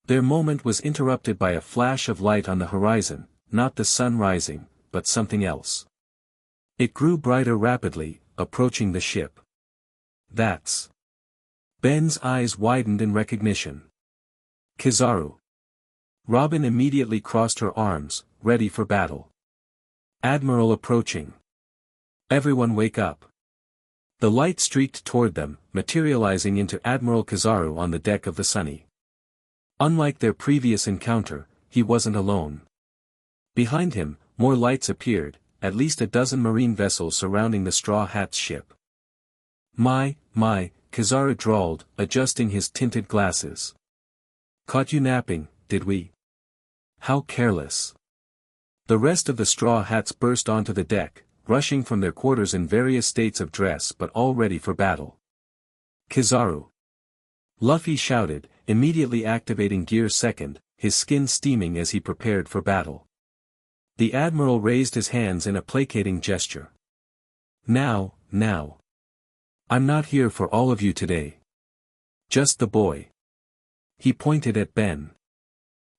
Their moment was interrupted by a flash of light on the horizon, not the sun rising, but something else. It grew brighter rapidly, approaching the ship. That's... Ben's eyes widened in recognition. Kizaru. Robin immediately crossed her arms, ready for battle. Admiral approaching. Everyone wake up. The light streaked toward them, materializing into Admiral Kizaru on the deck of the Sunny. Unlike their previous encounter, he wasn't alone. Behind him, more lights appeared, at least a dozen marine vessels surrounding the Straw Hat's ship. My, Kizaru drawled, adjusting his tinted glasses. Caught you napping, did we? How careless. The rest of the Straw Hats burst onto the deck, rushing from their quarters in various states of dress but all ready for battle. Kizaru. Luffy shouted, immediately activating Gear Second, his skin steaming as he prepared for battle. The Admiral raised his hands in a placating gesture. Now. I'm not here for all of you today. Just the boy. He pointed at Ben.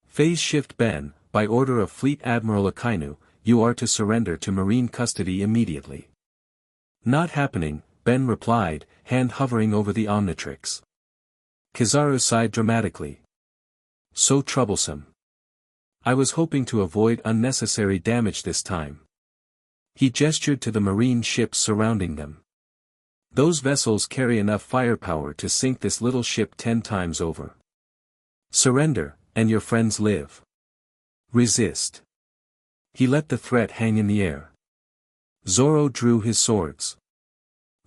Phase shift Ben, by order of Fleet Admiral Akainu, you are to surrender to marine custody immediately. Not happening, Ben replied, hand hovering over the Omnitrix. Kizaru sighed dramatically. So troublesome. I was hoping to avoid unnecessary damage this time. He gestured to the marine ships surrounding them. Those vessels carry enough firepower to sink this little ship 10 times over. Surrender, and your friends live. Resist. He let the threat hang in the air. Zoro drew his swords.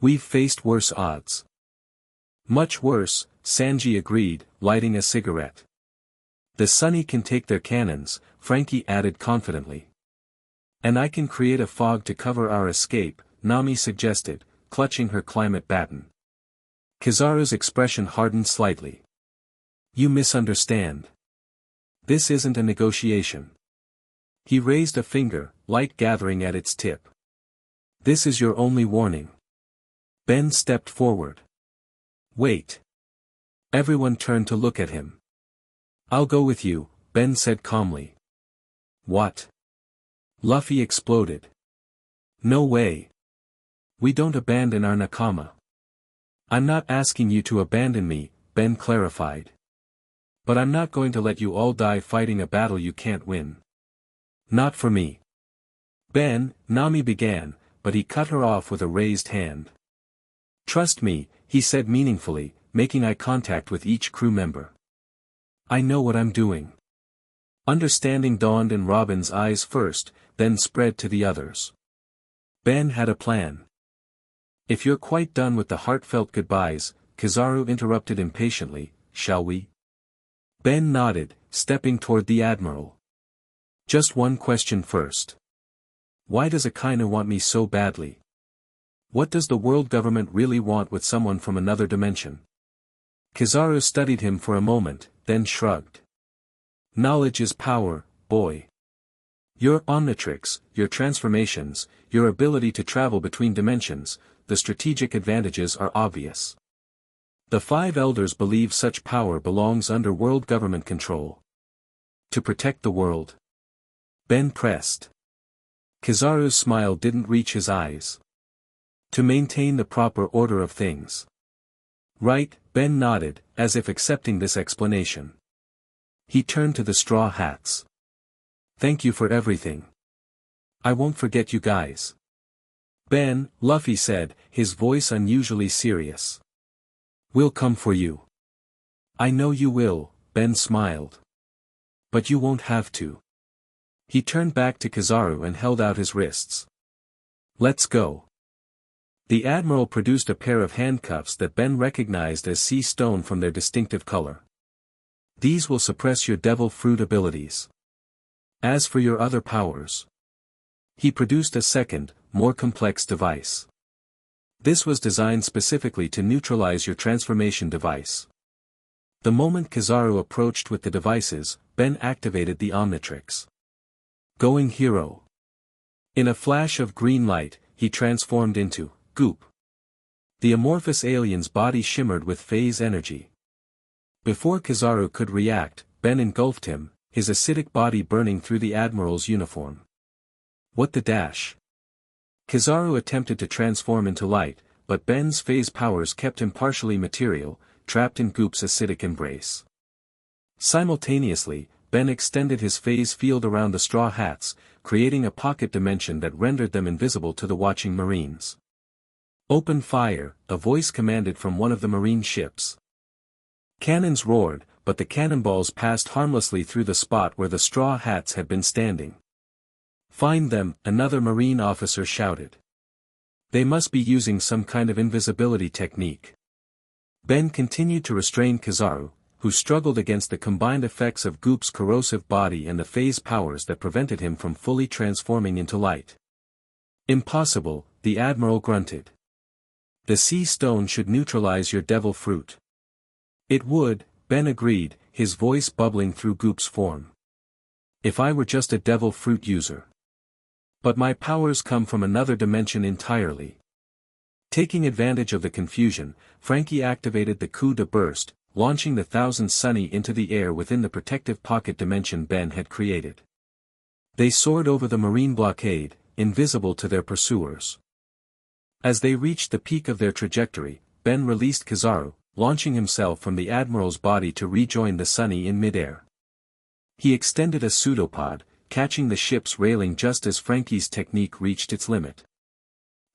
We've faced worse odds. Much worse, Sanji agreed, lighting a cigarette. The Sunny can take their cannons, Frankie added confidently. And I can create a fog to cover our escape, Nami suggested, clutching her climate baton. Kizaru's expression hardened slightly. You misunderstand. This isn't a negotiation. He raised a finger, light gathering at its tip. This is your only warning. Ben stepped forward. Wait. Everyone turned to look at him. I'll go with you, Ben said calmly. What? Luffy exploded. No way. We don't abandon our nakama. I'm not asking you to abandon me, Ben clarified. But I'm not going to let you all die fighting a battle you can't win. Not for me. Ben, Nami began, but he cut her off with a raised hand. Trust me, he said meaningfully, making eye contact with each crew member. I know what I'm doing. Understanding dawned in Robin's eyes first, then spread to the others. Ben had a plan. If you're quite done with the heartfelt goodbyes, Kizaru interrupted impatiently, shall we? Ben nodded, stepping toward the Admiral. Just one question first. Why does Akainu want me so badly? What does the world government really want with someone from another dimension? Kizaru studied him for a moment, then shrugged. Knowledge is power, boy. Your Omnitrix, your transformations, your ability to travel between dimensions, the strategic advantages are obvious. The 5 elders believe such power belongs under world government control. To protect the world. Ben pressed. Kizaru's smile didn't reach his eyes. To maintain the proper order of things. Right, Ben nodded, as if accepting this explanation. He turned to the Straw Hats. Thank you for everything. I won't forget you guys. Ben, Luffy said, his voice unusually serious. We'll come for you. I know you will, Ben smiled. But you won't have to. He turned back to Kizaru and held out his wrists. Let's go. The Admiral produced a pair of handcuffs that Ben recognized as sea stone from their distinctive color. These will suppress your devil fruit abilities. As for your other powers. He produced a second, more complex device. This was designed specifically to neutralize your transformation device. The moment Kizaru approached with the devices, Ben activated the Omnitrix. Going hero. In a flash of green light, he transformed into Goop. The amorphous alien's body shimmered with phase energy. Before Kizaru could react, Ben engulfed him, his acidic body burning through the Admiral's uniform. What the dash? Kizaru attempted to transform into light, but Ben's phase powers kept him partially material, trapped in Goop's acidic embrace. Simultaneously, Ben extended his phase field around the Straw Hats, creating a pocket dimension that rendered them invisible to the watching Marines. "Open fire," a voice commanded from one of the Marine ships. Cannons roared, but the cannonballs passed harmlessly through the spot where the Straw Hats had been standing. "Find them," another Marine officer shouted. "They must be using some kind of invisibility technique." Ben continued to restrain Kizaru, who struggled against the combined effects of Goop's corrosive body and the phase powers that prevented him from fully transforming into light. "Impossible," the Admiral grunted. "The sea stone should neutralize your devil fruit." "It would," Ben agreed, his voice bubbling through Goop's form. "If I were just a devil fruit user. But my powers come from another dimension entirely." Taking advantage of the confusion, Frankie activated the coup de burst, launching the Thousand Sunny into the air within the protective pocket dimension Ben had created. They soared over the Marine blockade, invisible to their pursuers. As they reached the peak of their trajectory, Ben released Kizaru, launching himself from the Admiral's body to rejoin the Sunny in midair. He extended a pseudopod, catching the ship's railing just as Frankie's technique reached its limit.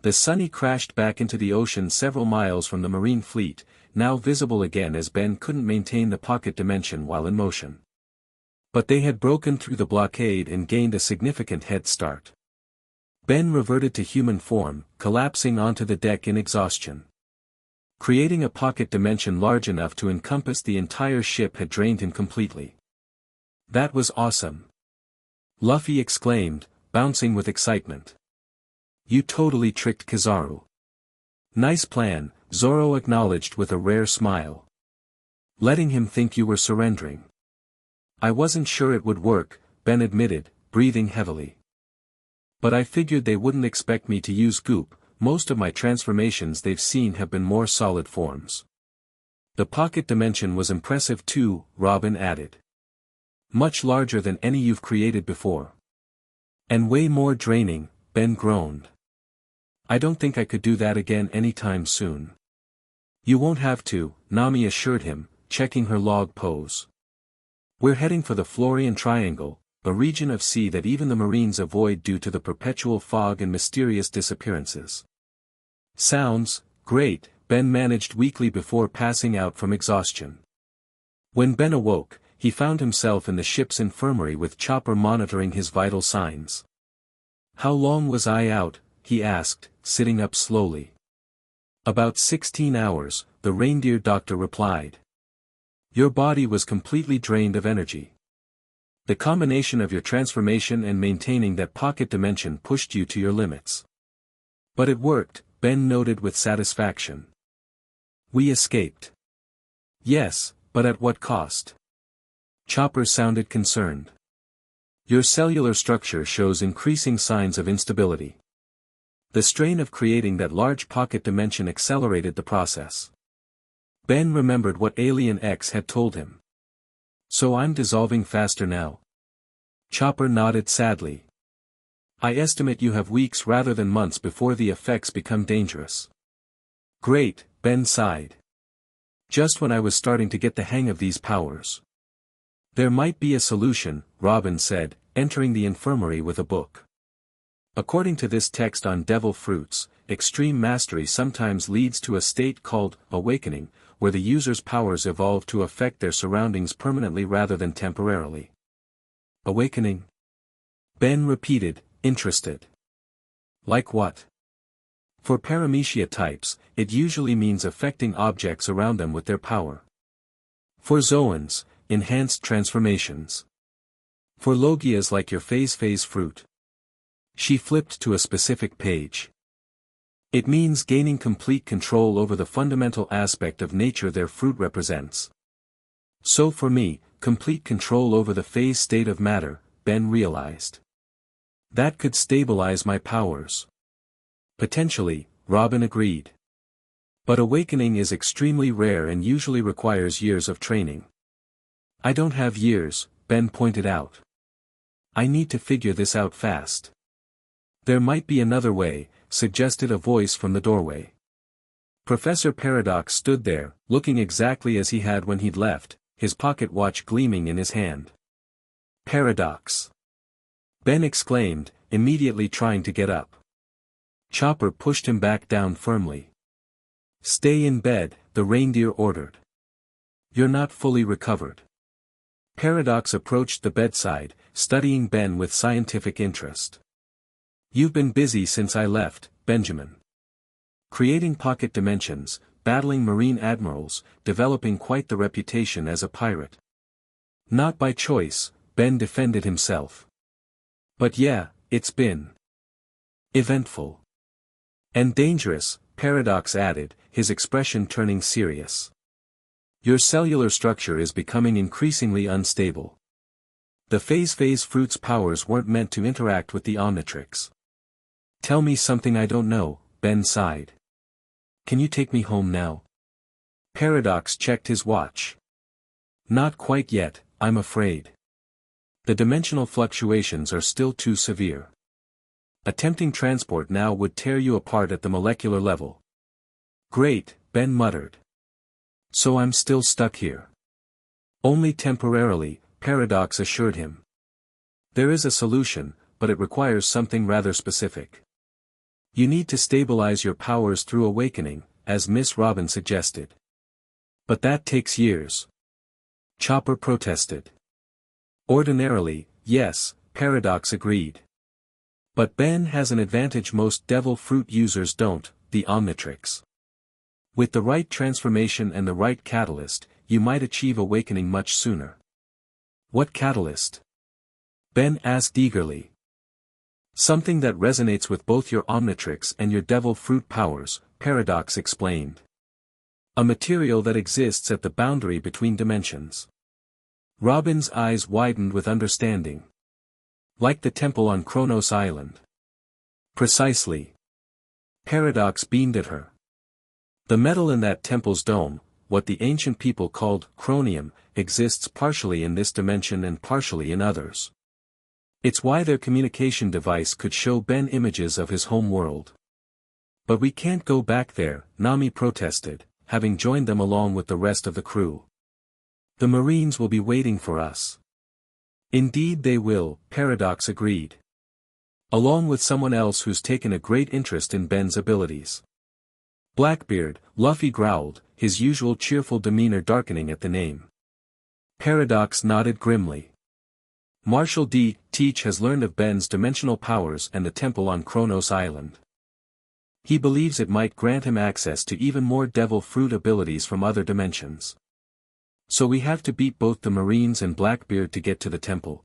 The Sunny crashed back into the ocean several miles from the Marine fleet, now visible again as Ben couldn't maintain the pocket dimension while in motion. But they had broken through the blockade and gained a significant head start. Ben reverted to human form, collapsing onto the deck in exhaustion. Creating a pocket dimension large enough to encompass the entire ship had drained him completely. "That was awesome," Luffy exclaimed, bouncing with excitement. "You totally tricked Kizaru." "Nice plan," Zoro acknowledged with a rare smile. "Letting him think you were surrendering." "I wasn't sure it would work," Ben admitted, breathing heavily. "But I figured they wouldn't expect me to use Goop. Most of my transformations they've seen have been more solid forms." "The pocket dimension was impressive too," Robin added. "Much larger than any you've created before." "And way more draining," Ben groaned. "I don't think I could do that again anytime soon." "You won't have to," Nami assured him, checking her log pose. "We're heading for the Florian Triangle, a region of sea that even the Marines avoid due to the perpetual fog and mysterious disappearances." "Sounds great," Ben managed weakly before passing out from exhaustion. When Ben awoke, he found himself in the ship's infirmary with Chopper monitoring his vital signs. "How long was I out?" he asked, sitting up slowly. "About 16 hours, the reindeer doctor replied. Your body was completely drained of energy. The combination of your transformation and maintaining that pocket dimension pushed you to your limits. But it worked," Ben noted with satisfaction. "We escaped." "Yes, but at what cost?" Chopper sounded concerned. "Your cellular structure shows increasing signs of instability. The strain of creating that large pocket dimension accelerated the process." Ben remembered what Alien X had told him. "So I'm dissolving faster now?" Chopper nodded sadly. "I estimate you have weeks rather than months before the effects become dangerous." "Great," Ben sighed. "Just when I was starting to get the hang of these powers." "There might be a solution," Robin said, entering the infirmary with a book. "According to this text on devil fruits, extreme mastery sometimes leads to a state called awakening, where the user's powers evolve to affect their surroundings permanently rather than temporarily." "Awakening?" Ben repeated, interested. "Like what?" "For paramecia types, it usually means affecting objects around them with their power. For Zoans, enhanced transformations. For Logias like your phase fruit." She flipped to a specific page. "It means gaining complete control over the fundamental aspect of nature their fruit represents. So for me, complete control over the phase state of matter," Ben realized. "That could stabilize my powers." "Potentially," Robin agreed. But awakening is extremely rare and usually requires years of training. I don't have years, Ben pointed out. I need to figure this out fast. There might be another way, suggested a voice from the doorway. Professor Paradox stood there, looking exactly as he had when he'd left, his pocket watch gleaming in his hand. Paradox! Ben exclaimed, immediately trying to get up. Chopper pushed him back down firmly. Stay in bed, the reindeer ordered. You're not fully recovered. Paradox approached the bedside, studying Ben with scientific interest. You've been busy since I left, Benjamin. Creating pocket dimensions, battling marine admirals, developing quite the reputation as a pirate. Not by choice, Ben defended himself. But yeah, it's been eventful. And dangerous, Paradox added, his expression turning serious. Your cellular structure is becoming increasingly unstable. The phase fruit's powers weren't meant to interact with the Omnitrix. Tell me something I don't know, Ben sighed. Can you take me home now? Paradox checked his watch. Not quite yet, I'm afraid. The dimensional fluctuations are still too severe. Attempting transport now would tear you apart at the molecular level. Great, Ben muttered. So I'm still stuck here. Only temporarily, Paradox assured him. There is a solution, but it requires something rather specific. You need to stabilize your powers through awakening, as Miss Robin suggested. But that takes years. Chopper protested. Ordinarily, yes, Paradox agreed. But Ben has an advantage most devil fruit users don't, the Omnitrix. With the right transformation and the right catalyst, you might achieve awakening much sooner. What catalyst? Ben asked eagerly. Something that resonates with both your Omnitrix and your devil fruit powers, Paradox explained. A material that exists at the boundary between dimensions. Robin's eyes widened with understanding. Like the temple on Kronos Island. Precisely. Paradox beamed at her. The metal in that temple's dome, what the ancient people called chronium, exists partially in this dimension and partially in others. It's why their communication device could show Ben images of his home world. But we can't go back there, Nami protested, having joined them along with the rest of the crew. The Marines will be waiting for us. Indeed they will, Paradox agreed. Along with someone else who's taken a great interest in Ben's abilities. Blackbeard, Luffy growled, his usual cheerful demeanor darkening at the name. Paradox nodded grimly. Marshal D. Teach has learned of Ben's dimensional powers and the temple on Kronos Island. He believes it might grant him access to even more devil fruit abilities from other dimensions. So we have to beat both the Marines and Blackbeard to get to the temple.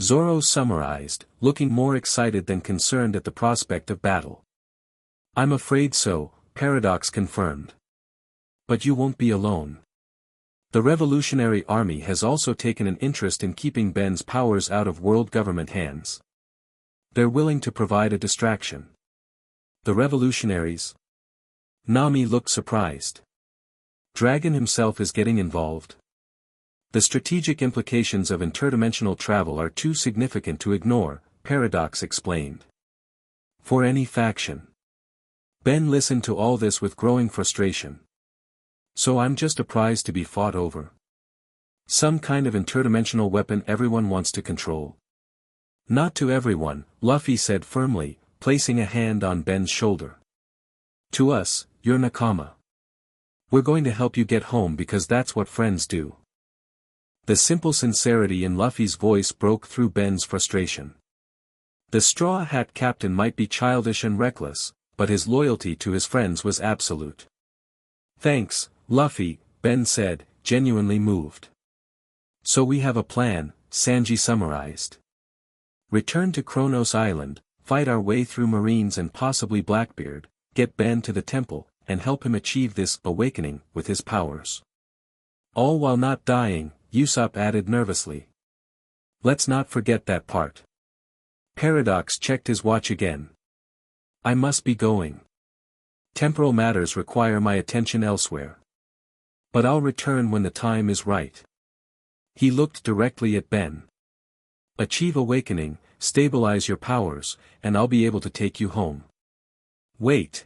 Zoro summarized, looking more excited than concerned at the prospect of battle. I'm afraid so, Paradox confirmed. But you won't be alone. The Revolutionary Army has also taken an interest in keeping Ben's powers out of world government hands. They're willing to provide a distraction. The revolutionaries? Nami looked surprised. Dragon himself is getting involved. The strategic implications of interdimensional travel are too significant to ignore, Paradox explained. For any faction. Ben listened to all this with growing frustration. So I'm just a prize to be fought over. Some kind of interdimensional weapon everyone wants to control. Not to everyone, Luffy said firmly, placing a hand on Ben's shoulder. To us, you're Nakama. We're going to help you get home because that's what friends do. The simple sincerity in Luffy's voice broke through Ben's frustration. The Straw Hat Captain might be childish and reckless, but his loyalty to his friends was absolute. Thanks, Luffy, Ben said, genuinely moved. So we have a plan, Sanji summarized. Return to Kronos Island, fight our way through Marines and possibly Blackbeard, get Ben to the temple, and help him achieve this awakening with his powers. All while not dying, Usopp added nervously. Let's not forget that part. Paradox checked his watch again. I must be going. Temporal matters require my attention elsewhere. But I'll return when the time is right. He looked directly at Ben. Achieve awakening, stabilize your powers, and I'll be able to take you home. Wait.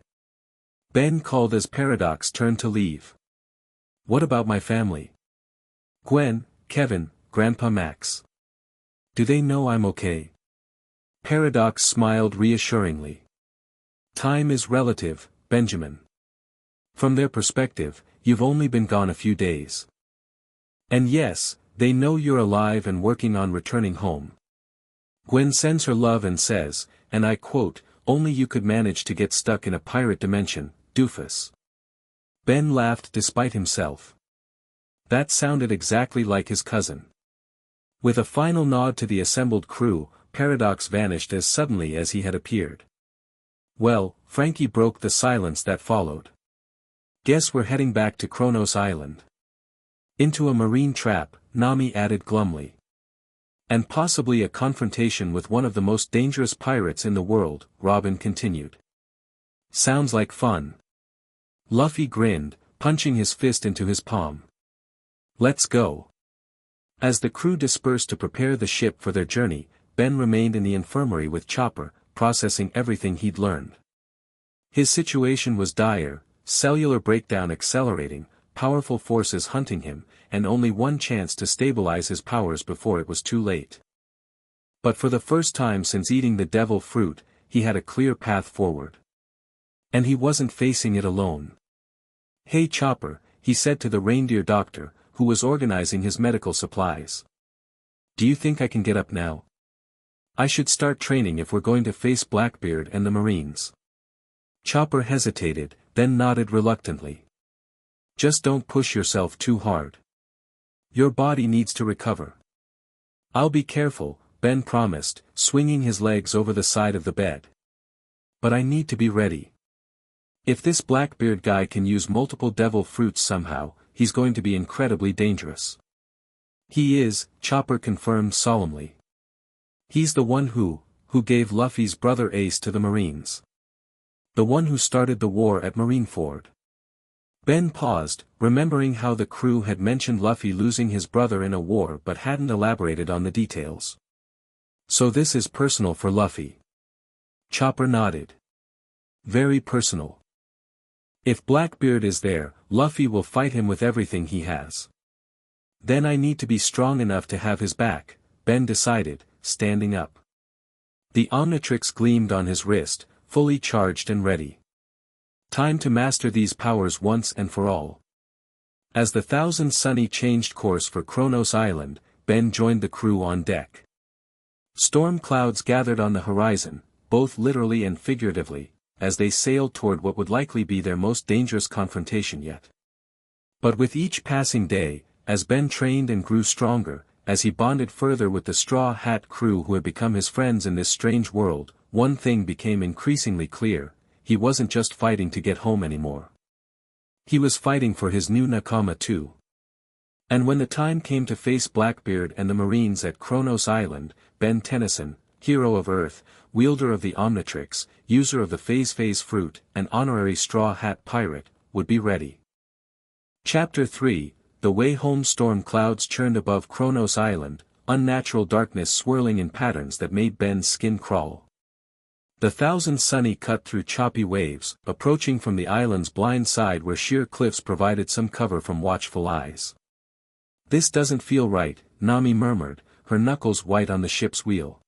Ben called as Paradox turned to leave. What about my family? Gwen, Kevin, Grandpa Max. Do they know I'm okay? Paradox smiled reassuringly. Time is relative, Benjamin. From their perspective, you've only been gone a few days. And yes, they know you're alive and working on returning home. Gwen sends her love and says, and I quote, only you could manage to get stuck in a pirate dimension, doofus. Ben laughed despite himself. That sounded exactly like his cousin. With a final nod to the assembled crew, Paradox vanished as suddenly as he had appeared. Well, Frankie broke the silence that followed. Guess we're heading back to Kronos Island. Into a marine trap, Nami added glumly. And possibly a confrontation with one of the most dangerous pirates in the world, Robin continued. Sounds like fun. Luffy grinned, punching his fist into his palm. Let's go. As the crew dispersed to prepare the ship for their journey, Ben remained in the infirmary with Chopper, processing everything he'd learned. His situation was dire, cellular breakdown accelerating, powerful forces hunting him, and only one chance to stabilize his powers before it was too late. But for the first time since eating the devil fruit, he had a clear path forward. And he wasn't facing it alone. Hey Chopper, he said to the reindeer doctor, who was organizing his medical supplies. Do you think I can get up now? I should start training if we're going to face Blackbeard and the Marines. Chopper hesitated, then nodded reluctantly. Just don't push yourself too hard. Your body needs to recover. I'll be careful, Ben promised, swinging his legs over the side of the bed. But I need to be ready. If this Blackbeard guy can use multiple devil fruits somehow, he's going to be incredibly dangerous. He is, Chopper confirmed solemnly. He's the one who gave Luffy's brother Ace to the Marines. The one who started the war at Marineford. Ben paused, remembering how the crew had mentioned Luffy losing his brother in a war but hadn't elaborated on the details. So this is personal for Luffy. Chopper nodded. Very personal. If Blackbeard is there, Luffy will fight him with everything he has. Then I need to be strong enough to have his back, Ben decided, standing up. The Omnitrix gleamed on his wrist, fully charged and ready. Time to master these powers once and for all. As the Thousand Sunny changed course for Kronos Island, Ben joined the crew on deck. Storm clouds gathered on the horizon, both literally and figuratively, as they sailed toward what would likely be their most dangerous confrontation yet. But with each passing day, as Ben trained and grew stronger, as he bonded further with the Straw Hat crew who had become his friends in this strange world, one thing became increasingly clear: he wasn't just fighting to get home anymore. He was fighting for his new Nakama too. And when the time came to face Blackbeard and the Marines at Kronos Island, Ben Tennyson, hero of Earth, wielder of the Omnitrix, user of the Phase fruit, and honorary Straw Hat pirate, would be ready. Chapter 3, The Way Home. Storm clouds churned above Kronos Island, unnatural darkness swirling in patterns that made Ben's skin crawl. The Thousand Sunny cut through choppy waves, approaching from the island's blind side where sheer cliffs provided some cover from watchful eyes. This doesn't feel right, Nami murmured, her knuckles white on the ship's wheel.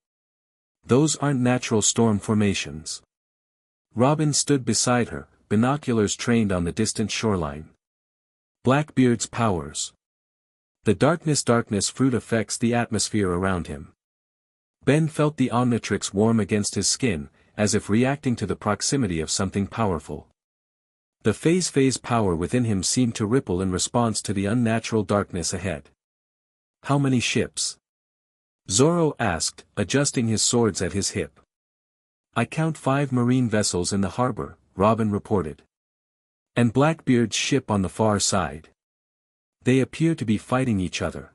Those aren't natural storm formations. Robin stood beside her, binoculars trained on the distant shoreline. Blackbeard's powers. The darkness fruit affects the atmosphere around him. Ben felt the Omnitrix warm against his skin, as if reacting to the proximity of something powerful. The phase power within him seemed to ripple in response to the unnatural darkness ahead. How many ships? Zoro asked, adjusting his swords at his hip. I count 5 marine vessels in the harbor, Robin reported. And Blackbeard's ship on the far side. They appear to be fighting each other.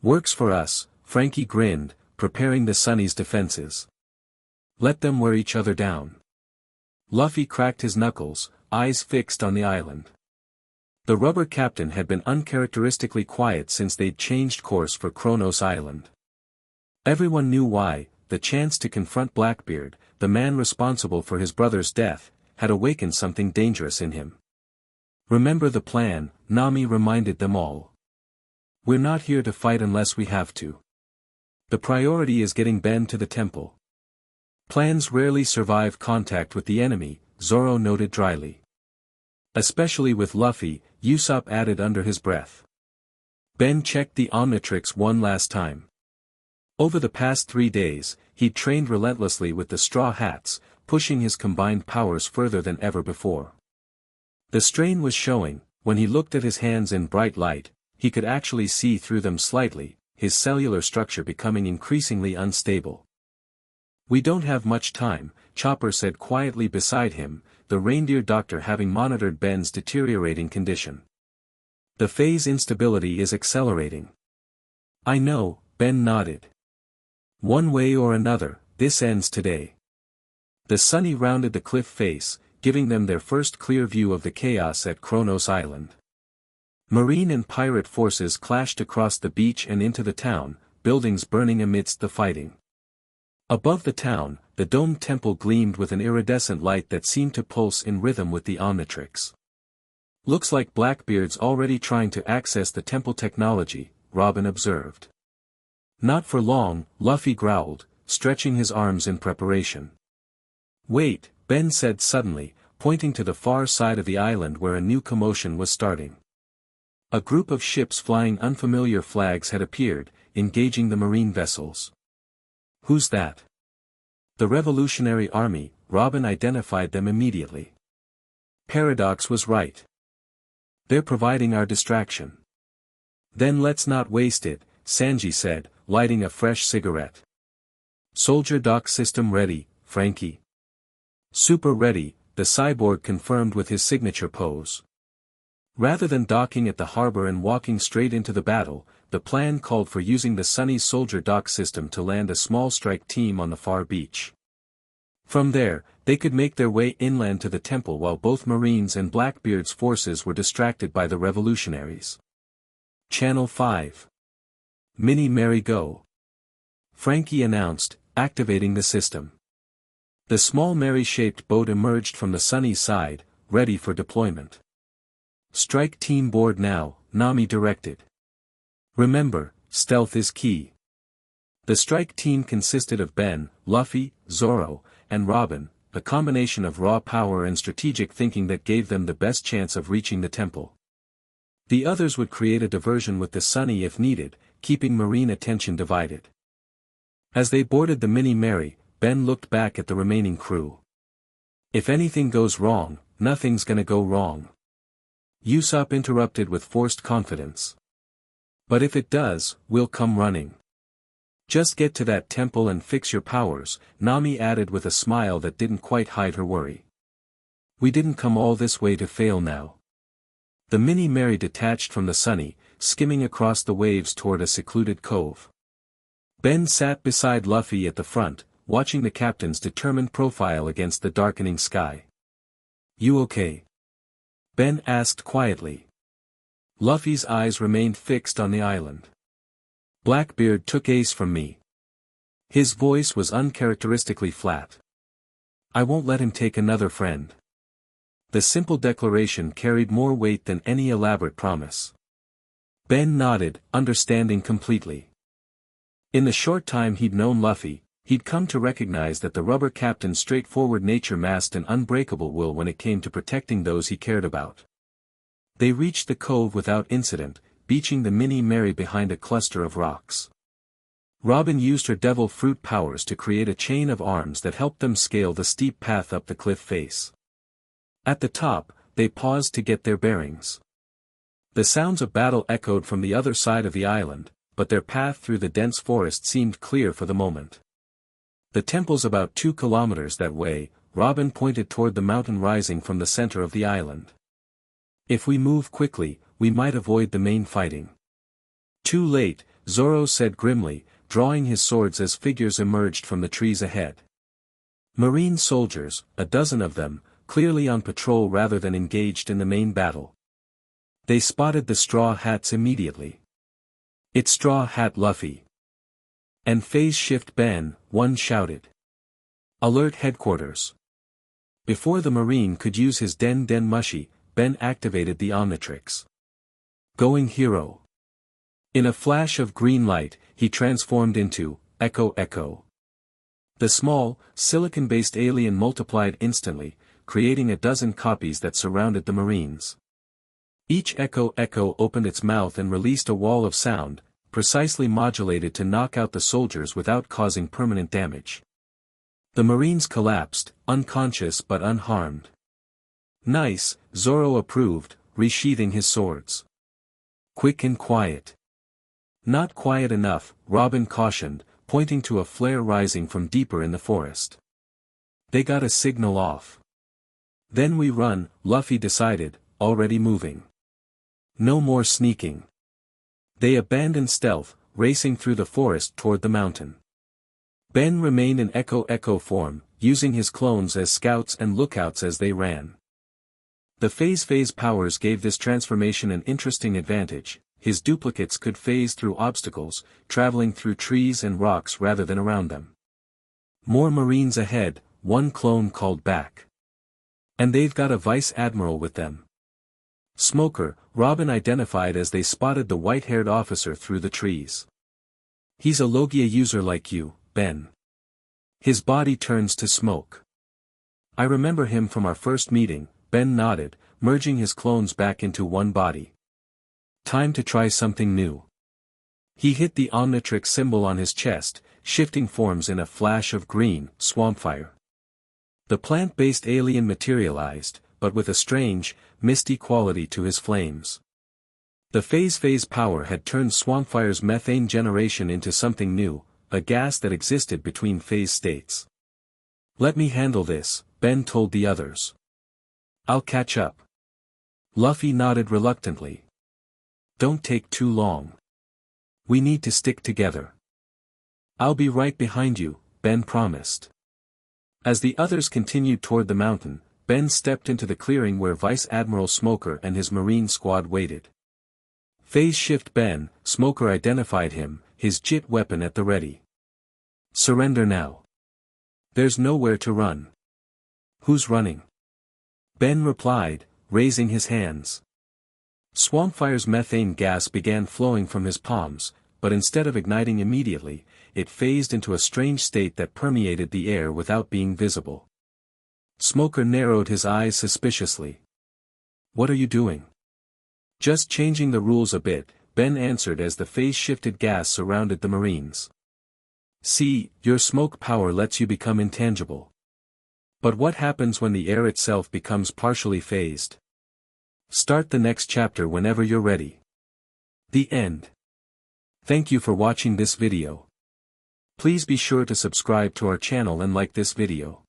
Works for us, Frankie grinned, preparing the Sunny's defenses. Let them wear each other down. Luffy cracked his knuckles, eyes fixed on the island. The rubber captain had been uncharacteristically quiet since they'd changed course for Kronos Island. Everyone knew why. The chance to confront Blackbeard, the man responsible for his brother's death, had awakened something dangerous in him. "Remember the plan," Nami reminded them all. "We're not here to fight unless we have to. The priority is getting Ben to the temple." "Plans rarely survive contact with the enemy," Zoro noted dryly. "Especially with Luffy," Usopp added under his breath. Ben checked the Omnitrix one last time. Over the past 3 days, he'd trained relentlessly with the Straw Hats, pushing his combined powers further than ever before. The strain was showing. When he looked at his hands in bright light, he could actually see through them slightly, his cellular structure becoming increasingly unstable. "We don't have much time," Chopper said quietly beside him, the reindeer doctor having monitored Ben's deteriorating condition. "The phase instability is accelerating." "I know," Ben nodded. "One way or another, this ends today." The Sunny rounded the cliff face, giving them their first clear view of the chaos at Kronos Island. Marine and pirate forces clashed across the beach and into the town, buildings burning amidst the fighting. Above the town, the domed temple gleamed with an iridescent light that seemed to pulse in rhythm with the Omnitrix. "Looks like Blackbeard's already trying to access the temple technology," Robin observed. "Not for long," Luffy growled, stretching his arms in preparation. "Wait," Ben said suddenly, pointing to the far side of the island where a new commotion was starting. A group of ships flying unfamiliar flags had appeared, engaging the marine vessels. "Who's that?" "The Revolutionary Army," Robin identified them immediately. Paradox was right. "They're providing our distraction." "Then let's not waste it," Sanji said, lighting a fresh cigarette. "Soldier dock system ready, Frankie." "Super ready," the cyborg confirmed with his signature pose. Rather than docking at the harbor and walking straight into the battle, the plan called for using the Sunny's soldier dock system to land a small strike team on the far beach. From there, they could make their way inland to the temple while both Marines and Blackbeard's forces were distracted by the revolutionaries. Channel 5. Mini Mary Go. Frankie announced, activating the system. The small Mary-shaped boat emerged from the Sunny's side, ready for deployment. "Strike team board now," Nami directed. "Remember, stealth is key." The strike team consisted of Ben, Luffy, Zoro, and Robin, a combination of raw power and strategic thinking that gave them the best chance of reaching the temple. The others would create a diversion with the Sunny if needed, keeping marine attention divided. As they boarded the Mini Mary, Ben looked back at the remaining crew. "If anything goes wrong, nothing's gonna go wrong." Usopp interrupted with forced confidence. "But if it does, we'll come running." "Just get to that temple and fix your powers," Nami added with a smile that didn't quite hide her worry. "We didn't come all this way to fail now." The Mini Mary detached from the Sunny, skimming across the waves toward a secluded cove. Ben sat beside Luffy at the front, watching the captain's determined profile against the darkening sky. "You okay?" Ben asked quietly. Luffy's eyes remained fixed on the island. "Blackbeard took Ace from me." His voice was uncharacteristically flat. "I won't let him take another friend." The simple declaration carried more weight than any elaborate promise. Ben nodded, understanding completely. In the short time he'd known Luffy, he'd come to recognize that the rubber captain's straightforward nature masked an unbreakable will when it came to protecting those he cared about. They reached the cove without incident, beaching the Mini Mary behind a cluster of rocks. Robin used her devil fruit powers to create a chain of arms that helped them scale the steep path up the cliff face. At the top, they paused to get their bearings. The sounds of battle echoed from the other side of the island, but their path through the dense forest seemed clear for the moment. "The temple's about 2 kilometers that way," Robin pointed toward the mountain rising from the center of the island. "If we move quickly, we might avoid the main fighting." "Too late," Zoro said grimly, drawing his swords as figures emerged from the trees ahead. Marine soldiers, a dozen of them, clearly on patrol rather than engaged in the main battle. They spotted the straw hats immediately. "It's Straw Hat Luffy." And Phase Shift Ben, one shouted. "Alert headquarters." Before the Marine could use his Den Mushi, Ben activated the Omnitrix. Going hero. In a flash of green light, he transformed into Echo. The small, silicon-based alien multiplied instantly, creating a dozen copies that surrounded the Marines. Each Echo opened its mouth and released a wall of sound, precisely modulated to knock out the soldiers without causing permanent damage. The Marines collapsed, unconscious but unharmed. "Nice," Zoro approved, resheathing his swords. "Quick and quiet." "Not quiet enough," Robin cautioned, pointing to a flare rising from deeper in the forest. "They got a signal off." "Then we run," Luffy decided, already moving. No more sneaking. They abandoned stealth, racing through the forest toward the mountain. Ben remained in Echo form, using his clones as scouts and lookouts as they ran. The phase powers gave this transformation an interesting advantage. His duplicates could phase through obstacles, traveling through trees and rocks rather than around them. "More Marines ahead," one clone called back. "And they've got a vice admiral with them." Smoker, Robin identified as they spotted the white-haired officer through the trees. "He's a Logia user like you, Ben." His body turns to smoke. "I remember him from our first meeting," Ben nodded, merging his clones back into one body. "Time to try something new." He hit the Omnitrix symbol on his chest, shifting forms in a flash of green, Swampfire. The plant-based alien materialized, but with a strange, misty quality to his flames. The phase power had turned Swampfire's methane generation into something new, a gas that existed between phase states. "Let me handle this," Ben told the others. "I'll catch up." Luffy nodded reluctantly. "Don't take too long. We need to stick together." "I'll be right behind you," Ben promised. As the others continued toward the mountain, Ben stepped into the clearing where Vice Admiral Smoker and his Marine squad waited. Phase Shift Ben, Smoker identified him, his JIT weapon at the ready. "Surrender now. There's nowhere to run." "Who's running?" Ben replied, raising his hands. Swampfire's methane gas began flowing from his palms, but instead of igniting immediately, it phased into a strange state that permeated the air without being visible. Smoker narrowed his eyes suspiciously. "What are you doing?" "Just changing the rules a bit," Ben answered as the phase-shifted gas surrounded the Marines. "See, your smoke power lets you become intangible. But what happens when the air itself becomes partially phased? Start the next chapter whenever you're ready." The end. Thank you for watching this video. Please be sure to subscribe to our channel and like this video.